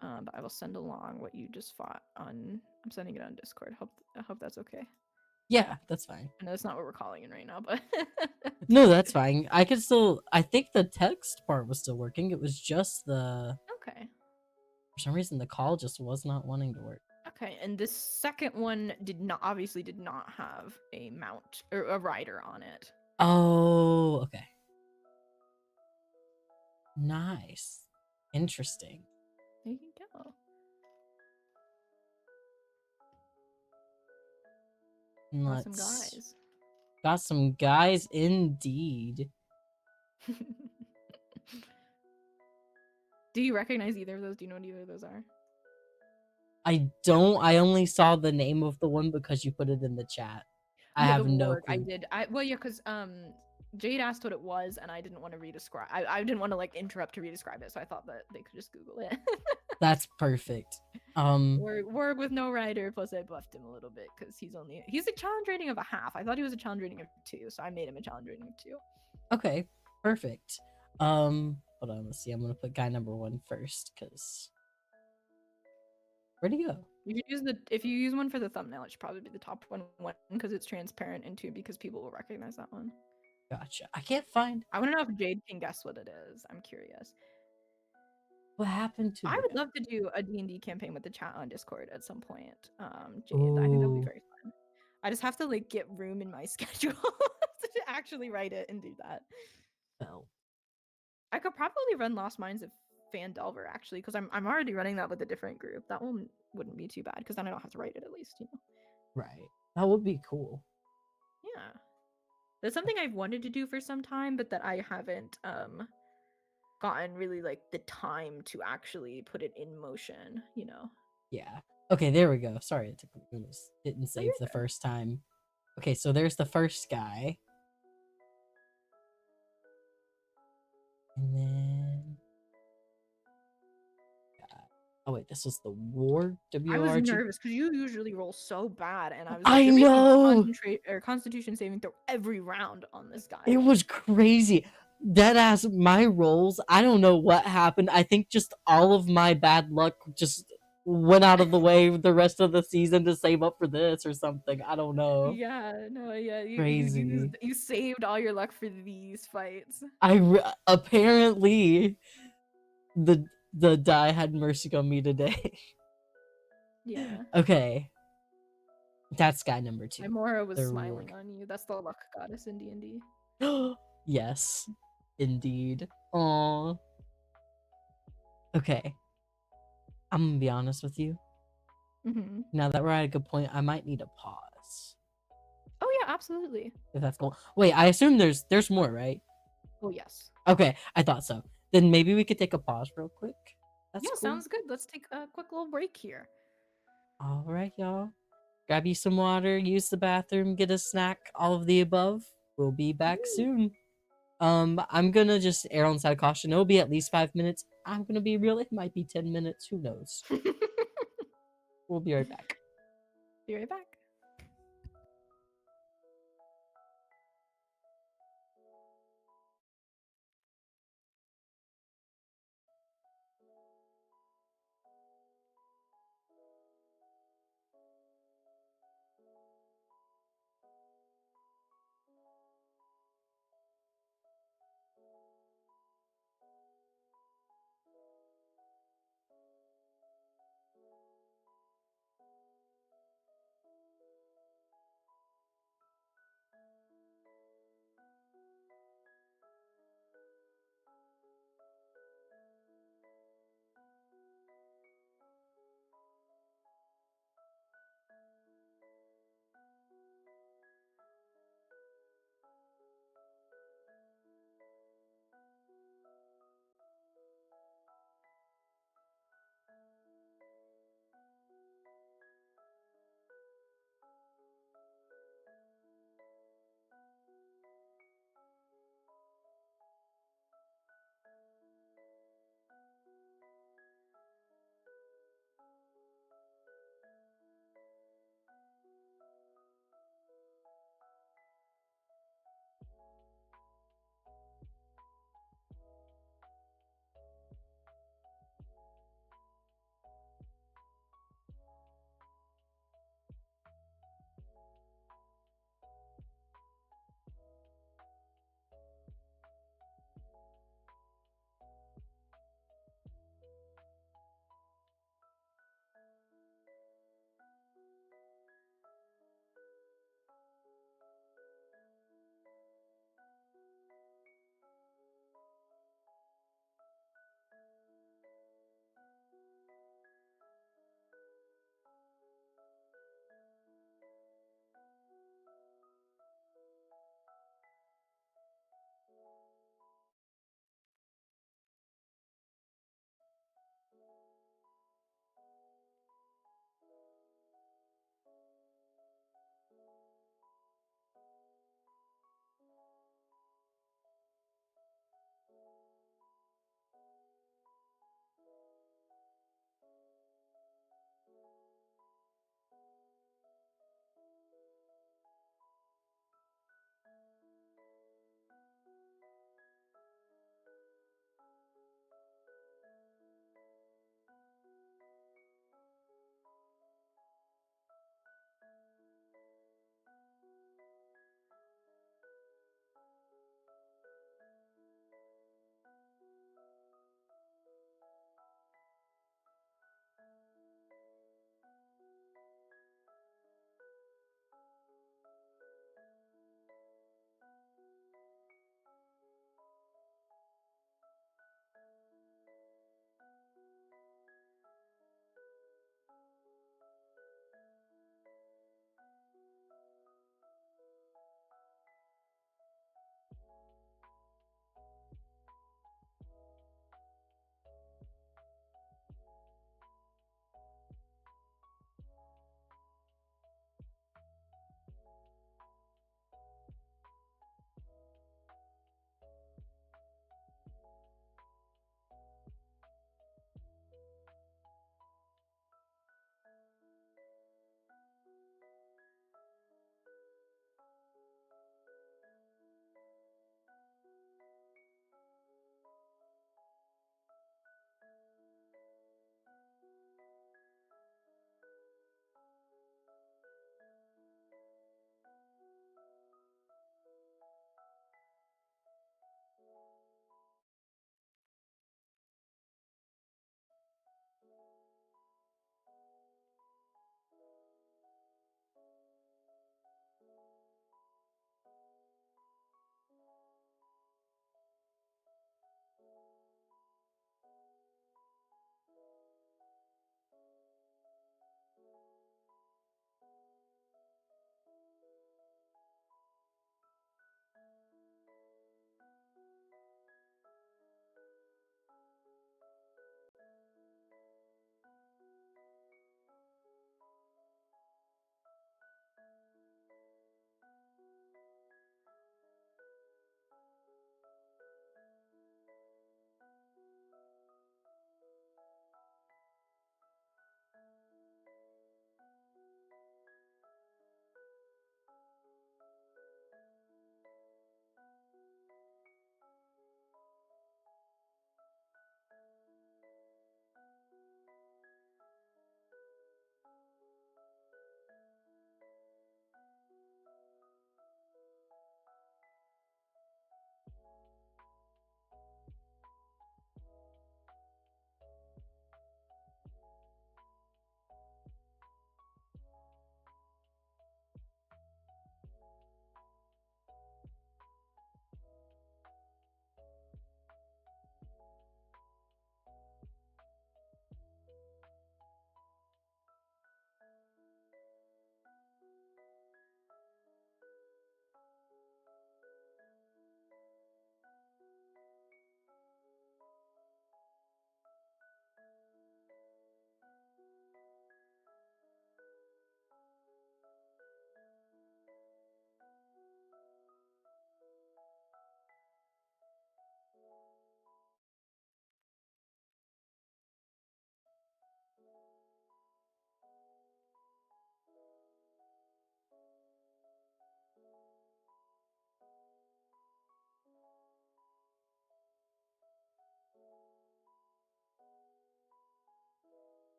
But I will send along what you just fought on. I'm sending it on Discord. I hope that's okay. Yeah, that's fine. I know that's not what we're calling it right now, but No, that's fine. I could still. I think the text part was still working. It was just the. okay. For some reason, the call just was not wanting to work. Okay, and this second one obviously did not have a mount or a rider on it. Oh, okay. Nice. Interesting. There you go. Let's. Got some guys. Got some guys indeed. Do you recognize either of those? Do you know what either of those are? I don't. I only saw the name of the one because you put it in the chat. I Yeah, have the no warg. I clue. did. Well, yeah, because Jade asked what it was, and I didn't want to redescribe. I didn't want to like interrupt to redescribe it, so I thought that they could just Google it. That's perfect. Warg with no rider. Plus, I buffed him a little bit because he's a challenge rating of a half. I thought he was a challenge rating of 2, so I made him a challenge rating of 2. Okay, perfect. Hold on. Let's see. I'm gonna put guy number 1 first because where'd he go? If you use one for the thumbnail, it should probably be the top one because it's transparent, and 2 because people will recognize that one. Gotcha. I can't find. I want to know if Jade can guess what it is. I'm curious. What happened to? I would love to do a D&D campaign with the chat on Discord at some point. Jade, I think that would be very fun. I just have to like get room in my schedule to actually write it and do that. Well, I could probably run Lost Minds of Fandelver actually, because I'm already running that with a different group. That one wouldn't be too bad because then I don't have to write it at least, you know. right. That would be cool. Yeah. That's something I've wanted to do for some time, but that I haven't gotten really like the time to actually put it in motion, you know. Yeah. Okay, there we go. Sorry, it took me. Didn't save you're the good. first time. Okay, so there's the first guy. And then oh wait, this was the war. I was W-O-R-G. nervous because you usually roll so bad, and I was like, I "You're making know. Constitution saving throw every round on this guy." It was crazy. dead ass, my rolls, I don't know what happened. I think just all of my bad luck just went out of the way the rest of the season to save up for this or something. I don't know. Yeah, no, yeah, Crazy. you saved all your luck for these fights. Apparently the die had mercy on me today. Yeah. Okay, that's guy number 2. Imora was The smiling rook. on you. That's the luck goddess in D&D. Yes, indeed. Aw. Okay, I'm gonna be honest with you. Mm-hmm. Now that we're at a good point, I might need a pause. Oh yeah, absolutely. If that's cool. Wait, I assume there's more, right? Oh yes. Okay, I thought so. Then maybe we could take a pause real quick. That's Yeah, cool. sounds good. Let's take a quick little break here. All right, y'all. Grab you some water, use the bathroom, get a snack, all of the above. We'll be back Woo. soon. I'm gonna just err on the side of caution. It'll be at least 5 minutes. I'm gonna be real. It might be 10 minutes. Who knows? We'll be right back. Be right back.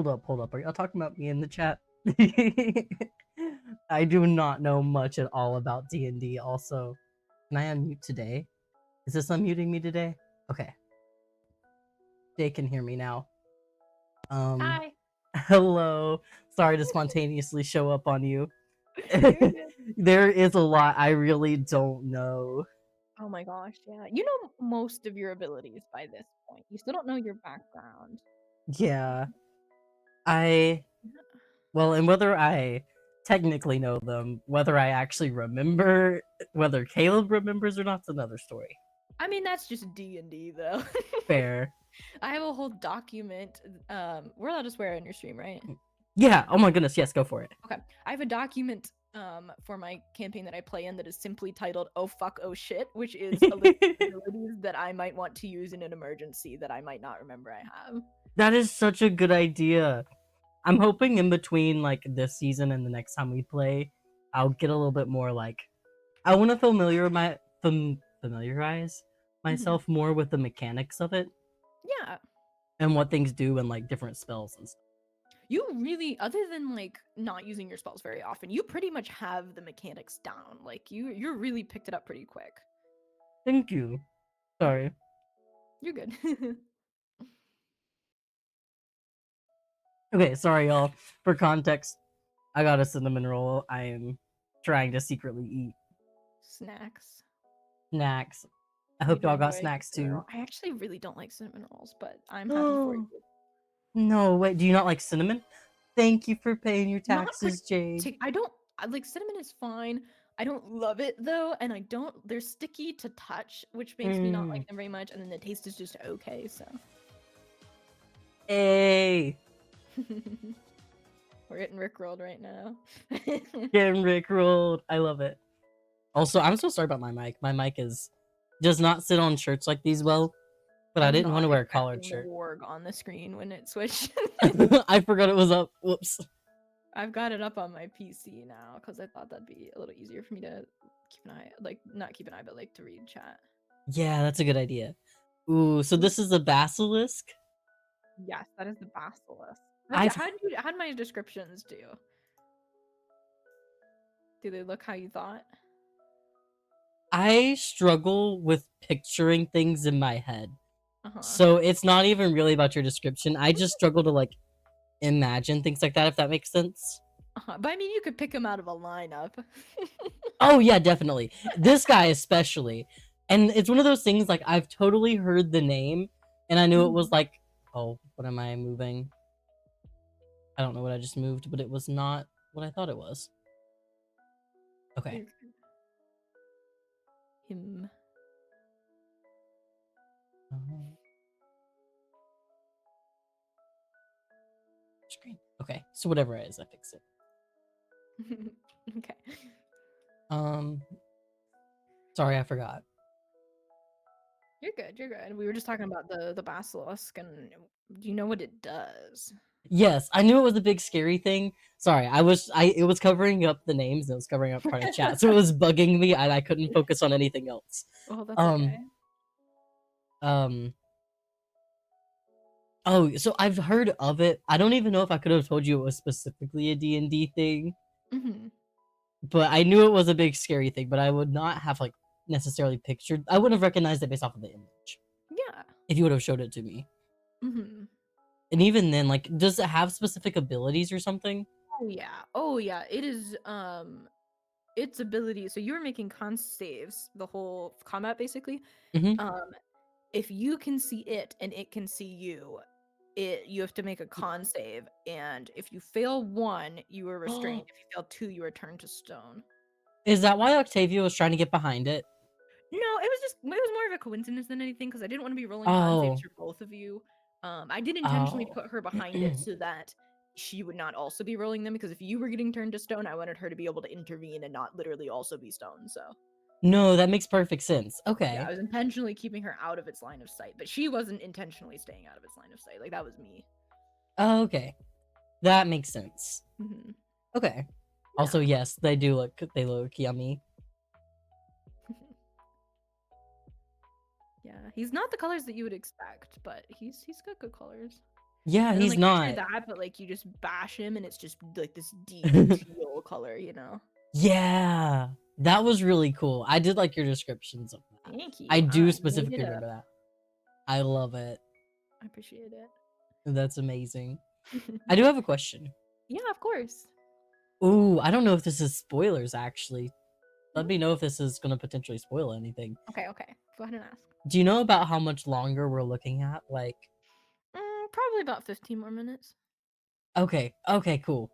Hold up. Are y'all talking about me in the chat? I do not know much at all about D&D. Also, can I unmute today? Is this unmuting me today? Okay. They can hear me now. Hi. Hello. Sorry to spontaneously show up on you. You're good. There is a lot I really don't know. Oh my gosh, yeah. You know most of your abilities by this point. You still don't know your background. Yeah. Well, and whether I technically know them, whether I actually remember, whether Caleb remembers or not's another story. I mean, that's just D&D though. Fair. I have a whole document. We're allowed to swear on your stream, right? Yeah. Oh my goodness. Yes, go for it. Okay. I have a document for my campaign that I play in that is simply titled "Oh fuck, oh shit," which is a list of abilities that I might want to use in an emergency that I might not remember I have. That is such a good idea. I'm hoping in between like this season and the next time we play, I'll get a little bit more like I want to familiarize myself more with the mechanics of it Yeah. and what things do and like different spells and stuff. You really, other than like not using your spells very often, you pretty much have the mechanics down. Like you're really picked it up pretty quick. Thank you. Sorry. You're good. Okay, sorry y'all. For context, I got a cinnamon roll. I am trying to secretly eat Snacks. snacks. I Way hope to y'all got enjoy snacks cinnamon too. roll. I actually really don't like cinnamon rolls, but I'm happy for you. Oh no, wait, do you not like cinnamon? Thank you for paying your Not taxes, Jade. I don't like cinnamon is fine. I don't love it though, and I don't. They're sticky to touch, which makes me not like them very much. And then the taste is just okay. So. Hey, We're getting rickrolled right now. getting rickrolled. I love it. Also, I'm so sorry about my mic. My mic does not sit on shirts like these well, but I was didn't want not to wear a collared expecting the shirt. warg on the screen when it switched. I forgot it was up. Whoops. I've got it up on my PC now because I thought that'd be a little easier for me to keep an eye, like not keep an eye, but like to read chat. Yeah, that's a good idea. Ooh, so this is a basilisk? Yes, that is the basilisk. I've How'd my descriptions do? Do they look how you thought? I struggle with picturing things in my head. Uh-huh. So it's not even really about your description. I just struggle to like imagine things like that, if that makes sense. But I mean, you could pick them out of a lineup. Oh yeah, definitely. This guy especially. And it's one of those things like I've totally heard the name and I knew it was like, oh, what am I moving? I don't know what I just moved, but it was not what I thought it was. Okay. Him. Screen. Okay, so whatever it is, I fix it. Okay. Sorry, I forgot. You're good. You're good. We were just talking about the basilisk, and do you know what it does? Yes, I knew it was a big scary thing. Sorry, it was covering up the names and it was covering up part of chat, so it was bugging me and I couldn't focus on anything else. Oh, that's okay. Oh, so I've heard of it. I don't even know if I could have told you it was specifically a D&D thing. But I knew it was a big scary thing, but I would not have like necessarily pictured. I wouldn't have recognized it based off of the image. Yeah. If you would have showed it to me. And even then, like, does it have specific abilities or something? Oh yeah. Oh yeah. It is its ability. So you're making con saves the whole combat basically. If you can see it and it can see you, you have to make a con save, and if you fail one, you are restrained. If you fail two, you are turned to stone. Is that why Octavia was trying to get behind it? No, it was more of a coincidence than anything because I didn't want to be rolling con saves for both of you. I did intentionally put her behind it so that she would not also be rolling them, because if you were getting turned to stone, I wanted her to be able to intervene and not literally also be stone. So no, that makes perfect sense. Okay. yeah, I was intentionally keeping her out of its line of sight, but she wasn't intentionally staying out of its line of sight. Like that was me. Oh, okay. That makes sense. Okay. Yeah. Also, yes, they look yummy. Yeah, he's not the colors that you would expect, but he's got good colors. Yeah, And then he's like picture not. that, but like you just bash him and it's just like this deep teal color, you know? Yeah, that was really cool. I did like your descriptions of that. Thank you. I do You made specifically it up. remember that. I love it. I appreciate it. That's amazing. I do have a question. Yeah, of course. Ooh, I don't know if this is spoilers actually. Let me know if this is gonna potentially spoil anything. Okay, okay. Go ahead and ask. Do you know about how much longer we're looking at? Like, Probably about 15 more minutes. okay, cool.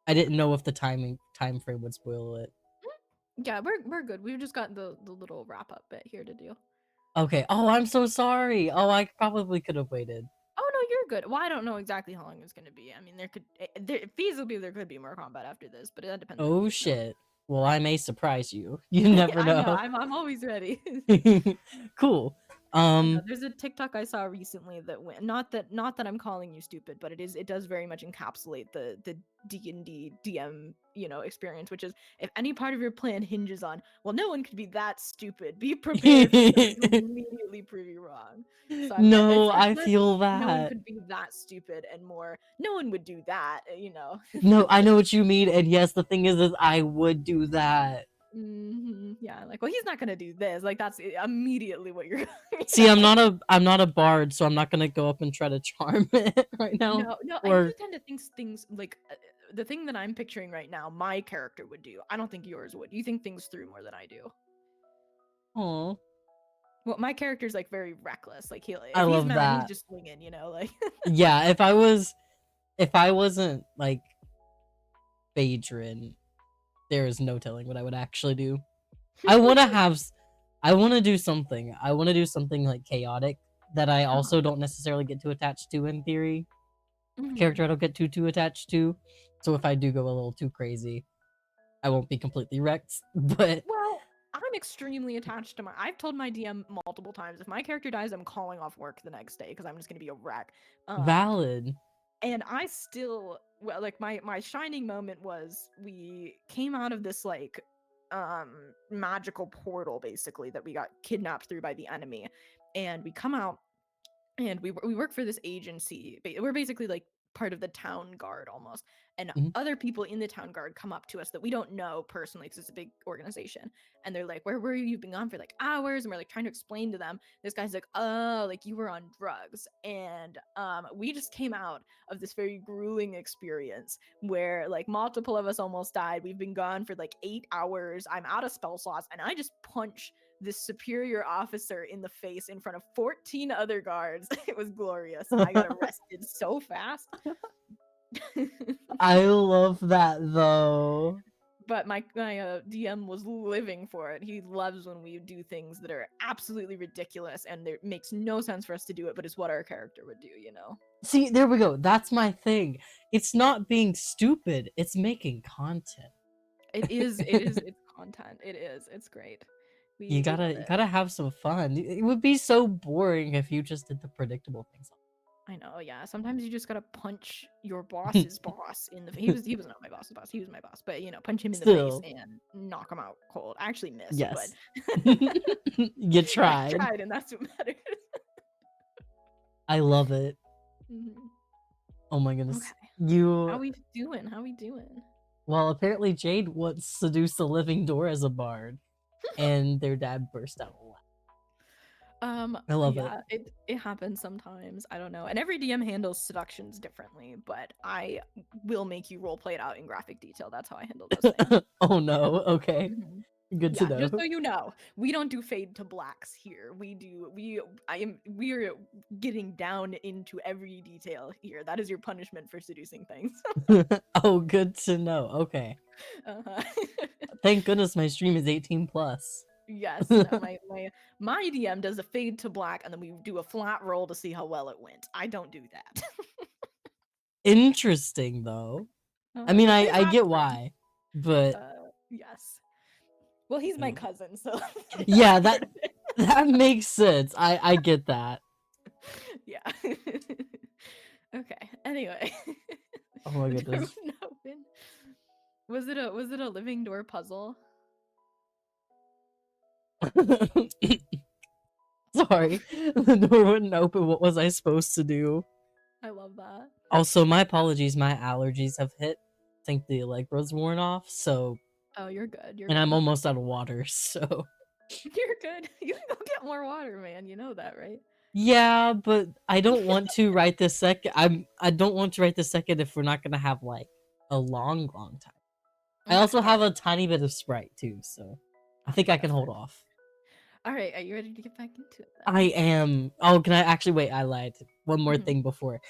I didn't know if the time frame would spoil it. Yeah, we're good. We've just got the little wrap up bit here to do. Okay. Oh, I'm so sorry. Oh, I probably could have waited. Oh no, you're good. Well, I don't know exactly how long it's gonna be. I mean, feasibly there could be more combat after this, but that depends on Oh you. So. shit. Well, I may surprise you. You never I know. know. I'm always ready. Cool. I know. There's a TikTok I saw recently that went not that I'm calling you stupid, but it does very much encapsulate the D&D DM, experience, which is if any part of your plan hinges on, well, no one could be that stupid. Be prepared for them to immediately prove you wrong. So No, it's I less feel no one that. could be that stupid and more no one would do that. No, I know what you mean, and yes, the thing is I would do that. Yeah, like, well, he's not gonna do this. Like, that's immediately what you're. See, I'm not a bard, so I'm not gonna go up and try to charm it right now. No, I do Or tend to think things like the thing that I'm picturing right now, my character would do. I don't think yours would. You think things through more than I do. oh, Well, my character's like very reckless. Like I if he's love mad, he's that. just swinging. Like. Yeah, if I wasn't like Phaedron, there is no telling what I would actually do. I want to do something. I want to do something like chaotic that I also don't necessarily get too attached to in theory. Character I don't get too attached to. So if I do go a little too crazy, I won't be completely wrecked. But Well, I'm extremely attached to I've told my DM multiple times if my character dies, I'm calling off work the next day because I'm just gonna be a wreck. valid. And I still like my shining moment was we came out of this like magical portal basically that we got kidnapped through by the enemy, and we come out and we work for this agency. We're basically like part of the town guard almost, and Mhm. other people in the town guard come up to us that we don't know personally because it's a big organization, and they're like, where were you? You've been gone for like hours. And we're like trying to explain to them. This guy's like, oh, like you were on drugs. And we just came out of this very grueling experience where like multiple of us almost died. We've been gone for like 8 hours. I'm out of spell slots, and I just punch this superior officer in the face in front of 14 other guards. It was glorious. I got arrested so fast. I love that though. But my DM was living for it. He loves when we do things that are absolutely ridiculous and it makes no sense for us to do it, but it's what our character would do. See, there we go. That's my thing. It's not being stupid, it's making content. It's content. It's great. You We love you it. gotta have some fun. It would be so boring if you just did the predictable things. I know, yeah. Sometimes you just gotta punch your boss's boss in the face. He was not my boss's boss. He was my boss, but punch him in the face Still, and knock him out cold. I actually missed, but yes. You I tried. tried, and that's what matters. I love it. Mhm. Oh my goodness. Okay. How we doing? Well, apparently Jade once seduced a living door as a bard, and their dad burst out laughing. I love it. Yeah, it happens sometimes. I don't know. And every DM handles seductions differently, but I will make you role play it out in graphic detail. That's how I handle those things. Oh no. Okay. Mhm. Good to Yeah, know. just so you know, we don't do fade to blacks here. We're getting down into every detail here. That is your punishment for seducing things. Oh, good to know. Okay. Uh-huh. Thank goodness my stream is 18 plus. Yes, no, my DM does a fade to black and then we do a flat roll to see how well it went. I don't do that. Interesting though. I mean, But they I get happen. why, but Yes. Well, he's my cousin, so yeah, that makes sense. I get that. yeah. Okay. Anyway. Oh my goodness. Was it a living door puzzle? Sorry, the door wouldn't open. What was I supposed to do? I love love that. Also, my apologies. My allergies have hit. I think the Allegra's worn off. So, Oh, you're good. You're and I'm good. almost out of water. So, You're good. You can go get more water, man. You know that, right? yeah, but I don't want to right this second. I don't want to right this second if we're not gonna have like a long, long time. I Okay. also All have right. a tiny bit of Sprite too, so I Oh, think I can hold perfect. off. All right. Are you ready to get back into it I then? am. Oh, can I actually wait? I lied. One more Mhm. thing before.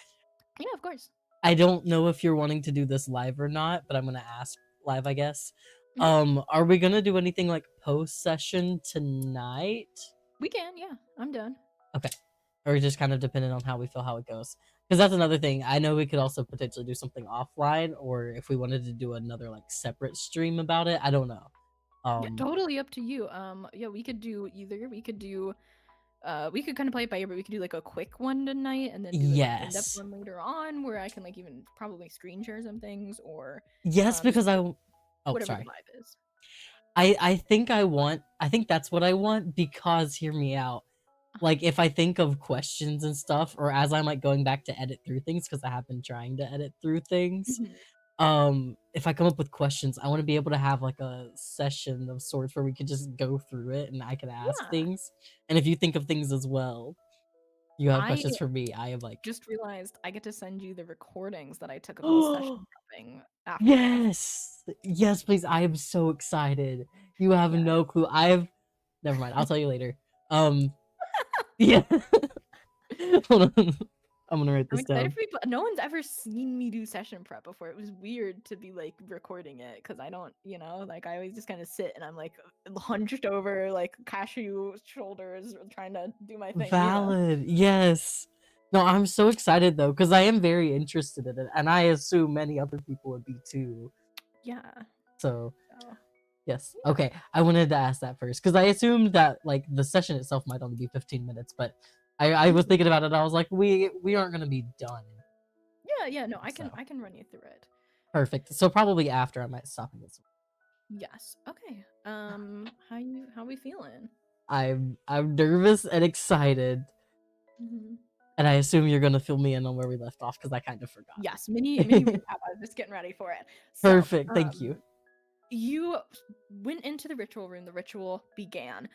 Yeah, of course. I don't know if you're wanting to do this live or not, but I'm gonna ask live, I guess. Mhm. Are we gonna do anything like post session tonight? We can. Yeah, I'm done. Okay. Or just kind of depending on how we feel how it goes. Because that's another thing. I know we could also potentially do something offline, or if we wanted to do another like separate stream about it. I don't know. Yeah, totally up to you. Yeah, we could do either. We could kind of play it by ear, but we could do like a quick one tonight and then do like an in-depth Yes. one later on where I can like even probably screen share some things or Yes, just because oh, whatever the sorry. vibe is. I think that's what I want because hear me out. Uh-huh. Like if I think of questions and stuff, or as I'm like going back to edit through things, because I have been trying to edit through things. Mhm. If I come up with questions, I want to be able to have like a session of sorts where we could just go through it and I could ask Yeah. things. And if you think of things as well, you have I questions for me. I am like, just realized I get to send you the recordings that I took of me session prepping after this. yes, yes, please. I am so excited. You have Yeah. no clue. Never mind. I'll tell you later. Um, yeah. Hold on. I'm gonna write I'm this excited down. for people. No one's ever seen me do session prep before. It was weird to be like recording it because I don't, like I always just kind of sit and I'm like hunched over, like cashew shoulders, trying to do my thing. Valid. Yes. No, I'm so excited though, because I am very interested in it, and I assume many other people would be too. Yeah. So So, yes. yeah. Okay. I wanted to ask that first because I assumed that like the session itself might only be 15 minutes, but I was Mhm. thinking about it. I was like, we aren't gonna be done. Yeah. No, I can So run you through it. perfect. So probably after I might stop and get some. Yes. Okay. How we feeling? I'm nervous and excited, Mhm. and I assume you're gonna fill me in on where we left off because I kind of forgot. Yes. Mini recap. I was just getting ready for it. So, Perfect. Thank you. you went into the ritual room. The ritual began.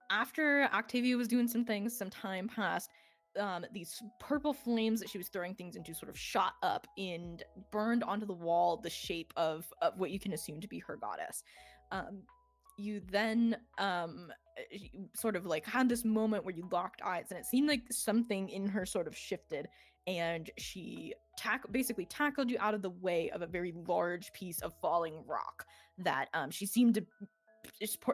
After Octavia was doing some things, some time passed. These purple flames that she was throwing things into sort of shot up and burned onto the wall the shape of what you can assume to be her goddess. You then sort of like had this moment where you locked eyes, and it seemed like something in her sort of shifted, and she basically tackled you out of the way of a very large piece of falling rock that she seemed to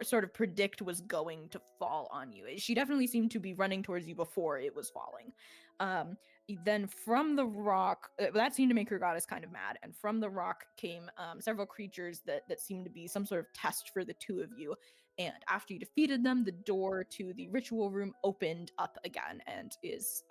sort of predict was going to fall on you. She definitely seemed to be running towards you before it was falling. Um, then from the rock, that seemed to make her goddess kind of mad. And from the rock came several creatures that seemed to be some sort of test for the two of you. And after you defeated them, the door to the ritual room opened up again, and is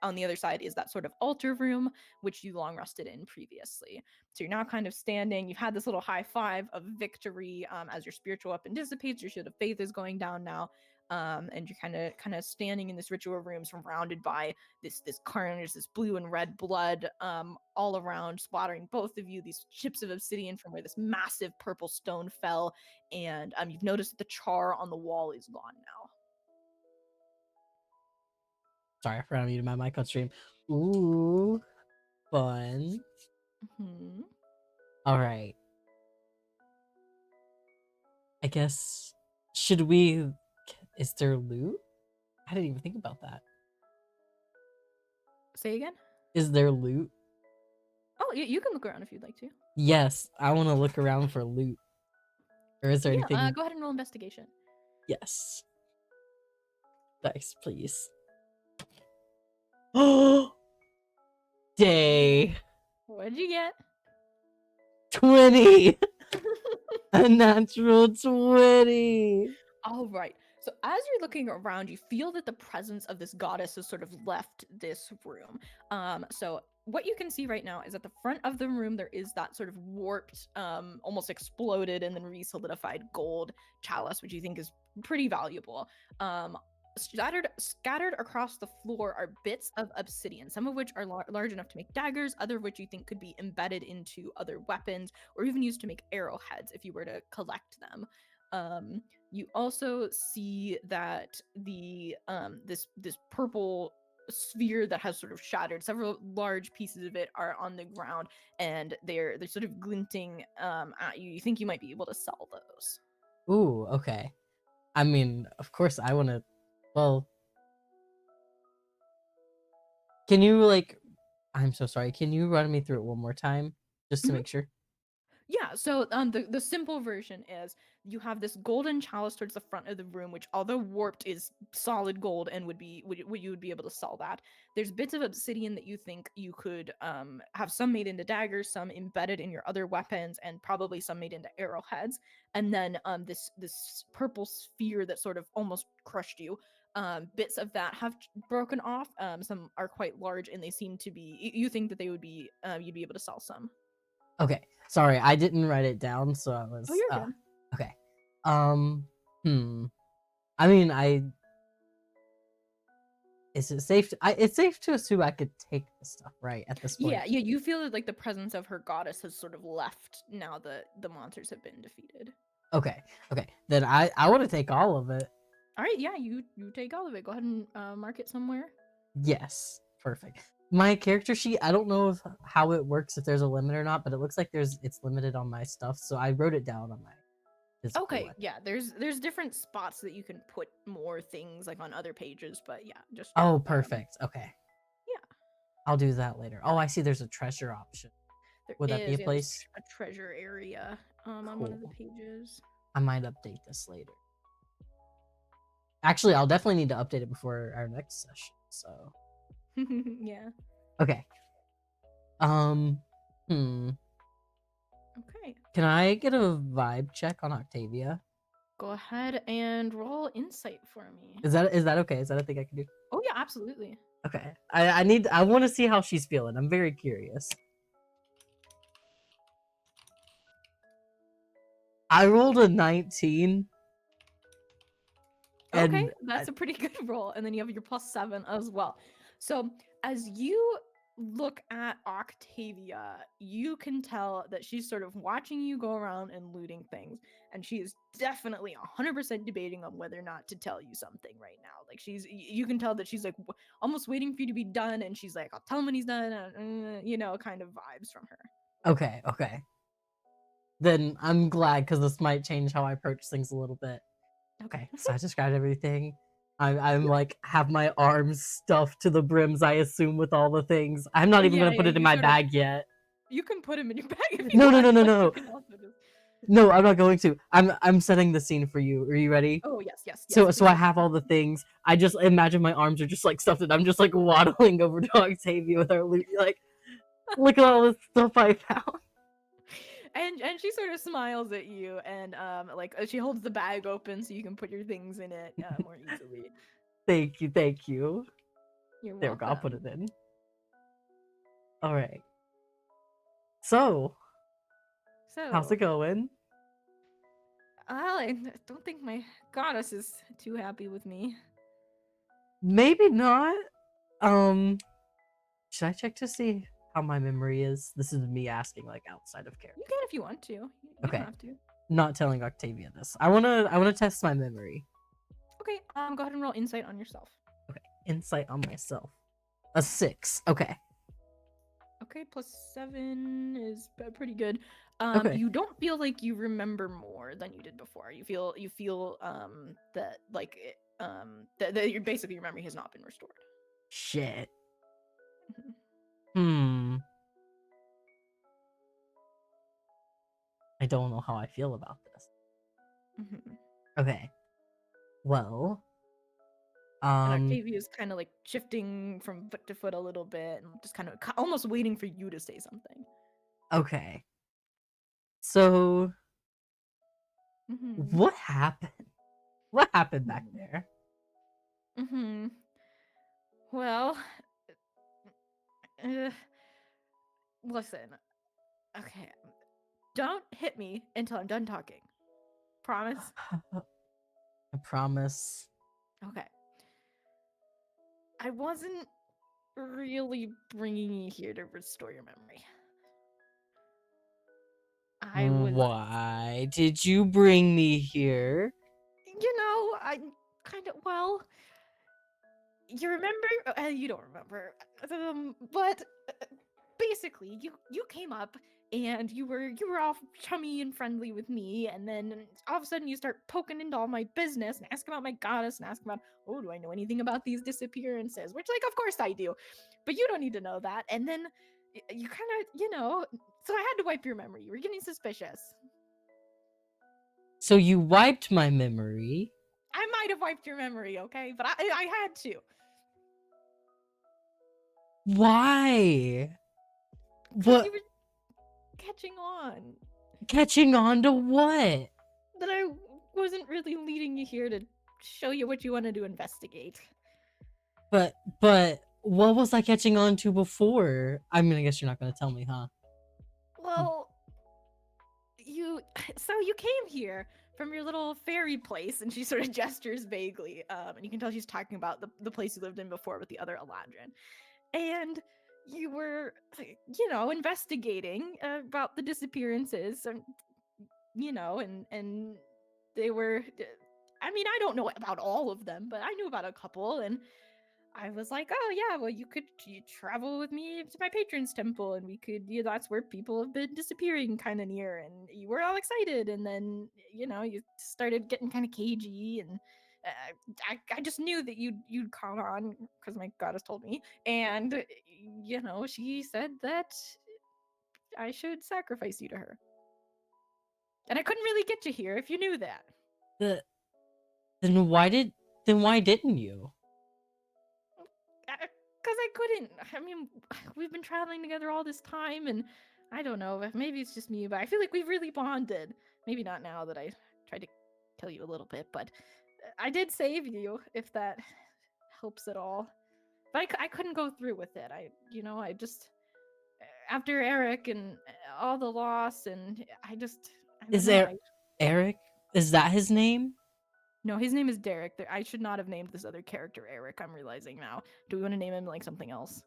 on the other side is that sort of altar room which you long rested in previously. So you're now kind of standing. You've had this little high five of victory as your spiritual weapon dissipates. Your shield of faith is going down now, and you're kind of standing in this ritual room, surrounded by this carnage, this blue and red blood all around, splattering both of you. These chips of obsidian from where this massive purple stone fell, and you've noticed that the char on the wall is gone now. Sorry, I forgot to mute my mic on stream. Ooh, fun. Hmm. All right. I guess should we? Is there loot? I didn't even think about that. Say again. Is there loot? Oh, you can look around if you'd like to. Yes, I want to look around for loot. Or is there Yeah. anything? Go ahead and roll investigation. Yes. Dice, please. Oh, day What did you get? 20. A natural 20. All right. So as you're looking around, you feel that the presence of this goddess has sort of left this room. So what you can see right now is at the front of the room there is that sort of warped, almost exploded and then re-solidified gold chalice, which you think is pretty valuable. Um, Scattered across the floor are bits of obsidian, some of which are large enough to make daggers, other of which you think could be embedded into other weapons or even used to make arrowheads if you were to collect them. You also see that this purple sphere that has sort of shattered, several large pieces of it are on the ground, and they're sort of glinting at you. You think you might be able to sell those. Ooh, okay. I mean, of course I want to. Well, can you like? I'm so sorry. Can you run me through it one more time, just to Mhm. make sure? Yeah, so the simple version is you have this golden chalice towards the front of the room, which although warped is solid gold and you would be able to sell that. There's bits of obsidian that you think you could have some made into daggers, some embedded in your other weapons, and probably some made into arrowheads. And then this purple sphere that sort of almost crushed you. Bits of that have broken off. Some are quite large, and they seem to be. You think that they would be you'd be able to sell some. Okay. Sorry, I didn't write it down, so I Oh, was. you're good. Okay. Um. Hmm. I mean, I. Is it safe? It's safe to assume I could take the stuff, right? At this point. Yeah, you feel that like the presence of her goddess has sort of left now that the monsters have been defeated. Okay. Okay. Then I want to take all of it. All right, yeah, you take all of it. Go ahead and mark it somewhere. Yes. Perfect. My character sheet, I don't know how it works, if there's a limit or not, but it looks like it's limited on my stuff, so I wrote it down on my physical Okay, one. yeah, there's different spots that you can put more things like on other pages, but yeah, just Oh, perfect. Okay. yeah, I'll do that later. Oh, I see there's a treasure option. there Would that be a is yeah, there's place? a treasure area on one of the Cool. pages. I might update this later. Actually, I'll definitely need to update it before our next session. So, Yeah. okay. Um, hmm. Okay. Can I get a vibe check on Octavia? Go ahead and roll insight for me. Is that okay? Is that a thing I can do? Oh yeah, absolutely. Okay. I want to see how she's feeling. I'm very curious. I rolled a 19 Okay, and that's a pretty good roll. And then you have your +7 as well. So as you look at Octavia, you can tell that she's sort of watching you go around and looting things. And she is definitely 100% debating on whether or not to tell you something right now. Like you can tell that she's like almost waiting for you to be done. And she's like, I'll tell him when he's done. Kind of vibes from her. okay, okay. Then I'm glad because this might change how I approach things a little bit. Okay. Okay, so I described everything. I'm like have my arms stuffed to the brims, I assume, with all the things. I'm not even Yeah, gonna put yeah. it in You my sort of bag yet. you can put him in your bag if you No, no, no, want, no, but you no. can also just No, I'm not going to. I'm setting the scene for you. Are you ready? Oh yes, yes, yes. So Please I go have all the things. I just imagine my arms are just like stuffed and I'm just like waddling over to Octavia with our loot, like, look at all this stuff I found. and she sort of smiles at you and she holds the bag open so you can put your things in it more easily. Thank you, thank you. You're There we go, I'll put welcome. it in. Alright. So, how's So, it going? I don't think my goddess is too happy with me. Maybe not. Um, should I check to see how my memory is? This is me asking like outside of You character. can if you want to. You don't Okay. have to. Not telling Octavia this. I wanna test my memory. Okay. Go ahead and roll insight on yourself. Okay. Insight on myself. A 6. Okay. Okay, +7 is pretty good. Okay. You don't feel like you remember more than you did before. You feel that that your basically your memory has not been restored. Shit. Mhm. Hmm. I don't know how I feel about this. Mhm. Okay. Well, And um, Octavia's kind of like shifting from foot to foot a little bit and just kind of almost waiting for you to say something. okay. So, Mhm. what happened? What happened back there? Mhm. Well, uh, listen. Okay. Don't hit me until I'm done talking. Promise? I promise. Okay. I wasn't really bringing you here to restore your memory. I was, Why did you bring me here? I kind of, well, you remember? You don't remember. But basically, you came up and you were all chummy and friendly with me, and then all of a sudden you start poking into all my business and asking about my goddess and asking about, oh, do I know anything about these disappearances? Which, like, of course I do, but you don't need to know that. And then you kind of, so I had to wipe your memory. You were getting suspicious. So you wiped my memory. I might have wiped your memory, okay, but I had to. Why? Because you What? were catching on Catching on to what? that I wasn't really leading you here to show you what you wanted to investigate. But what was I catching on to before? I mean, I guess you're not gonna tell me, huh? Well, so you came here from your little fairy place, and she sort of gestures vaguely, and you can tell she's talking about the place you lived in before with the other Eladrin. And you were, investigating about the disappearances, and and they were. I mean, I don't know about all of them, but I knew about a couple, and I was like, oh yeah, well you travel with me to my patron's temple, and we could, that's where people have been disappearing kind of near, and you were all excited, and then you started getting kind of cagey, and I just knew that you'd caught on because my goddess told me, and she said that I should sacrifice you to her, and I couldn't really get you here if you knew that. The then why didn't you? Because I couldn't. I mean, we've been traveling together all this time, and I don't know. Maybe it's just me, but I feel like we've really bonded. Maybe not now that I tried to kill you a little bit, but I did save you, if that helps at all. But I couldn't go through with it. I just, after Eric and all the loss, and I don't Is know. there Eric? Is that his name? No, his name is Derek. I should not have named this other character Eric. I'm realizing now. Do we want to name him like something else?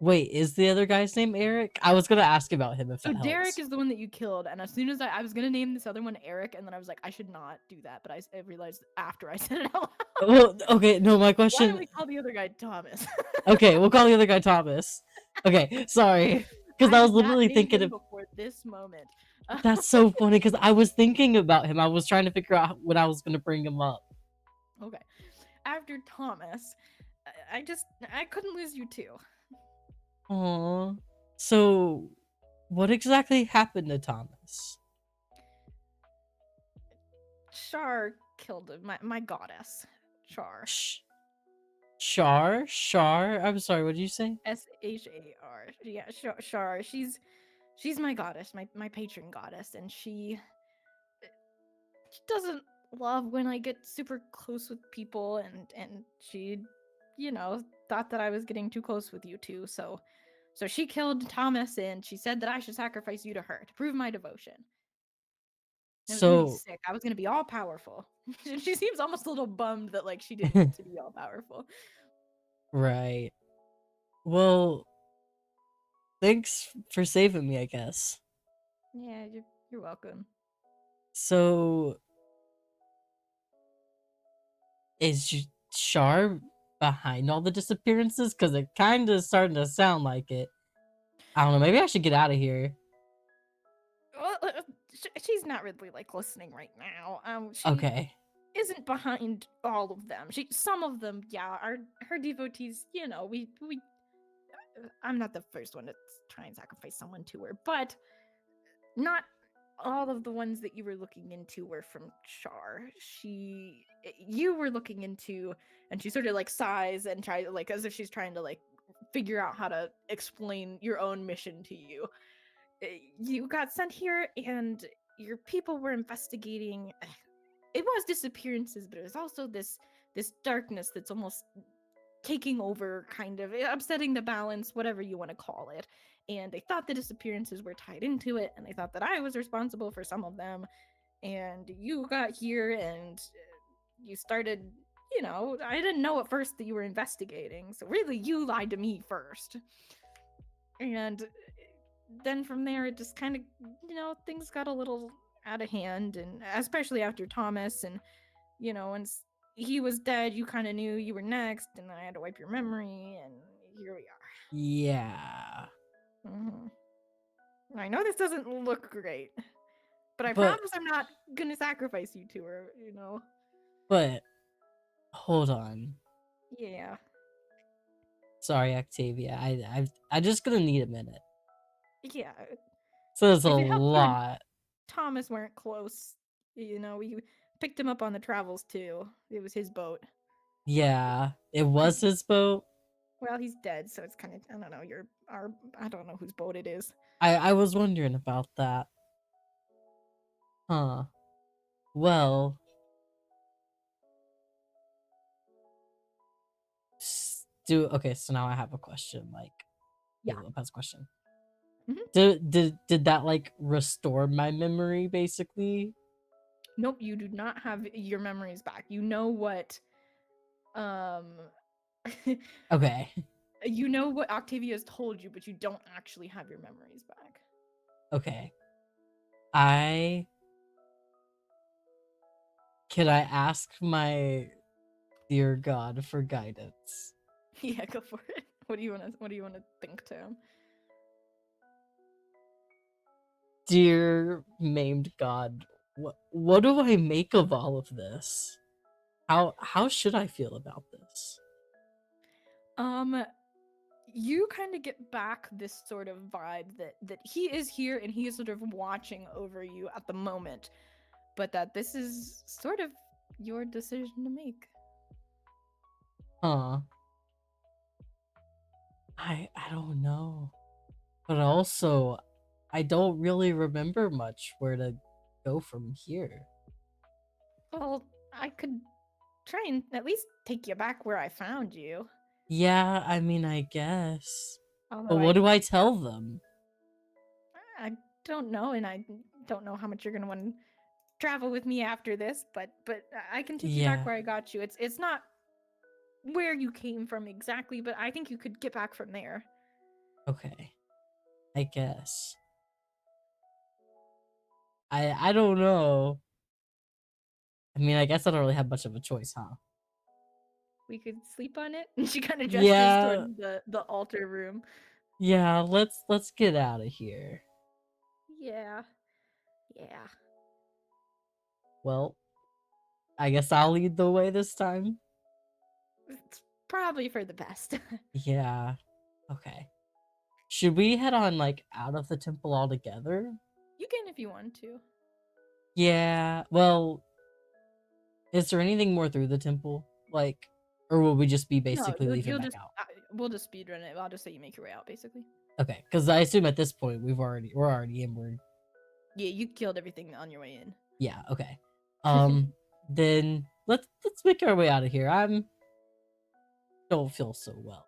Wait, is the other guy's name Eric? I was gonna ask about him if So that Derek helps. is the one that you killed, and as soon as I was gonna name this other one Eric, and then I was like, I should not do that, but I realized after I said it out loud. Well, okay, no, my Why don't question. we call the other guy Thomas? Okay, we'll call the other guy Thomas. Okay, sorry, because I I was did not literally name thinking him of. before this moment. That's so funny because I was thinking about him. I was trying to figure out when I was gonna bring him up. Okay. After Thomas, I couldn't lose you too. Aww. So, what exactly happened to Thomas? Shar killed him, my goddess. Shar. Sh- Shar? I'm sorry, what did you say? Shar. Yeah, Shar. She's my goddess, my patron goddess, and she doesn't love when I get super close with people, and she, thought that I was getting too close with you two, so she killed Thomas, and she said that I should sacrifice you to her to prove my devotion. It was gonna be So, sick. I was gonna be all powerful. She seems almost a little bummed that like she didn't get to be all powerful. right. Well, thanks for saving me, I guess. Yeah, you're welcome. So, is Shar behind all the disappearances? Because it kind of starting to sound like it. I don't know. Maybe I should get out of here. Well, she's not really like listening right now. She Okay. isn't behind all of them. Some of them, yeah, are her devotees. We. I'm not the first one to try and sacrifice someone to her, but not all of the ones that you were looking into were from Char. You were looking into, and she sort of like sighs and tries, like, as if she's trying to like figure out how to explain your own mission to you. You got sent here, and your people were investigating. It was disappearances, but it was also this darkness that's almost taking over, kind of upsetting the balance, whatever you want to call it. And they thought the disappearances were tied into it, and they thought that I was responsible for some of them. And you got here, and you started, you know, I didn't know at first that you were investigating, so really you lied to me first. And then from there, it just kind of, you know, things got a little out of hand, and especially after Thomas, and, you know, once he was dead, you kind of knew you were next, and I had to wipe your memory, and here we are. Yeah. I know this doesn't look great, but I But promise I'm not gonna sacrifice you to her, you know? but hold on. Yeah. Sorry, Octavia. I just gonna need a minute. Yeah. So it's a If it helps you and lot. Thomas weren't close, you know, we picked him up on the travels too. It was his boat. Yeah. It was his boat. Well, he's dead, so it's kind of, I don't know, I don't know whose boat it is. I was wondering about that. Huh. Well, okay, so now I have a question, like Yeah. Lopez question. Mhm. Did that like restore my memory basically? Nope, you do not have your memories back. You know what, um, Okay. you know what Octavia's told you, but you don't actually have your memories back. Okay. I Can I ask my dear God for guidance? Yeah, go for it. What do you want to think to him? Dear maimed God, what do I make of all of this? How should I feel about this? Um, you kind of get back this sort of vibe that he is here and he is sort of watching over you at the moment, but that this is sort of your decision to make. Huh. I don't know. But also I don't really remember much where to go from here. Well, I could try and at least take you back where I found you. Yeah, I mean, I guess. But Although what do I tell them? I don't know, and I don't know how much you're gonna want to travel with me after this, but I can take you back Yeah, where I got you. It's not where you came from exactly, but I think you could get back from there. okay. I guess. I don't know. I mean, I guess I don't really have much of a choice, huh? We could sleep on it. And she kind of gestures Yeah, towards the altar room. yeah, let's get out of here. Yeah, yeah. Well, I guess I'll lead the way this time. It's probably for the best. Yeah. Okay. Should we head on like out of the temple altogether? You can if you want to. Yeah. Well, is there anything more through the temple? Like, or will we just be No, basically leaving you'll back just out? we'll just speed run it. I'll just say you make your way out, basically. Okay, because I assume at this point we're already in. Yeah, you killed everything on your way in. Yeah. Okay. Then let's make our way out of here. Don't feel so well.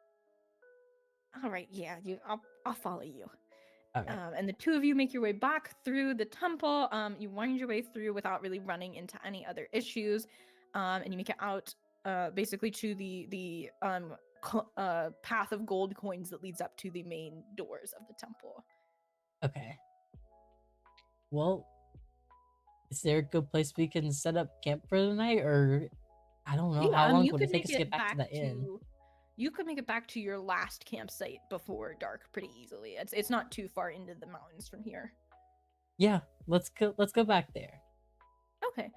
All right, yeah, I'll follow you. All right. And the two of you make your way back through the temple. You wind your way through without really running into any other issues, and you make it out basically to the path of gold coins that leads up to the main doors of the temple. Okay. Well, is there a good place we can set up camp for the night, or I don't know how Yeah, long you would it could take make us to get it back to back the inn? to you could make it back to your last campsite before dark pretty easily. It's not too far into the mountains from here. Yeah, let's go back there. Okay.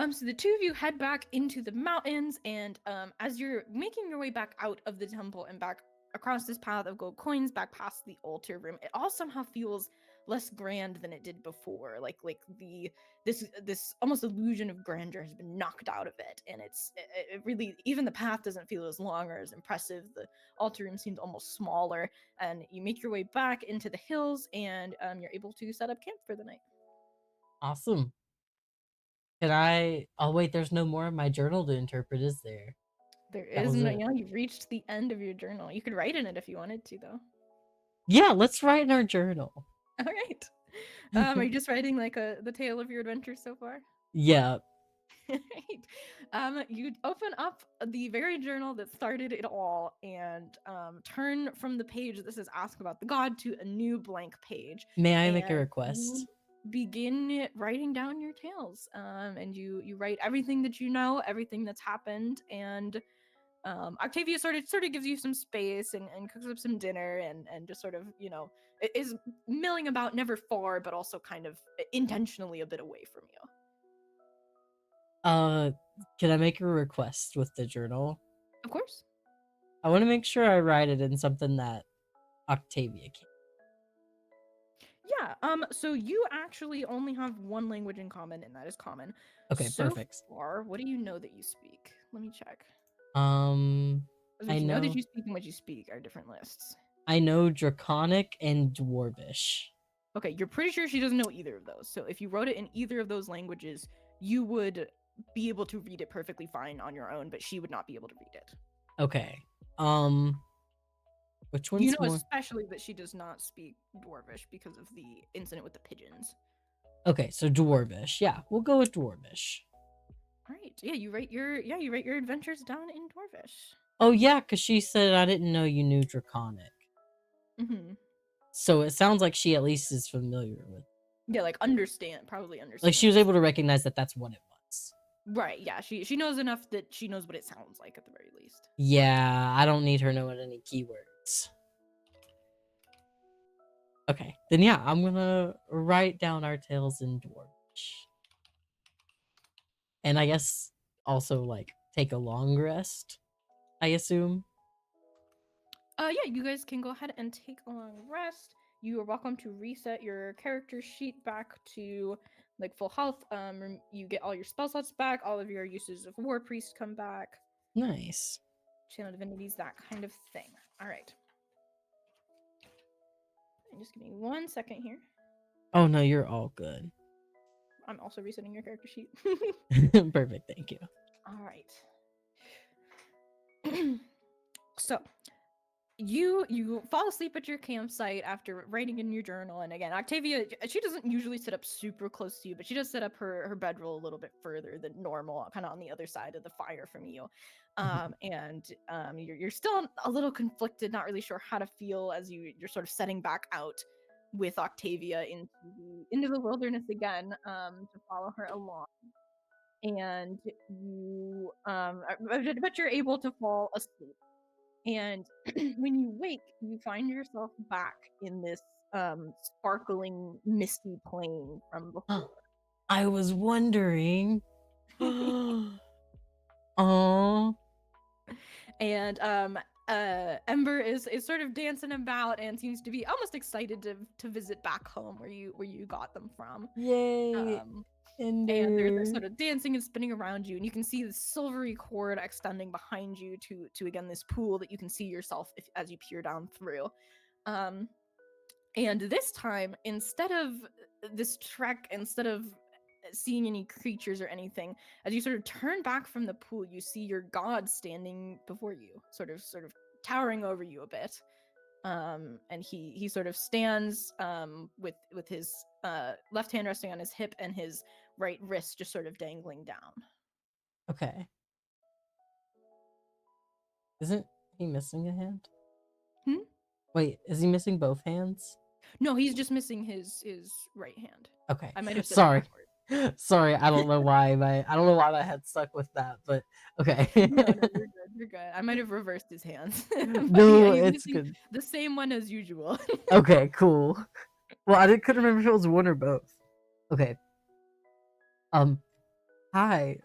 So the two of you head back into the mountains, and as you're making your way back out of the temple and back across this path of gold coins, back past the altar room, it all somehow feels less grand than it did before. Like this almost illusion of grandeur has been knocked out of it, and it really, even the path doesn't feel as long or as impressive. The altar room seems almost smaller, and you make your way back into the hills, and you're able to set up camp for the night. Awesome. Can I? Oh wait, there's no more of my journal to interpret, is there? There That is was no, it. you've reached the end of your journal. You could write in it if you wanted to, though. Yeah, let's write in our journal. All right. Are you just writing like the tale of your adventures so far? Yeah. Right. You open up the very journal that started it all and turn from the page that says "Ask about the god" to a new blank page. May I make a And request? you begin writing down your tales. And you write everything that you know, everything that's happened, and Octavia sort of gives you some space and cooks up some dinner and just sort of is milling about, never far, but also kind of intentionally a bit away from you. Can I make a request with the journal? Of course. I want to make sure I write it in something that Octavia can. Yeah. So you actually only have one language in common, and that is common. Okay, So perfect. far, what do you know that you speak? Let me check. Because I what you know that know you speak and what you speak are different lists. I know Draconic and Dwarvish. Okay, you're pretty sure she doesn't know either of those. So if you wrote it in either of those languages, you would be able to read it perfectly fine on your own, but she would not be able to read it. Okay. Which You one's know more? especially that she does not speak Dwarvish because of the incident with the pigeons. Okay, so Dwarvish. Yeah, we'll go with Dwarvish. Right. Yeah, you write your adventures down in Dwarvish. Oh yeah, because she said I didn't know you knew Draconic. Mm-hmm. So it sounds like she at least is familiar with. Yeah, like probably Like she was understands. able to recognize that that's what it was. Right, yeah, she knows enough that she knows what it sounds like at the very least. Yeah, I don't need her knowing any keywords. Okay, then yeah, I'm gonna write down our tales in Dwarvish. And I guess also like take a long rest, I assume. Yeah, you guys can go ahead and take a long rest. You are welcome to reset your character sheet back to like full health. You get all your spell slots back, all of your uses of War Priest come back, Nice. Channel Divinities, that kind of thing. All right. And just give me 1 second here. Oh no, you're all good. I'm also resetting your character sheet. Perfect, thank you. All right. So you fall asleep at your campsite after writing in your journal, and again, Octavia, she doesn't usually sit up super close to you, but she does set up her bedroll a little bit further than normal, kind of on the other side of the fire from you. You're still a little conflicted, not really sure how to feel as you're sort of setting back out with Octavia into the wilderness again, to follow her along. And but you're able to fall asleep. And when you wake, you find yourself back in this sparkling, misty plain from before. I was wondering. Oh, And Ember is sort of dancing about and seems to be almost excited to visit back home where you got them from. yay, Um, and they're Ender. sort of dancing and spinning around you, and you can see the silvery cord extending behind you to again this pool that you can see yourself as you peer down through. And this time, instead of this trek, instead of seeing any creatures or anything, as you sort of turn back from the pool, you see your god standing before you, sort of towering over you a bit. And he sort of stands with his left hand resting on his hip and his right wrist just sort of dangling down. Okay. Isn't he missing a hand? Hmm? Wait, is he missing both hands? No, he's just missing his right hand. Okay. I might have said that Sorry. backwards. Sorry, I don't know why my head stuck with that, but okay. No, you're good. You're good. I might have reversed his hands, but yeah, No, he's it's missing good. the same one as usual. Okay, cool. Well, couldn't remember if it was one or both. Okay. Hi.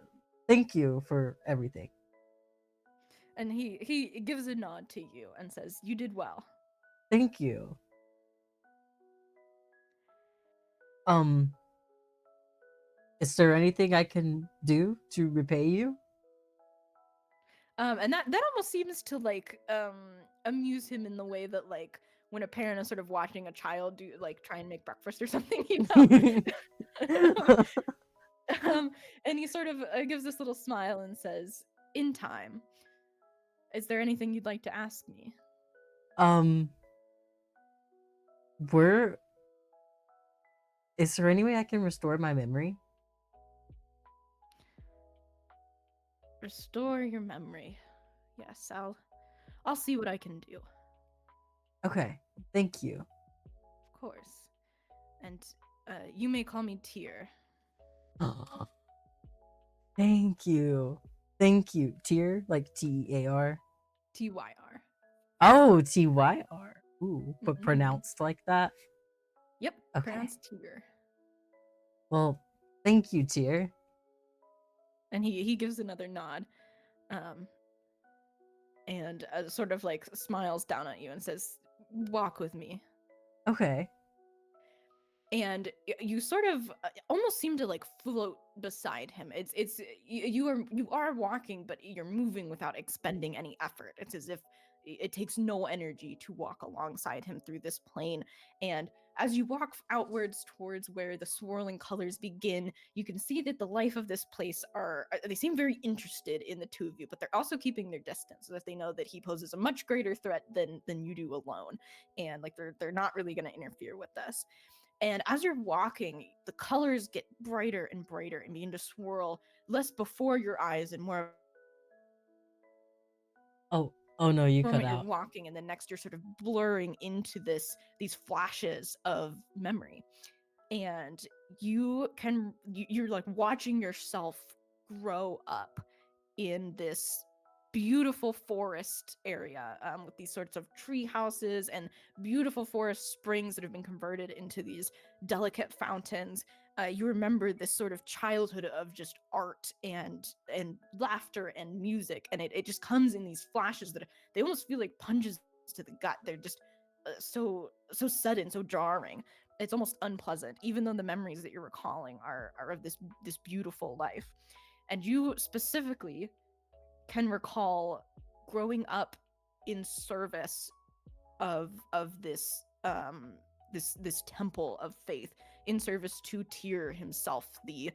Thank you for everything. And he gives a nod to you and says, "You did well." Thank you. Um, is there anything I can do to repay you? And that almost seems to like amuse him in the way that like when a parent is sort of watching a child do like try and make breakfast or something, you know. And he sort of gives this little smile and says, "In time. Is there anything you'd like to ask me?" um, where is there any way I can restore my memory? Restore your memory. Yes, I'll see what I can do. Okay, thank you. Of course. And you may call me Tyr. Thank you. Thank you. Tier, like Tear. Tyr. Oh, Tyr. Ooh, but Mm-hmm. pronounced like that? Yep, Okay. pronounced Tyr. Well, thank you, Tier. And he gives another nod, um, and sort of like smiles down at you and says, "Walk with me." Okay. And you sort of almost seem to like float beside him. You are walking, but you're moving without expending any effort. It's as if it takes no energy to walk alongside him through this plane. And as you walk outwards towards where the swirling colors begin, you can see that the life of this place are they seem very interested in the two of you, but they're also keeping their distance, so that they know that he poses a much greater threat than you do alone. And like they're not really going to interfere with this. And as you're walking, the colors get brighter and brighter and begin to swirl less before your eyes and more Oh no, you cut moment you're out. walking, and then next you're sort of blurring into these flashes of memory. And you're like watching yourself grow up in this beautiful forest area, with these sorts of tree houses and beautiful forest springs that have been converted into these delicate fountains. You remember this sort of childhood of just art and laughter and music, and it just comes in these flashes that they almost feel like punches to the gut. They're just so sudden, so jarring. It's almost unpleasant, even though the memories that you're recalling are of this beautiful life. And you specifically can recall growing up in service of this temple of faith, in service to Tyr himself, the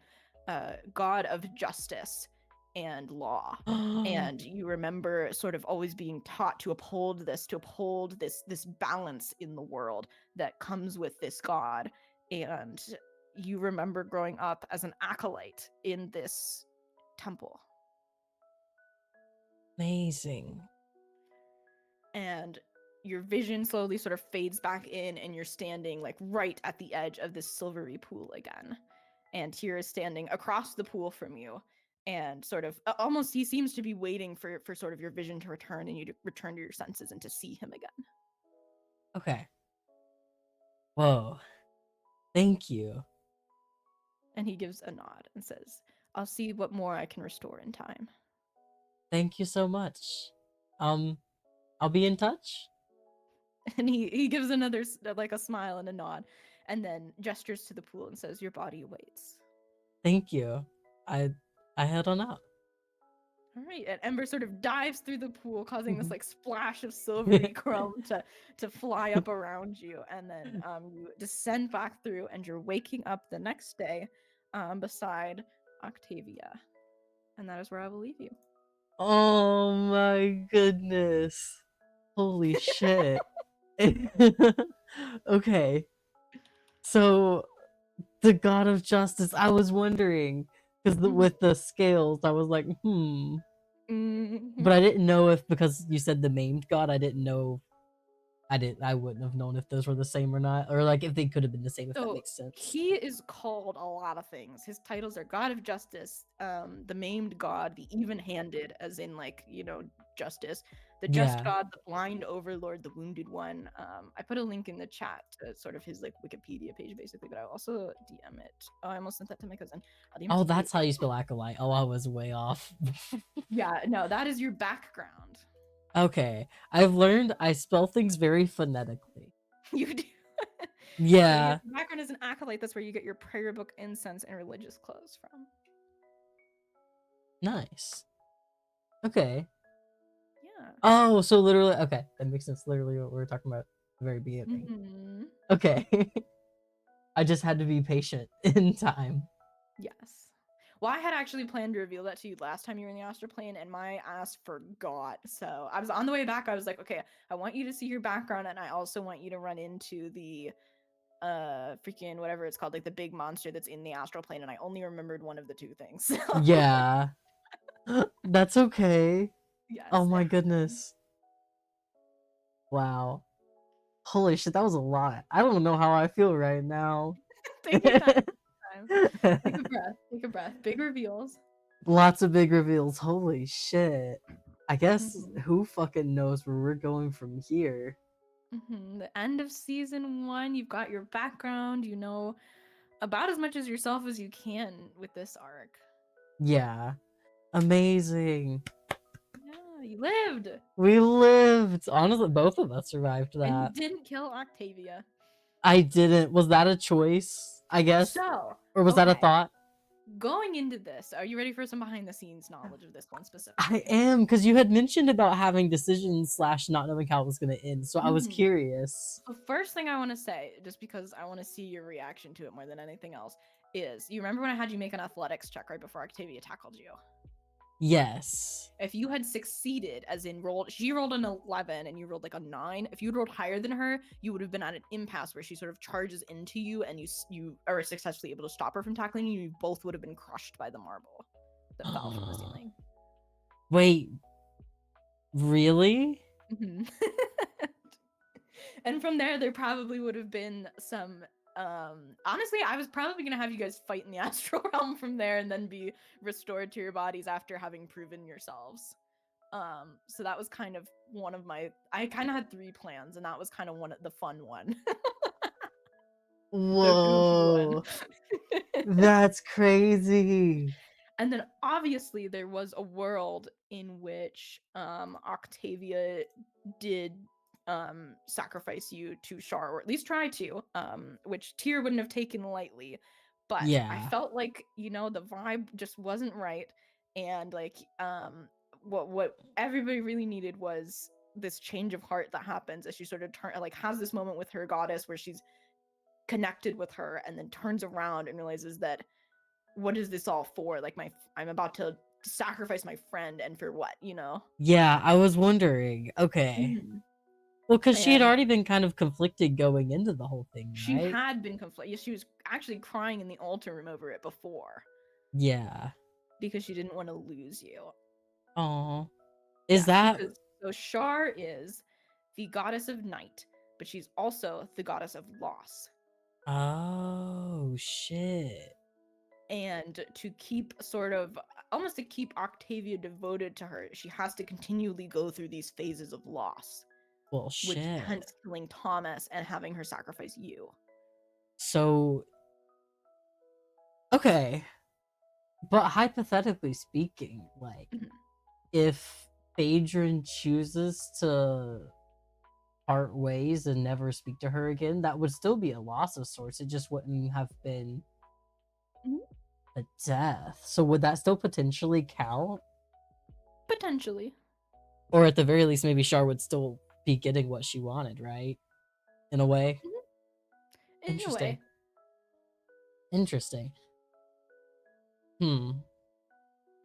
god of justice and law. And you remember sort of always being taught to uphold this balance in the world that comes with this god. And you remember growing up as an acolyte in this temple. Amazing. And your vision slowly sort of fades back in, and you're standing like right at the edge of this silvery pool again. And Tyr is standing across the pool from you, and sort of almost he seems to be waiting for sort of your vision to return and you to return to your senses and to see him again. Okay. Whoa. Thank you. And he gives a nod and says, "I'll see what more I can restore in time." Thank you so much. Um, I'll be in touch. And he gives another like a smile and a nod, and then gestures to the pool and says, "Your body awaits." Thank you. I I head on out. All right, and Ember sort of dives through the pool, causing this like splash of silvery chrome to fly up around you, and then you descend back through, and you're waking up the next day, beside Octavia, and that is where I will leave you. Oh my goodness. Holy shit. Okay. So the god of justice, I was wondering because with the scales, I was like, hmm. But Mhm. I didn't know if because you said the maimed god, I didn't know. I wouldn't have known if those were the same or not, or like if they could have been the same. If that So makes sense. he is called a lot of things. His titles are God of Justice, the Maimed God, the Even-Handed, as in like justice, the Just Yeah. God, the Blind Overlord, the Wounded One. I put a link in the chat to sort of his like Wikipedia page, basically, but I also DM it. Oh, I almost sent that to my cousin. I'll DM it Oh, to you. that's how you spell acolyte. Oh, I was way off. Yeah, no, that is your background. Okay, I've learned I spell things very phonetically. You do. So your Yeah. background is an acolyte. That's where you get your prayer book, incense, and religious clothes from. Nice. Okay. Yeah. Oh, so literally, okay, that makes sense. Literally, what we were talking about at the very beginning. Hmm. Okay. I just had to be patient in time. Yes. Well, I had actually planned to reveal that to you last time you were in the astral plane, and my ass forgot. So I was on the way back. I was like, okay, I want you to see your background, and I also want you to run into the freaking whatever it's called, like the big monster that's in the astral plane. And I only remembered one of the two things. So Yeah. That's okay. Oh Yes, it my happened. goodness. Wow. Holy shit, that was a lot. I don't know how I feel right now. Take your time. Take your time. Take a breath. Take a breath. Big reveals. Lots of big reveals. Holy shit. I guess Mhm. who fucking knows where we're going from here? The end of season 1, you've got your background, you know about as much as yourself as you can with this arc. Yeah. Amazing. Yeah, you lived! We lived. Honestly, both of us survived And you that. didn't kill Octavia. I didn't. Was that a choice? I guess. So, Or was that a okay, thought? going into this, are you ready for some behind the scenes knowledge of this one I specifically? am, because you had mentioned about having decisions slash not knowing how it was going to end. So I was Mhm. curious. The first thing I want to say, just because I want to see your reaction to it more than anything else, is you remember when I had you make an athletics check right before Octavia tackled you? Yes. If you had succeeded, as in she rolled an 11 and you rolled like a 9, if you'd rolled higher than her, you would have been at an impasse where she sort of charges into you and you are successfully able to stop her from tackling you. You both would have been crushed by the marble that fell from the ceiling. Wait, really? Mhm. And from there probably would have been some honestly, I was probably gonna have you guys fight in the astral realm from there and then be restored to your bodies after having proven yourselves. So that was kind of one of I kind of had 3 plans, and that was kind of the fun one. The goofy one. Whoa. That's crazy. And then obviously there was a world in which Octavia did sacrifice you to Shar, or at least try to, which Tyr wouldn't have taken lightly. But I Yeah. felt like, the vibe just wasn't right. And like what everybody really needed was this change of heart that happens as she sort of has this moment with her goddess where she's connected with her and then turns around and realizes that what is this all for? Like I'm about to sacrifice my friend, and for what, Yeah, I was wondering. Okay. Mhm. Well, because she had And already been kind of conflicted going into the whole thing, she right? had been conflicted. She was actually crying in the altar room over it before Yeah. because she didn't want to lose you. Oh. Is Yes, that. because so Shar is the goddess of night, but she's also the goddess of loss. Oh, shit. And to keep sort of almost to keep Octavia devoted to her, she has to continually go through these phases of loss, Well, which shit. hence killing Thomas and having her sacrifice you. So, okay. But hypothetically speaking, like, Mhm. if Phaedron chooses to part ways and never speak to her again, that would still be a loss of sorts. It just wouldn't have been Mhm. a death. So would that still potentially count? Potentially. Or at the very least, maybe Char would still be getting what she wanted, right? In a way. Mhm. In a Interesting. way. Interesting. Hmm.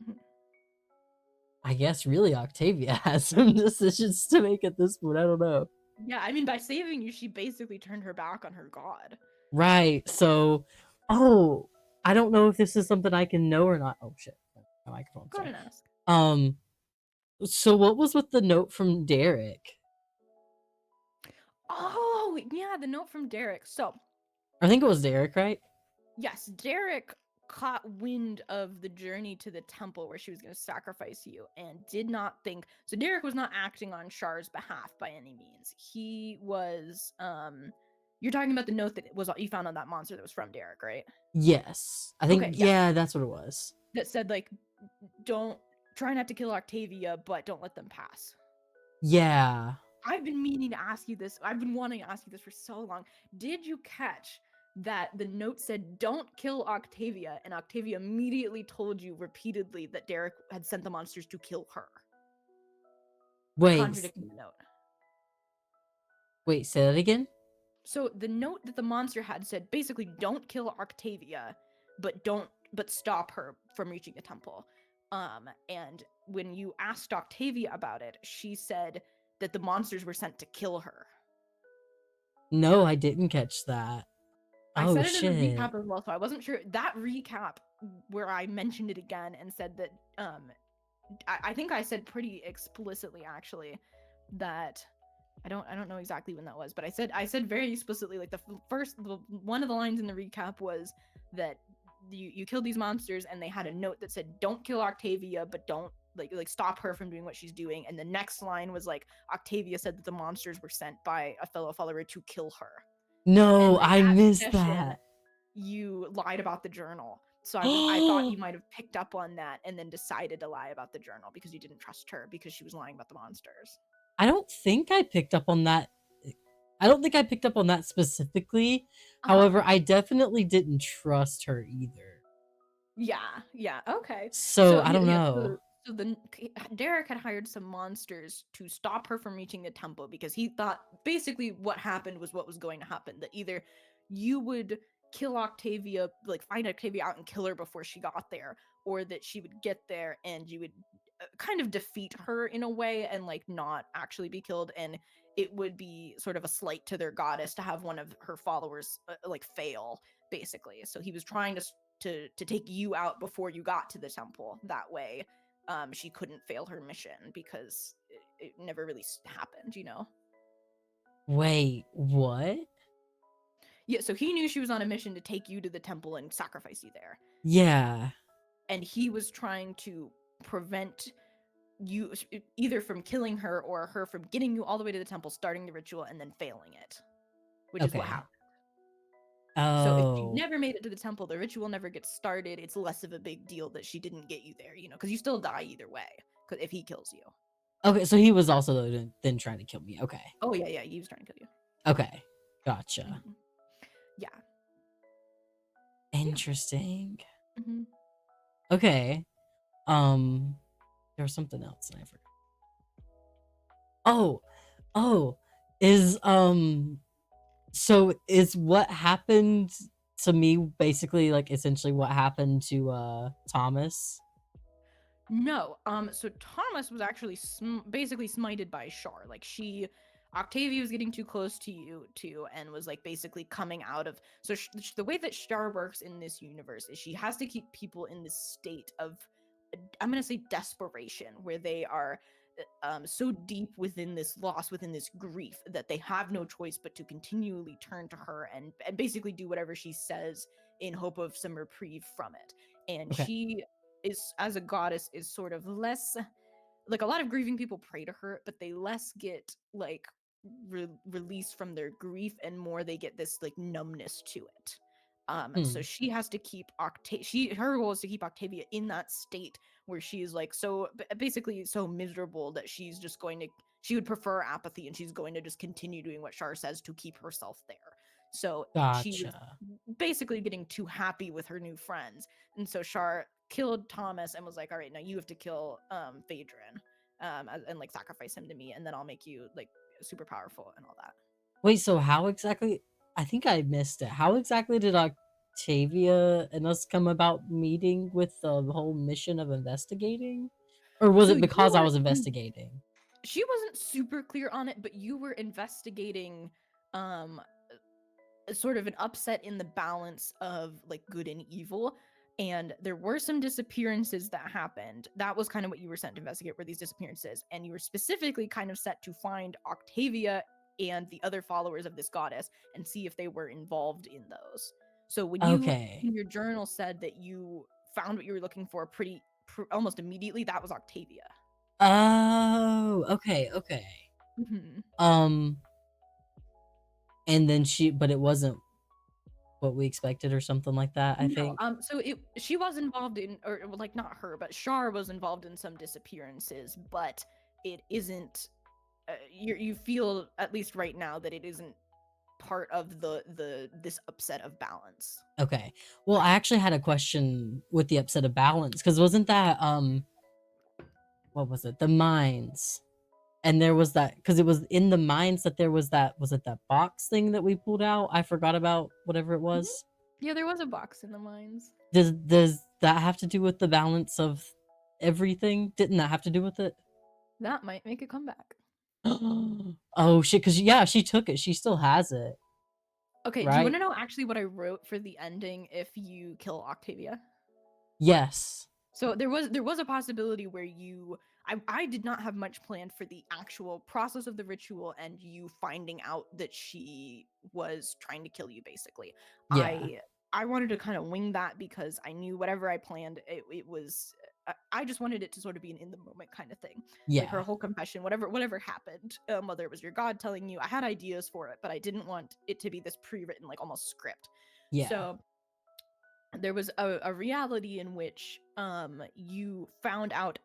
Mhm. I guess really Octavia has some decisions to make at this point. I don't know. Yeah, I mean, by saving you, she basically turned her back on her god. Right. So, oh, I don't know if this is something I can know or not. Oh shit. My microphone. Go Sorry. ahead and ask. Um. So what was with the note from Derek? Oh, yeah, the note from Derek. So, I think it was Derek, right? yes, Derek caught wind of the journey to the temple where she was going to sacrifice you and did not think. So, Derek was not acting on Char's behalf by any means. He was, you're talking about the note that was you found on that monster that was from Derek, right? Yes. I think Okay, yes. yeah, that's what it was. That said, like, don't try not to kill Octavia, but don't let them pass. Yeah. I've been meaning to ask you this. I've been wanting to ask you this for so long. Did you catch that the note said, "Don't kill Octavia," and Octavia immediately told you repeatedly that Derek had sent the monsters to kill her, Wait. contradicting the note? Wait, say that again? So the note that the monster had said basically, "Don't kill Octavia, but stop her from reaching the temple." And when you asked Octavia about it, she said that the monsters were sent to kill her. No, I didn't catch that. I Oh said it in the shit. recap as well, so I wasn't sure. That recap where I mentioned it again and said that I think I said pretty explicitly actually that I don't know exactly when that was, but I said very explicitly, like one of the lines in the recap was that you killed these monsters, and they had a note that said, "Don't kill Octavia, but don't like stop her from doing what she's doing." And the next line was like, Octavia said that the monsters were sent by a fellow follower to kill her. No, And then I that missed session, that. you lied about the journal. So I thought you might have picked up on that and then decided to lie about the journal because you didn't trust her because she was lying about the monsters. I don't think I picked up on that. I don't think I picked up on that specifically. Uh-huh. However, I definitely didn't trust her either. Yeah, okay. So So I don't yeah, know. so the Derek had hired some monsters to stop her from reaching the temple because he thought basically what happened was what was going to happen. That either you would kill Octavia, like find Octavia out and kill her before she got there, or that she would get there and you would kind of defeat her in a way and like not actually be killed, and it would be sort of a slight to their goddess to have one of her followers like fail basically. So he was trying to take you out before you got to the temple. That way, she couldn't fail her mission because it never really happened, you know? Wait, what? Yeah, so he knew she was on a mission to take you to the temple and sacrifice you there. Yeah. And he was trying to prevent you either from killing her or her from getting you all the way to the temple, starting the ritual, and then failing it, which is what Okay. happened. So if she Oh. never made it to the temple, the ritual never gets started. It's less of a big deal that she didn't get you there, you know, because you still die either way if he kills you. Okay, so he was also then trying to kill me. Okay. Oh yeah, he was trying to kill you. Okay. Gotcha. Mhm. Yeah. Yeah. Interesting. Hmm. Okay. There was something else and I forgot. Oh. Oh. Is so is what happened to me basically like essentially what happened to Thomas? No. So Thomas was actually basically smited by Shar. Like Octavia was getting too close to you too, and was like basically coming out of. So the way that Shar works in this universe is she has to keep people in this state of, I'm gonna say desperation, where they are so deep within this loss, within this grief, that they have no choice but to continually turn to her and basically do whatever she says in hope of some reprieve from it. And Okay. she is, as a goddess, is sort of less like, a lot of grieving people pray to her, but they less get like released from their grief, and more they get this like numbness to it. So Hmm. she has to keep her goal is to keep Octavia in that state where she is like so basically so miserable that she would prefer apathy, and she's going to just continue doing what Shar says to keep herself there. So she was Gotcha. basically getting too happy with her new friends, and so Shar killed Thomas and was like, "All right, now you have to kill Phaedron, and like sacrifice him to me, and then I'll make you like super powerful and all that." Wait, so how exactly I think I missed it. How exactly did Octavia and us come about meeting with the whole mission of investigating? Or was So it you because I were was investigating? she wasn't super clear on it, but you were investigating um sort of an upset in the balance of like good and evil, and there were some disappearances that happened. That was kind of what you were sent to investigate, were these disappearances, and you were specifically kind of set to find Octavia and the other followers of this goddess and see if they were involved in those. So when you Okay. in your journal said that you found what you were looking for almost immediately, that was Octavia. Oh, okay, okay. Mhm. Um, and then but it wasn't what we expected or something like that, I No, think. so she was involved in, or well, like not her, but Shar was involved in some disappearances, but it isn't. You feel at least right now that it isn't part of the this upset of balance. Okay. Well, I actually had a question with the upset of balance because wasn't that what was it? The mines. And there was that because it was in the mines that there was that was it that box thing that we pulled out? I forgot about whatever it Mhm. was. Yeah, there was a box in the mines. Does that have to do with the balance of everything? Didn't that have to do with it? That might make a comeback. Oh shit! Because yeah, she took it. She still has it, Okay, do you want right? to know actually what I wrote for the ending if you kill Octavia? Yes. So there was a possibility where I did not have much planned for the actual process of the ritual and you finding out that she was trying to kill you basically. Yeah. I wanted to kind of wing that because I knew whatever I planned it was I just wanted it to sort of be an in the moment kind of thing. Like her Yeah. whole confession, whatever happened, whether it was your god telling you, I had ideas for it, but I didn't want it to be this pre-written like almost script. Yeah. So there was a reality in which you found out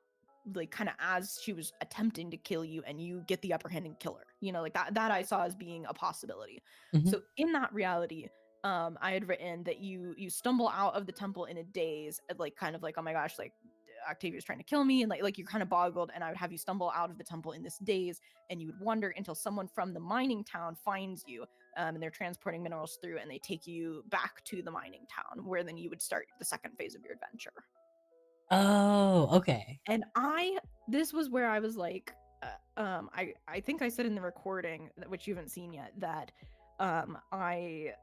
like kind of as she was attempting to kill you and you get the upper hand and kill her, like that I saw as being a possibility. Hmm. So in that reality, I had written that you stumble out of the temple in a daze, like kind of like, oh my gosh, like Octavia's trying to kill me, and like you're kind of boggled, and I would have you stumble out of the temple in this daze, and you would wander until someone from the mining town finds you, and they're transporting minerals through, and they take you back to the mining town, where then you would start the second phase of your adventure. Oh, okay. And this was where I was like, I think I said in the recording, which you haven't seen yet, that I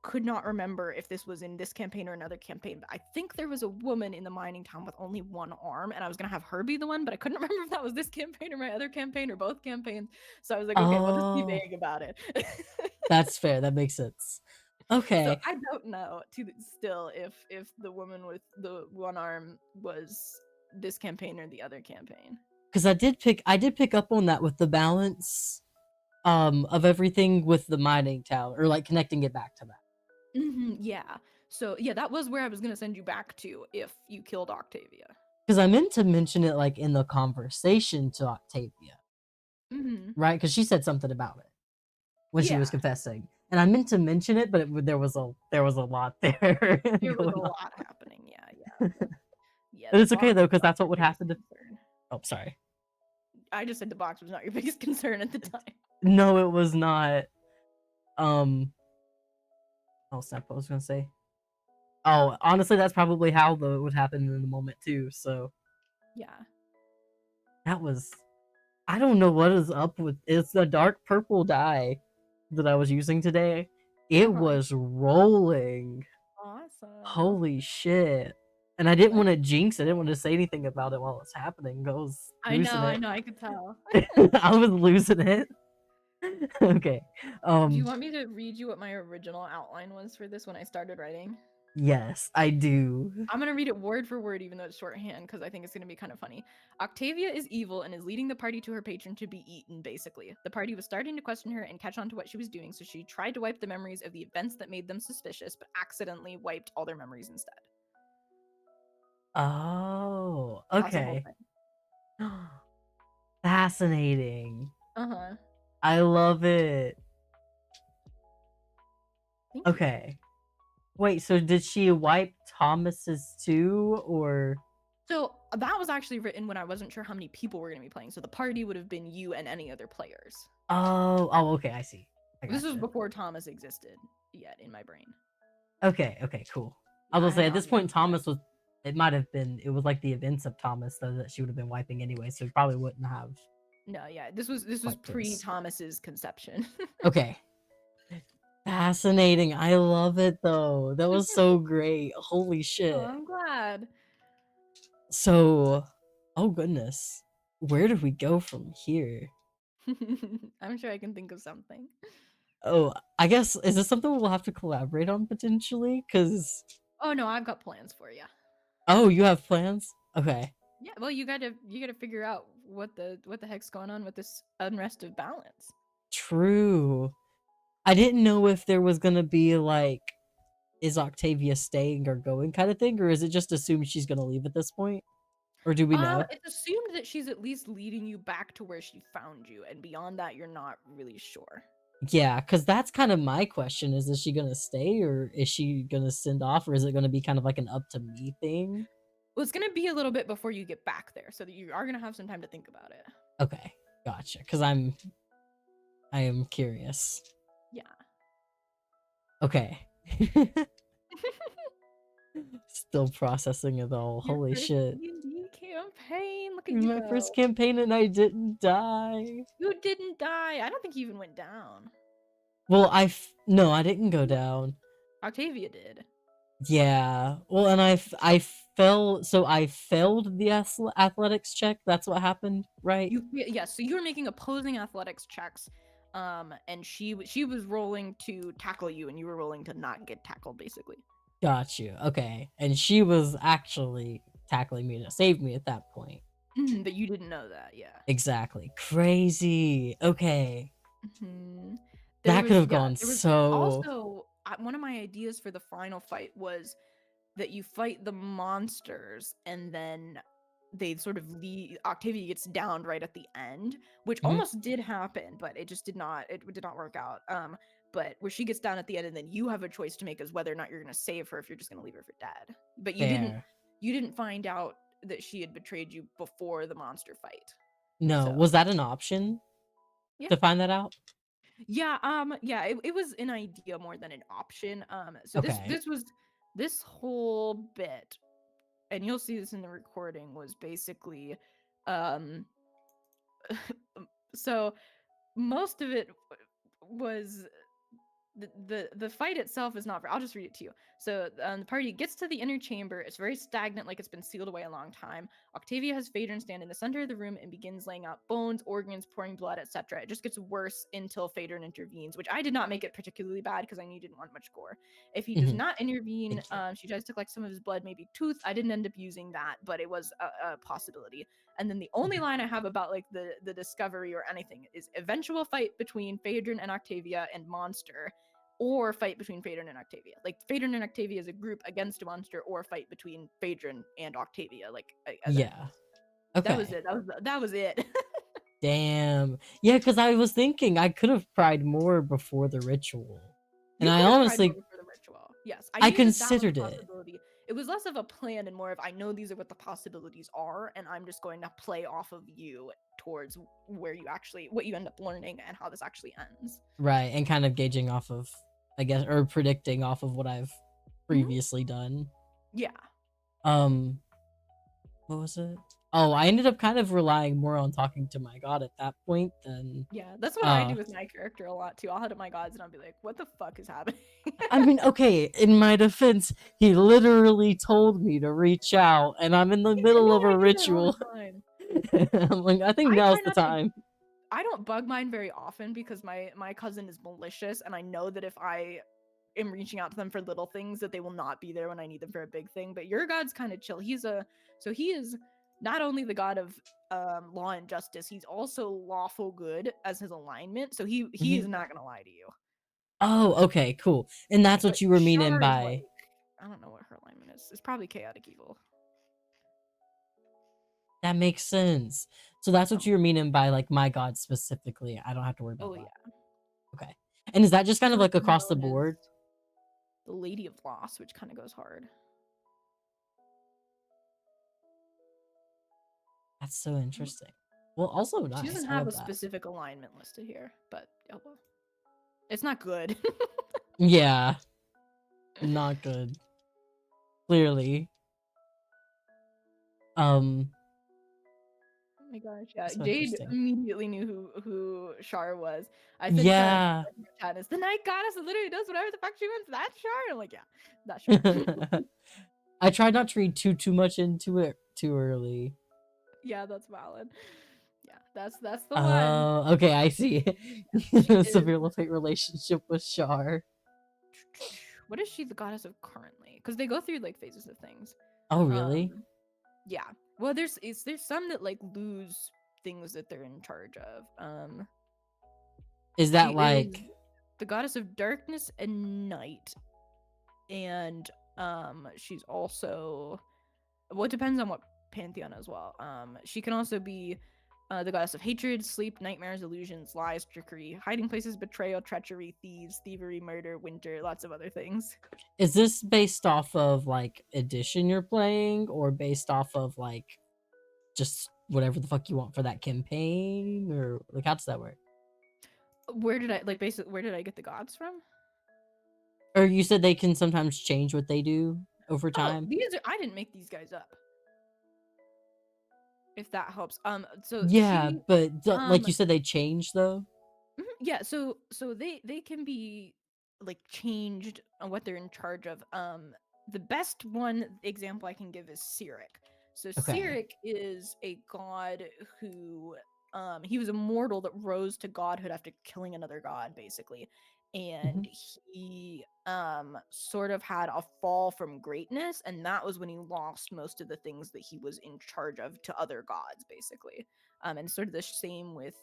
could not remember if this was in this campaign or another campaign, but I think there was a woman in the mining town with only one arm, and I was gonna have her be the one, but I couldn't remember if that was this campaign or my other campaign or both campaigns. So I was like, okay, we'll just be Oh, vague about it. that's fair. That makes sense. So Okay. I don't know still if the woman with the one arm was this campaign or the other campaign. Because I did pick up on that with the balance of everything with the mining tower, or like connecting it back to that. Yeah. So yeah, that was where I was gonna send you back to if you killed Octavia. Because I meant to mention it like in the conversation to Octavia, Mm-hmm. right? Because she said something about it when she was Yeah. confessing, and I meant to mention it, but there was a lot there There was a going on. lot happening. Yeah. Yeah, But the it's okay box though, was because not that's what your would biggest happen to. concern. Oh, sorry. I just said the box was not your biggest concern at the time. No, it was not. Um. Oh, snap! What was I gonna say? Oh, honestly, that's probably how it would happen in the moment too. So Yeah. that was. I don't know what is up with. It's the dark purple dye that I was using today. It Uh-huh. was rolling. Awesome. Holy shit! And I didn't That's want to jinx. I didn't want to say anything about it while it's happening. I was losing I it. know, I could tell. I was losing it. Okay. Do you want me to read you what my original outline was for this when I started writing? Yes, I do. I'm gonna read it word for word, even though it's shorthand, because I think it's gonna be kind of funny. Octavia is evil and is leading the party to her patron to be eaten, basically. The party was starting to question her and catch on to what she was doing, so she tried to wipe the memories of the events that made them suspicious, but accidentally wiped all their memories instead. Oh, That's the whole okay. thing. Fascinating. Uh-huh. I love it. Thank you. Okay. Wait, so did she wipe Thomas's too, or? So that was actually written when I wasn't sure how many people were gonna be playing, so the party would have been you and any other players. Oh, okay, I see. I This was gotcha. before Thomas existed yet in my brain. Okay, cool. I Yeah, was I gonna say hadn't at this augmented point, yet. Thomas was. It might have been. It was like the events of Thomas though that she would have been wiping anyway, so it probably wouldn't have No, yeah, this was wiped pre his. Thomas's conception. Okay. Fascinating. I love it though. That was so great. Holy Oh, shit. I'm glad. So, oh goodness. Where do we go from here? I'm sure I can think of something. Oh, I guess is this something we'll have to collaborate on potentially? Cause Oh no, I've got plans for you. oh, you have plans? Okay. Yeah, well, you gotta figure out what the heck's going on with this unrest of balance. True. I didn't know if there was gonna be like, is Octavia staying or going kind of thing, or is it just assumed she's gonna leave at this point? Or do we know? It's assumed that she's at least leading you back to where she found you, and beyond that, you're not really sure. Yeah, because that's kind of my question: is she gonna stay, or is she gonna send off, or is it gonna be kind of like an up to me thing? Well, it's gonna be a little bit before you get back there, so that you are gonna have some time to think about it. Okay, gotcha. Because I am curious. Yeah. Okay. Still processing it all. Your Holy first shit. D&D campaign. Look at you My first go. campaign and I didn't die. You didn't die. I don't think you even went down. Well, no, I didn't go down. Octavia did. Yeah. Well, and I failed the athletics check. That's what happened, right? Yes, so you were making opposing athletics checks, and she was rolling to tackle you, and you were rolling to not get tackled, basically. Got you. Okay. And she was actually tackling me to save me at that point. But you didn't know that, yeah. Exactly. Crazy. Okay. Mhm. That could have gone There was so. also one of my ideas for the final fight was that you fight the monsters and then they sort of leave. Octavia gets downed right at the end, which Mhm. almost did happen, but it did not work out. But where she gets down at the end and then you have a choice to make as whether or not you're going to save her, if you're just going to leave her for dead. But Fair. you didn't find out that she had betrayed you before the monster fight. No, So was that an option yeah. to find that out? Yeah, it was an idea more than an option. So Okay. this whole bit, and you'll see this in the recording, was basically um so most of it was the fight itself is not I'll just read it to you. So the party gets to the inner chamber. It's very stagnant, like it's been sealed away a long time. Octavia has Phaedron stand in the center of the room and begins laying out bones, organs, pouring blood, etc. It just gets worse until Phaedron intervenes, which I did not make it particularly bad because I knew you didn't want much gore. If he does Mhm. not intervene, Thank you. she tries to collect some of his blood, maybe tooth. I didn't end up using that, but it was a possibility. And then the only Mhm. line I have about like the discovery or anything is eventual fight between Phaedron and Octavia and monster, or fight between Phaedron and Octavia. Like Phaedron and Octavia as a group against a monster, or fight between Phaedron and Octavia, like as Yeah. enemies. That was Okay. it. That was it. Damn. Yeah, because I was thinking I could have tried more before the ritual. And You I could have tried more honestly, before the ritual. Yes, I I knew that that was a considered it. possibility. It was less of a plan and more of I know these are what the possibilities are, and I'm just going to play off of you towards where you actually what you end up learning and how this actually ends. Right. And kind of gauging off of, I guess, or predicting off of what I've Mhm. previously done. Yeah. Um, what was it? Oh, I ended up kind of relying more on talking to my god at that point than Yeah, that's what I uh do with my character a lot too. I'll head up my gods and I'll be like, "What the fuck is happening?" I mean, okay, in my defense, he literally told me to reach out and I'm in the middle No, of I a do that all the ritual. time. I'm like, I think I try now's the not to time. I don't bug mine very often because my cousin is malicious, and I know that if I am reaching out to them for little things, that they will not be there when I need them for a big thing. But your god's kind of chill. He is not only the god of law and justice, he's also lawful good as his alignment. So he Mhm. is not gonna lie to you. Oh, okay, cool. And that's But what you were meaning Shar is by like, I don't know what her alignment is. It's probably chaotic evil. that makes sense. So that's what So you were meaning by like my god specifically. I don't have to worry about oh that. yeah. Okay. And is that just kind She's of also like across the known as board? the Lady of Loss, which kind of goes hard. That's so interesting. Well, also She nice. doesn't I have love a that. specific alignment listed here, but oh well. It's not good. Yeah, not good. Clearly. Um, Oh my gosh, yeah. so Jade interesting. immediately knew who Shar was. I said Shar Yeah. in the chat is the night goddess that literally does whatever the fuck she wants. That's Shar. I'm like, yeah, that's Shar. I tried not to read too much into it too early. Yeah, that's valid. Yeah, that's the one. Oh, okay, I see. She is. Severe love hate relationship with Shar. What is she the goddess of currently? Because they go through like phases of things. Oh, really? Um, yeah. Well, there's some that like lose things that they're in charge of. Is She that is like the goddess of darkness and night, and she's also well, it depends on what pantheon as well. She can also be the goddess of hatred, sleep, nightmares, illusions, lies, trickery, hiding places, betrayal, treachery, thieves, thievery, murder, winter, lots of other things. is this based off of like edition you're playing or based off of like just whatever the fuck you want for that campaign or like how does that work? Where did I like basically where did I get the gods from? Or you said they can sometimes change what they do over Oh, time? these are I didn't make these guys up. If that helps. So Yeah, she but like um you said they change though? yeah, so they can be like changed on what they're in charge of. the best one example I can give is Cyric. So Okay. Cyric is a god who he was a mortal that rose to godhood after killing another god, basically. And Mhm. he sort of had a fall from greatness, and that was when he lost most of the things that he was in charge of to other gods, basically. And sort of the same with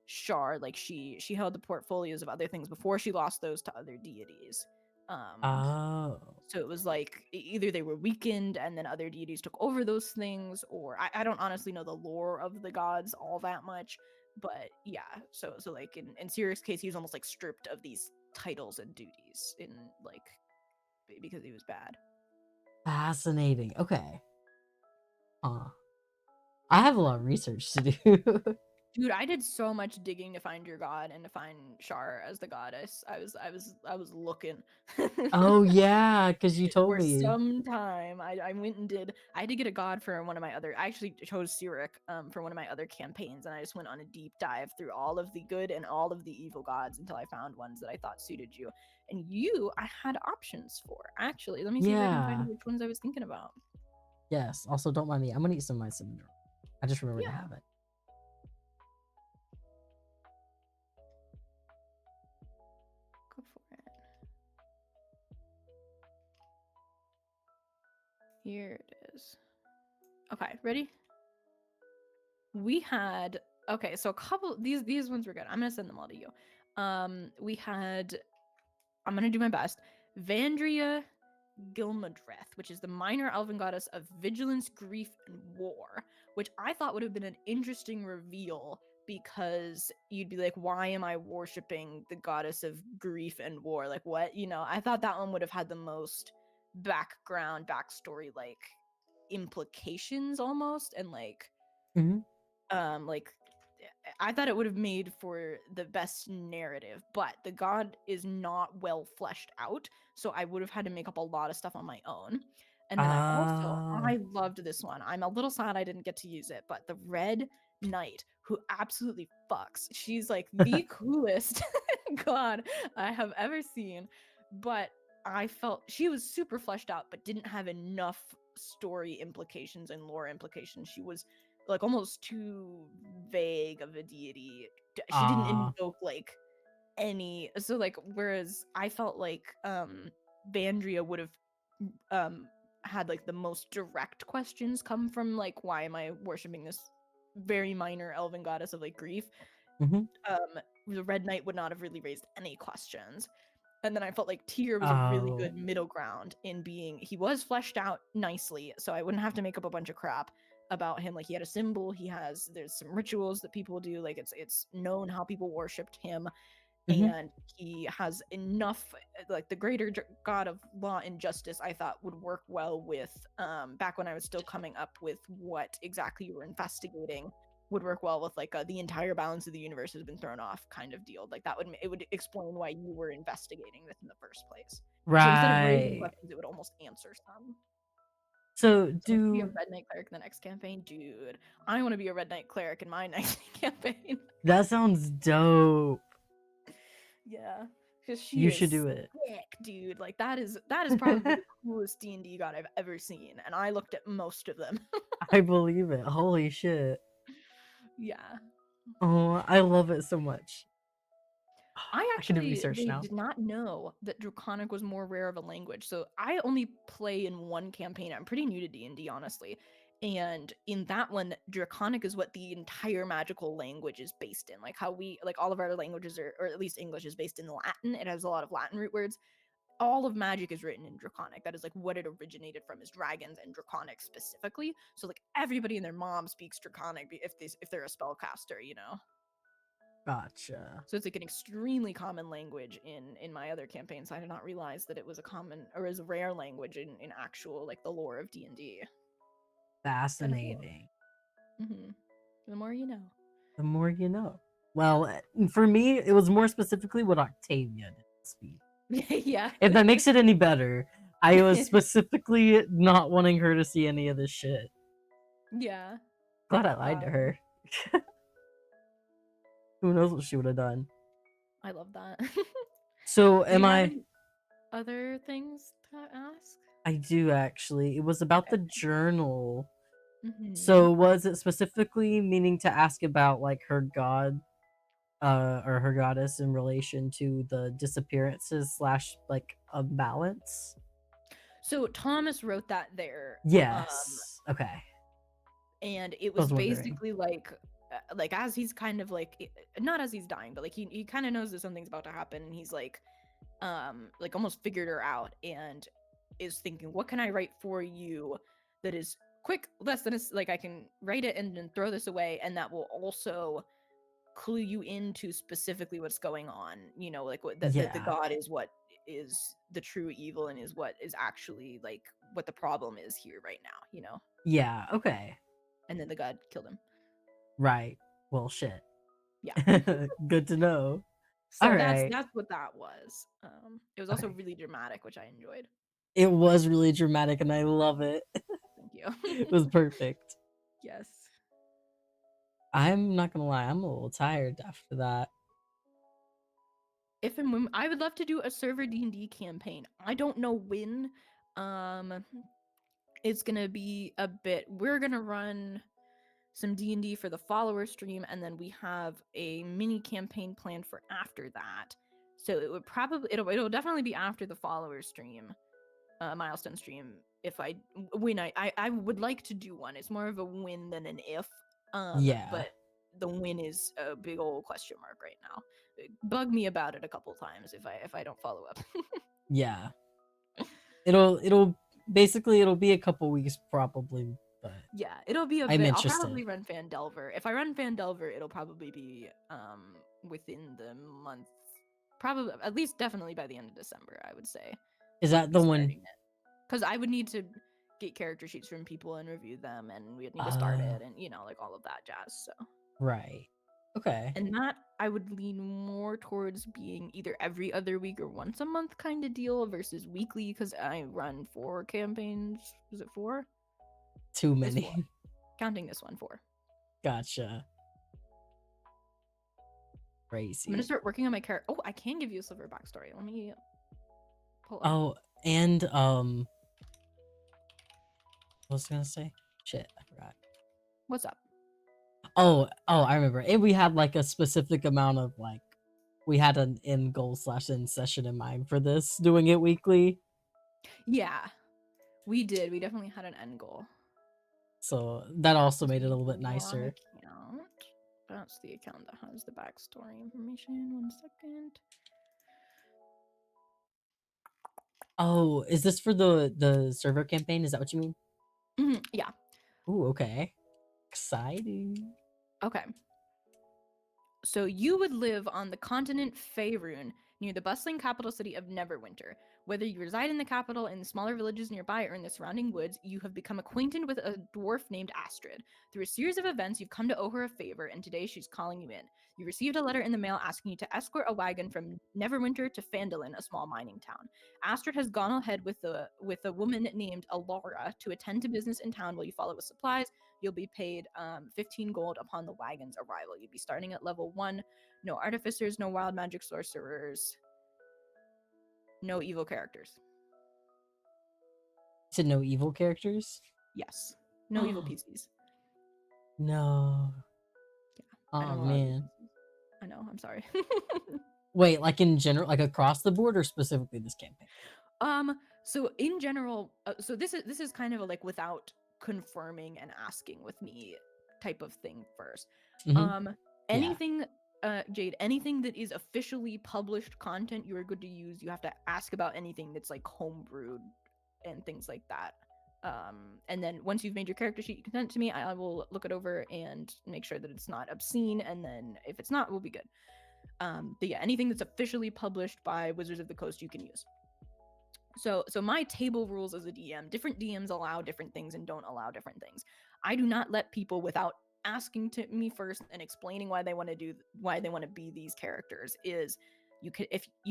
Shar, like she held the portfolios of other things before she lost those to other deities. Um Oh. so it was like either they were weakened and then other deities took over those things, or I don't honestly know the lore of the gods all that much. But yeah, so like in Siric's case, he was almost like stripped of these titles and duties in like because he was bad. Fascinating. Okay. Huh. I have a lot of research to do. Dude, I did so much digging to find your god and to find Shar as the goddess. I was looking. Oh yeah, because you told For me. some time. I went and did I had to get a god for one of my other I actually chose Cyric for one of my other campaigns, and I just went on a deep dive through all of the good and all of the evil gods until I found ones that I thought suited you. And you I had options for. Actually, let me see if I can find Yeah. which ones I was thinking about. Yes. Also, don't mind me. I'm gonna eat some of my cinnamon roll. I just remembered to Yeah, have it. go for it. Here it is. Okay, ready? We had okay, so a couple these ones were good. I'm gonna send them all to you. We had I'm gonna do my best. Vandria Gilmadreth, which is the minor elven goddess of vigilance, grief, and war, which I thought would have been an interesting reveal because you'd be like, why am I worshiping the goddess of grief and war? Like, what? You know, I thought that one would have had the most background, backstory, like implications almost, and Hmm. like I thought it would have made for the best narrative, but the god is not well fleshed out, so I would have had to make up a lot of stuff on my own. And then Oh. I loved this one. I'm a little sad I didn't get to use it, but the Red Knight, who absolutely fucks. She's like the coolest god I have ever seen, but I felt she was super fleshed out, but didn't have enough story implications and lore implications. She was like almost too vague of a deity. She didn't Ah. invoke like any so like whereas I felt like Vandria would have um had like the most direct questions come from like why am I worshiping this very minor elven goddess of like grief. Hmm. The Red Knight would not have really raised any questions. And then I felt like Tyr was a really Oh. good middle ground in being he was fleshed out nicely, so I wouldn't have to make up a bunch of crap about him. Like he had a symbol, there's some rituals that people do, like it's known how people worshipped him, Hmm. and he has enough like the greater god of law and justice I thought would work well with back when I was still coming up with what exactly you were investigating would work well with like the entire balance of the universe has been thrown off kind of deal. Like that would it would explain why you were investigating this in the first place. So instead of raising Right. questions, it would almost answer some. So So I could be a do Red Knight cleric in the next campaign, dude. I want to be a Red Knight cleric in my next campaign. that sounds dope. Yeah, because she You should is do it. sick, dude. Like that is probably the coolest D&D god I've ever seen, and I looked at most of them. I believe it. Holy shit. Yeah. Oh, I love it so much. I I can do actually research they now. did not know that Draconic was more rare of a language. So I only play in one campaign. I'm pretty new to D&D, honestly. And in that one, Draconic is what the entire magical language is based in. Like how we like all of our languages are, or at least English is based in Latin. It has a lot of Latin root words. All of magic is written in Draconic. That is like what it originated from is dragons and Draconic specifically. So like everybody and their mom speaks Draconic if they're a spellcaster, you know. Gotcha. So it's like an extremely common language in my other campaigns. I did not realize that it was a common or is a rare language in actual like the lore of D&D. Kind of cool. Fascinating. Mm-hmm. The more you know. The more you know. Well, for me, it was more specifically what Octavia did speak. Yeah. If that makes it any better, I was specifically not wanting her to see any of this shit. Yeah. Glad I lied to Um, her. Who knows what she would have done. I love that. So, Do am you have I? any other things to ask? I do actually. It was about the journal. Hmm. So was it specifically meaning to ask about like her god or her goddess in relation to the disappearances slash like a balance? So Thomas wrote that there, Yes. Okay. and it I was was wondering. basically like as he's kind of like not as he's dying, but like he kind of knows that something's about to happen, and he's like almost figured her out and is thinking, what can I write for you that is quick, less than like I can write it and then throw this away, and that will also clue you into specifically what's going on, like what that the Yeah. god is what is the true evil and is what is actually like what the problem is here right now, Yeah. Okay. and then the god killed him. Right. Well, shit. Yeah. Good to know. All So that's right. that's what that was. It was also Okay. really dramatic, which I enjoyed. It was really dramatic and I love it. Thank you. It was perfect. Yes. I'm not gonna lie, I'm a little tired after that. If and when I would love to do a server D&D campaign. I don't know when. Um, it's gonna be a bit. We're gonna run some D&D for the follower stream, and then we have a mini campaign planned for after that. So it would probably it'll definitely be after the follower stream, milestone stream. If I when I would like to do one. It's more of a win than an if. Yeah. But the win is a big old question mark right now. Bug me about it a couple times if I don't follow up. Yeah. It'll basically it'll be a couple weeks probably, but Yeah, it'll be a I'm bit. I'll interested. probably run Fandelver. If I run Fandelver, it'll probably be within the month, probably at least definitely by the end of December, I would say. Is We'd that be the one? starting it. Because I would need to get character sheets from people and review them, and we'd need to start Uh, it, and like all of that jazz. So, right. Okay. and that I would lean more towards being either every other week or once a month kind of deal versus weekly, because I run 4 campaigns. Is it 4? Too It's 4. many. Counting this one, 4. Gotcha. I'm gonna Crazy. start working on my character. Oh, I can give you a silver backstory. Let me pull up. Oh, and what was I gonna say? Shit, I forgot. What's up? Oh, I remember. And we had like a specific amount of like we had an end goal slash end session in mind for this, doing it weekly. Yeah, we did. We definitely had an end goal. So that also made it a The little bit wrong nicer. account. That's the account that has the backstory information. 1 second. Oh, is this for the server campaign? Is that what you mean? Yeah. Ooh, okay. Exciting. Okay. So you would live on the continent Faerun, near the bustling capital city of Neverwinter. Whether you reside in the capital, in the smaller villages nearby, or in the surrounding woods, you have become acquainted with a dwarf named Astrid. Through a series of events, you've come to owe her a favor, and today she's calling you in. You received a letter in the mail asking you to escort a wagon from Neverwinter to Phandalin, a small mining town. Astrid has gone ahead with a woman named Alara to attend to business in town while you follow with supplies. You'll be paid 15 gold upon the wagon's arrival. You'd be starting at level 1. No artificers, no wild magic sorcerers, no evil characters. To no evil characters? Yes. No evil PCs. No. Yeah. I Oh don't allow evil man. PCs. I know, I'm sorry. Wait, like in general, like across the board, or specifically this campaign? So in general, so this is kind of a like without confirming and asking with me type of thing first. Mm-hmm. Um, Yeah. anything, Jade, anything that is officially published content, you are good to use. You have to ask about anything that's like homebrewed and things like that. And then once you've made your character sheet, you can send it to me. I will look it over and make sure that it's not obscene. And then if it's not, we'll be good. But yeah, anything that's officially published by Wizards of the Coast, you can use. So my table rules as a DM, different DMs allow different things and don't allow different things. I do not let people without asking to me first and explaining why they want to be these characters. Is you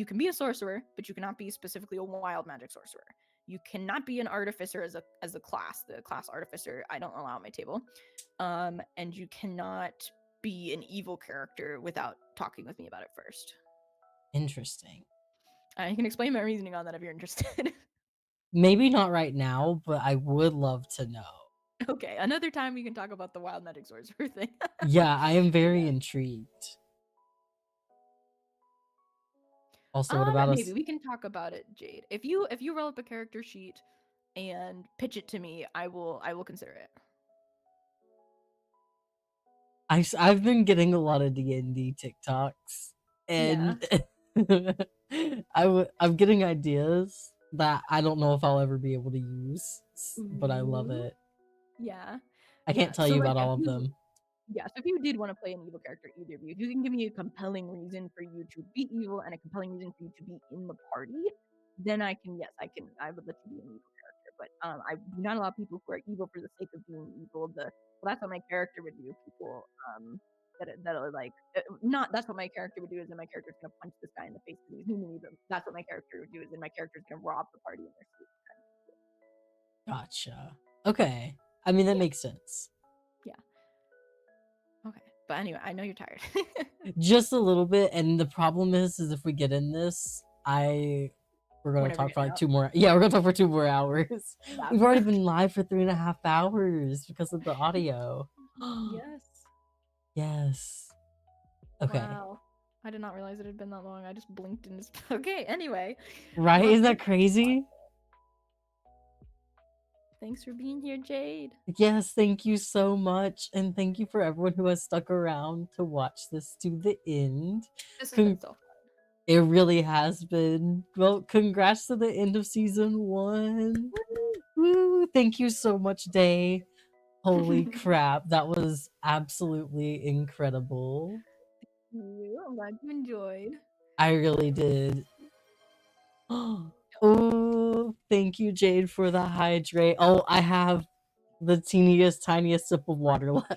can be a sorcerer, but you cannot be specifically a wild magic sorcerer. You cannot be an artificer as a class. The class artificer I don't allow at my table. And you cannot be an evil character without talking with me about it first. Interesting. I can explain my reasoning on that if you're interested. maybe not right now, but I would love to know. Okay, another time we can talk about the wild magic sorcerer thing. Yeah, I am very Yeah. intrigued. Also, what about Maybe us? we can talk about it, Jade. If you roll up a character sheet and pitch it to me, I will consider it. I've been getting a lot of D&D TikToks, Yeah. and I'm getting ideas that I don't know if I'll ever be able to use, but I love Ooh. it. Yeah. I Yeah. can't tell So you like about if all of you them. Yeah, so if you did want to play an evil character, either of you, if you can give me a compelling reason for you to be evil and a compelling reason for you to be in the party, then yes, I would let you be an evil character. But I do not allow people who are evil for the sake of being evil. Well, that's what my character would do. People that are like not that's what my character would do is that my character's gonna punch this guy in the face because he's human evil. That's what my character would do is that my character's gonna rob the party in their sleep. Gotcha. Okay. I mean, that Yeah, makes sense. yeah. Okay. But anyway, I know you're tired. Just a little bit, and the problem is if we get in this, we're gonna Whenever talk for getting like out. 2 more. Yeah, we're gonna talk for 2 more hours. Yeah. We've already been live for 3.5 hours because of the audio. Yes. Yes. Okay. Wow. I did not realize it had been that long. I just blinked and just okay, anyway. Right? Well, Isn't that crazy? thanks for being here, Jade. Yes, thank you so much. And thank you for everyone who has stuck around to watch this to the end. This has been Con- so fun. it really has been. Well, congrats to the end of season 1. Woo! Thank you so much, Day. Holy crap, that was absolutely incredible. I'm glad you enjoyed. I really did. Oh, thank you, Jade, for the hydrate. Oh, I have the teeniest, tiniest sip of water left.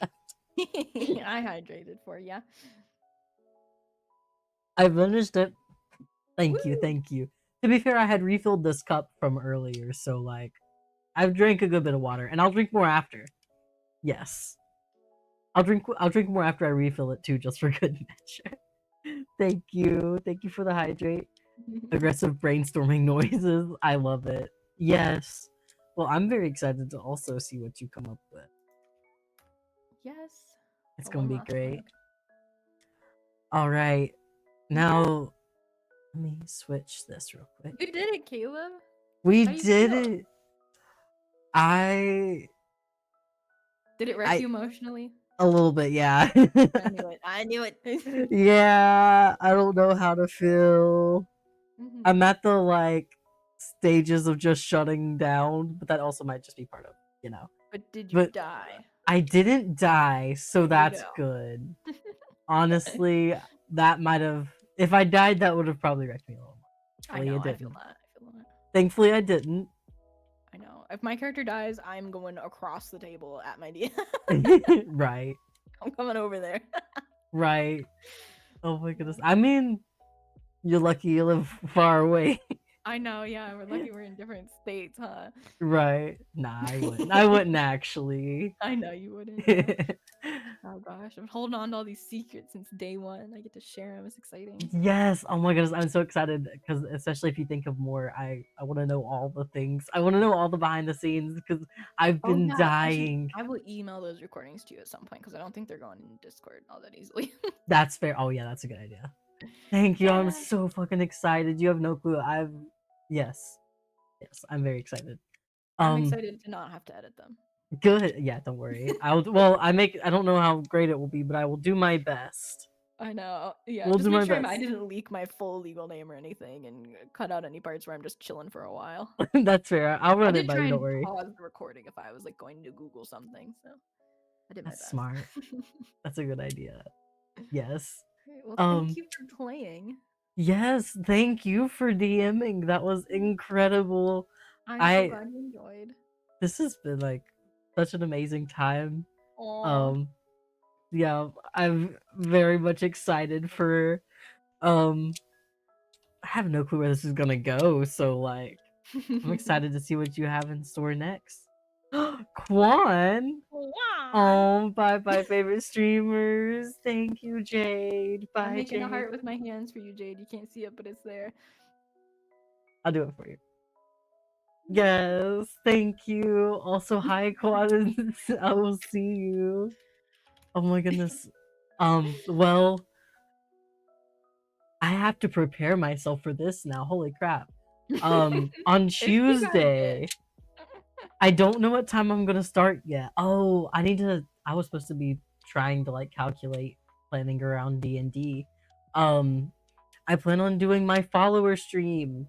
I hydrated for ya. I finished it. Thank you, Woo! thank you. To be fair, I had refilled this cup from earlier, so like I've drank a good bit of water, and I'll drink more after. Yes. I'll drink more after I refill it too, just for good measure. Thank you. Thank you for the hydrate. Aggressive brainstorming noises. I love it. Yes. Well, I'm very excited to also see what you come up with. Yes. It's Oh, gonna one be last great. one. All right. You did it. Now, let me switch this real quick. You did it, Caleb. We How do you did feel? it. I Did it wreck I you emotionally? a little bit, yeah. I knew it. I knew it. Yeah, I don't know how to feel. Mhm. I'm at the like stages of just shutting down, but that also might just be part of, you know. But did you But die? I didn't die, so There you that's go. good. Honestly, that might have if I died that would have probably wrecked me a little more. I Thankfully know. it I feel didn't. that. I feel that. Thankfully I didn't. I know. If my character dies, I'm going across the table at my DM. Right. I'm coming over there. Right. Oh my goodness. I mean, you're lucky you live far away. I know, yeah, we're lucky we're in different states, huh? Right. Nah, I wouldn't. I wouldn't actually. I know you wouldn't, yeah. Oh gosh, I'm holding on to all these secrets since day one. I get to share them. It's exciting. Yes. Oh my goodness. I'm so excited because especially if you think of more, I want to know all the things. I want to know all the behind the scenes because I've Oh been yeah, actually, dying. I will email those recordings to you at some point because I don't think they're going in Discord all that easily. That's fair. Oh yeah, that's a good idea. Thank you. I'm Yeah. so fucking excited. You have no clue. Yes. Yes, I'm very excited. I'm Um excited to not have to edit them. good. Yeah, don't worry. I don't know how great it will be, but I will do my best. I know. Yeah, We'll just do make my sure I best. didn't leak my full legal name or anything and cut out any parts where I'm just chilling for a while. That's fair. I'll I run it did by try you, don't and worry. pause the recording if I was like going to Google something, so I did my That's best. smart. That's a good idea. Yes. Okay, well, thank Um you for playing. yes, thank you for DMing. That was incredible. I'm so I glad you enjoyed. This has been like such an amazing time. Aw. Um yeah, I'm very much excited for um I have no clue where this is gonna go, so like I'm excited to see what you have in store next. Quan! Juan. Oh, bye bye, favorite streamers. Thank you, Jade. I'm Bye, making a Jade. heart with my hands for you, Jade. You can't see it, but it's there. I'll do it for you. Yes, thank you. Also, hi, Quadens. I will see you. Oh my goodness. Well, I have to prepare myself for this now. Holy crap. On If you got Tuesday, it. I don't know what time I'm gonna start yet. Oh, I was supposed to be trying to like calculate planning around D&D. Um, I plan on doing my follower stream,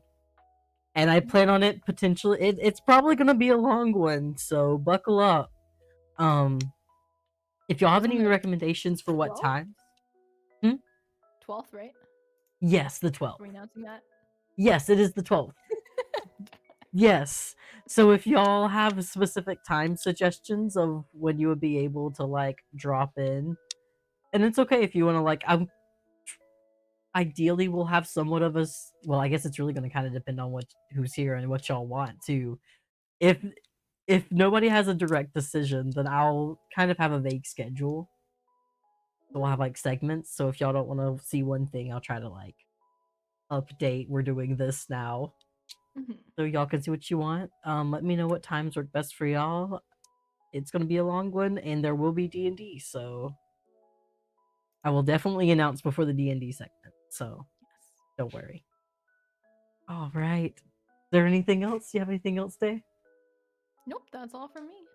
and I plan on it potentially. It's probably gonna be a long one, so buckle up. Um, if y'all have That's on any the recommendations for what 12th? times? Hmm? 12th, right? Yes, the Are 12th. we announcing that? Yes, it is the 12th. Yes. So if y'all have specific time suggestions of when you would be able to like drop in, and it's okay if you want to like, I'm ideally we'll have somewhat of us. Well, I guess it's really going to kind of depend on what who's here and what y'all want too. If if nobody has a direct decision, then I'll kind of have a vague schedule. So we'll have like segments. So if y'all don't want to see one thing, I'll try to like update. We're doing this now, Mhm. so y'all can see what you want. Let me know what times work best for y'all. It's gonna be a long one, and there will be D&D. So I will definitely announce before the D&D segment. So Yes. don't worry. All right. Is there anything else? Do you have anything else, Day? Nope, that's all from me.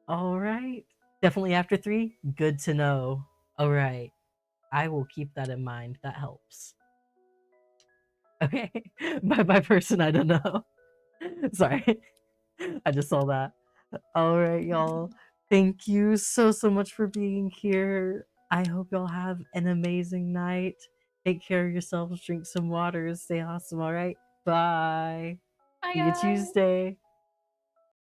All right. Definitely after 3. Good to know. All right. I will keep that in mind. That helps. Okay. By person, I don't know. Sorry. I just saw that. All right, y'all. Thank you so much for being here. I hope y'all have an amazing night. Take care of yourselves, drink some water, stay awesome, all right? Bye. Bye, See you guys. Tuesday.